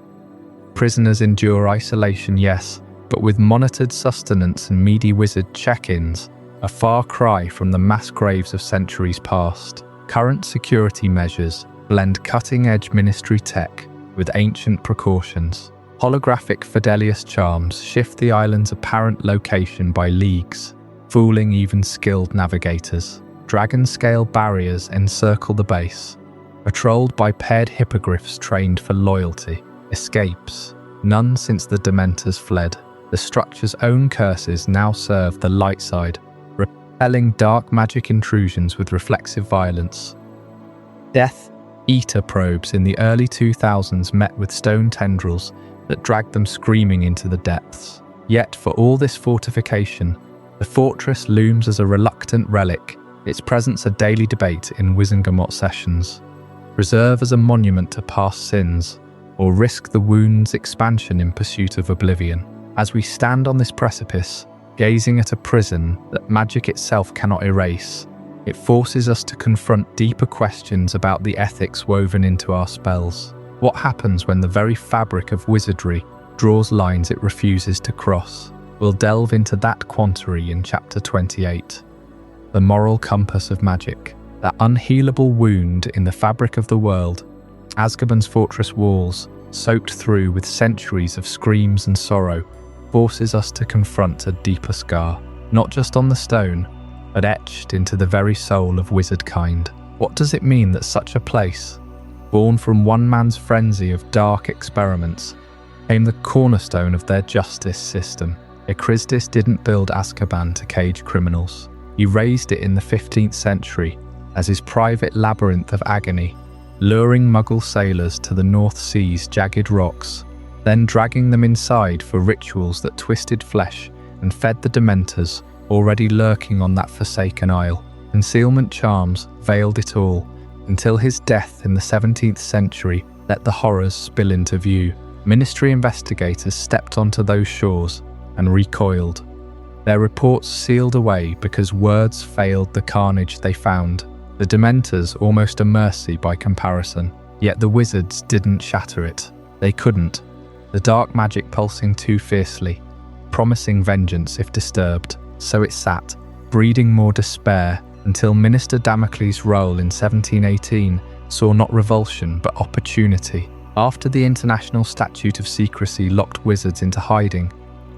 Prisoners endure isolation, yes, but with monitored sustenance and meaty wizard check-ins, a far cry from the mass graves of centuries past. Current security measures blend cutting-edge ministry tech with ancient precautions. Holographic Fidelius charms shift the island's apparent location by leagues, fooling even skilled navigators. Dragon-scale barriers encircle the base, patrolled by paired hippogriffs trained for loyalty. Escapes, none since the Dementors fled. The structure's own curses now serve the light side, repelling dark magic intrusions with reflexive violence. Death Eater probes in the early 2000s met with stone tendrils that dragged them screaming into the depths. Yet for all this fortification, the fortress looms as a reluctant relic, its presence a daily debate in Wizengamot sessions. Preserve as a monument to past sins, or risk the wound's expansion in pursuit of oblivion. As we stand on this precipice, gazing at a prison that magic itself cannot erase, it forces us to confront deeper questions about the ethics woven into our spells. What happens when the very fabric of wizardry draws lines it refuses to cross? We'll delve into that quandary in Chapter 28. The moral compass of magic, that unhealable wound in the fabric of the world. Azkaban's fortress walls, soaked through with centuries of screams and sorrow, forces us to confront a deeper scar, not just on the stone, but etched into the very soul of wizardkind. What does it mean that such a place, born from one man's frenzy of dark experiments, became the cornerstone of their justice system? Ekrizdis didn't build Azkaban to cage criminals. He raised it in the 15th century as his private labyrinth of agony, luring Muggle sailors to the North Sea's jagged rocks, then dragging them inside for rituals that twisted flesh and fed the Dementors already lurking on that forsaken isle. Concealment charms veiled it all, until his death in the 17th century let the horrors spill into view. Ministry investigators stepped onto those shores and recoiled, their reports sealed away because words failed the carnage they found. The Dementors almost a mercy by comparison, yet the wizards didn't shatter it. They couldn't, the dark magic pulsing too fiercely, promising vengeance if disturbed. So it sat, breeding more despair, until Minister Damocles' role in 1718 saw not revulsion but opportunity. After the International Statute of Secrecy locked wizards into hiding,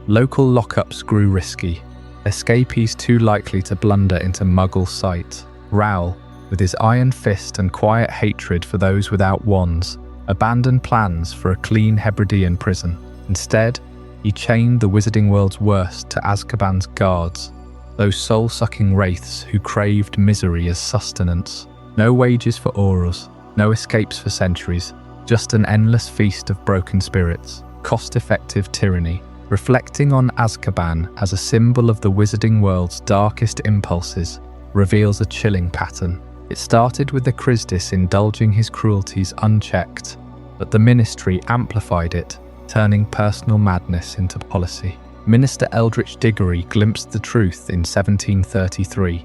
local lockups grew risky, escapees too likely to blunder into Muggle sight. Raoul, with his iron fist and quiet hatred for those without wands, abandoned plans for a clean Hebridean prison. Instead, he chained the wizarding world's worst to Azkaban's guards, those soul-sucking wraiths who craved misery as sustenance. No wages for auras, no escapes for centuries, just an endless feast of broken spirits. Cost-effective tyranny, reflecting on Azkaban as a symbol of the wizarding world's darkest impulses, reveals a chilling pattern. It started with Ekrizdis indulging his cruelties unchecked, but the ministry amplified it, turning personal madness into policy. Minister Eldritch Diggory glimpsed the truth in 1733.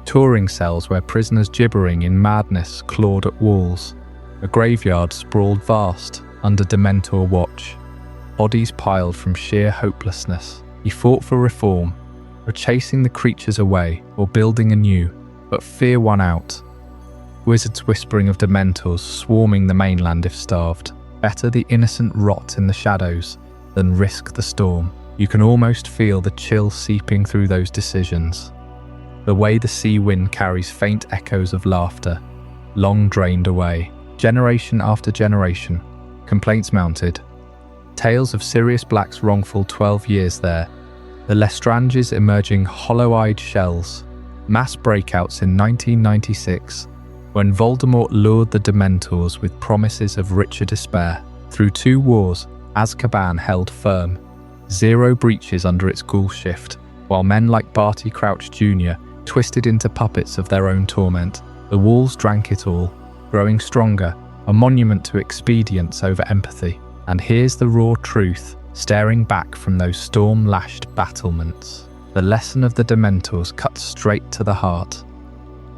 Touring cells where prisoners gibbering in madness clawed at walls. A graveyard sprawled vast under Dementor watch. Bodies piled from sheer hopelessness. He fought for reform, for chasing the creatures away or building anew, but fear won out. Wizards whispering of Dementors swarming the mainland if starved. Better the innocent rot in the shadows than risk the storm. You can almost feel the chill seeping through those decisions. The way the sea wind carries faint echoes of laughter, long drained away. Generation after generation, complaints mounted. Tales of Sirius Black's wrongful 12 years there. The Lestranges emerging hollow-eyed shells. Mass breakouts in 1996, when Voldemort lured the Dementors with promises of richer despair. Through 2 wars, Azkaban held firm. 0 breaches under its ghoul shift, while men like Barty Crouch Jr. twisted into puppets of their own torment. The walls drank it all, growing stronger, a monument to expedience over empathy. And here's the raw truth, staring back from those storm-lashed battlements. The lesson of the Dementors cuts straight to the heart.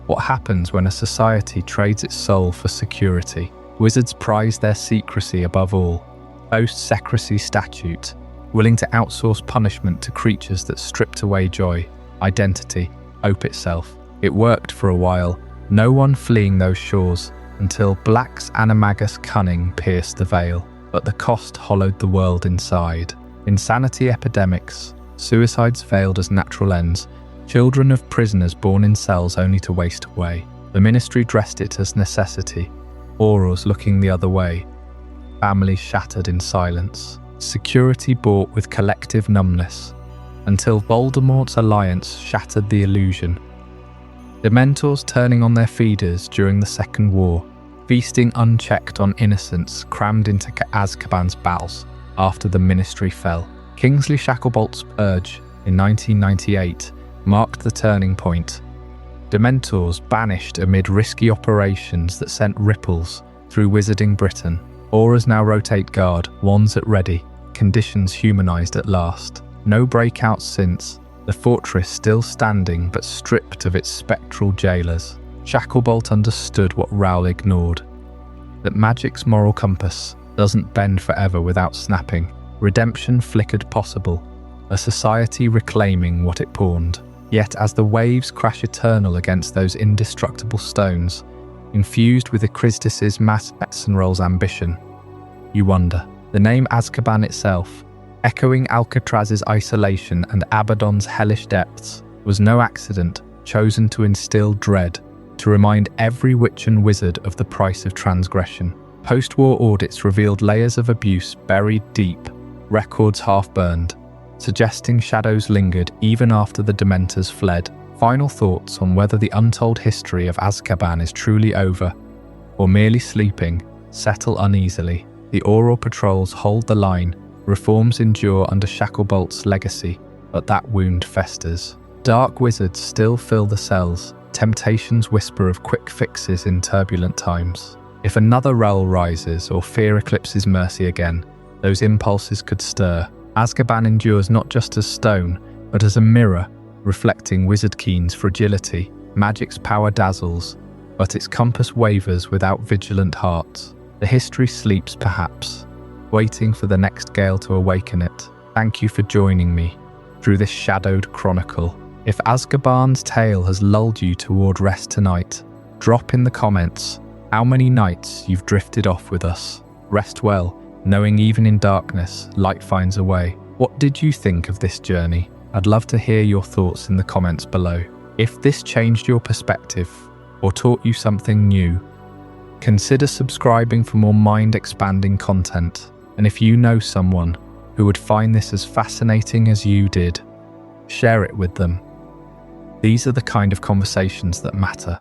What happens when a society trades its soul for security? Wizards prize their secrecy above all, boast secrecy statute, willing to outsource punishment to creatures that stripped away joy, identity, hope itself. It worked for a while, no one fleeing those shores, until Black's animagus cunning pierced the veil. But the cost hollowed the world inside. Insanity epidemics, suicides veiled as natural ends, children of prisoners born in cells only to waste away. The ministry dressed it as necessity, Aurors looking the other way, families shattered in silence, security bought with collective numbness, until Voldemort's alliance shattered the illusion. Dementors turning on their feeders during the Second War, feasting unchecked on innocents crammed into Azkaban's bowels after the ministry fell. Kingsley Shacklebolt's purge in 1998 marked the turning point. Dementors banished amid risky operations that sent ripples through Wizarding Britain. Aurors now rotate guard, wands at ready, conditions humanized at last. No breakouts since, the fortress still standing but stripped of its spectral jailers. Shacklebolt understood what Rowle ignored, that magic's moral compass doesn't bend forever without snapping. Redemption flickered possible, a society reclaiming what it pawned. Yet as the waves crash eternal against those indestructible stones, infused with Ekrizdis' mass Essenroll's ambition, you wonder. The name Azkaban itself, echoing Alcatraz's isolation and Abaddon's hellish depths, was no accident, chosen to instill dread, to remind every witch and wizard of the price of transgression. Post-war audits revealed layers of abuse buried deep, records half-burned, suggesting shadows lingered even after the Dementors fled. Final thoughts on whether the untold history of Azkaban is truly over, or merely sleeping, settle uneasily. The Auror patrols hold the line, reforms endure under Shacklebolt's legacy, but that wound festers. Dark wizards still fill the cells, temptations whisper of quick fixes in turbulent times. If another Rowle rises or fear eclipses mercy again, those impulses could stir. Azkaban endures not just as stone, but as a mirror, reflecting Wizardkeen's fragility. Magic's power dazzles, but its compass wavers without vigilant hearts. The history sleeps perhaps, waiting for the next gale to awaken it. Thank you for joining me through this shadowed chronicle. If Azkaban's tale has lulled you toward rest tonight, drop in the comments how many nights you've drifted off with us. Rest well, knowing even in darkness, light finds a way. What did you think of this journey? I'd love to hear your thoughts in the comments below. If this changed your perspective or taught you something new, consider subscribing for more mind-expanding content. And if you know someone who would find this as fascinating as you did, share it with them. These are the kind of conversations that matter.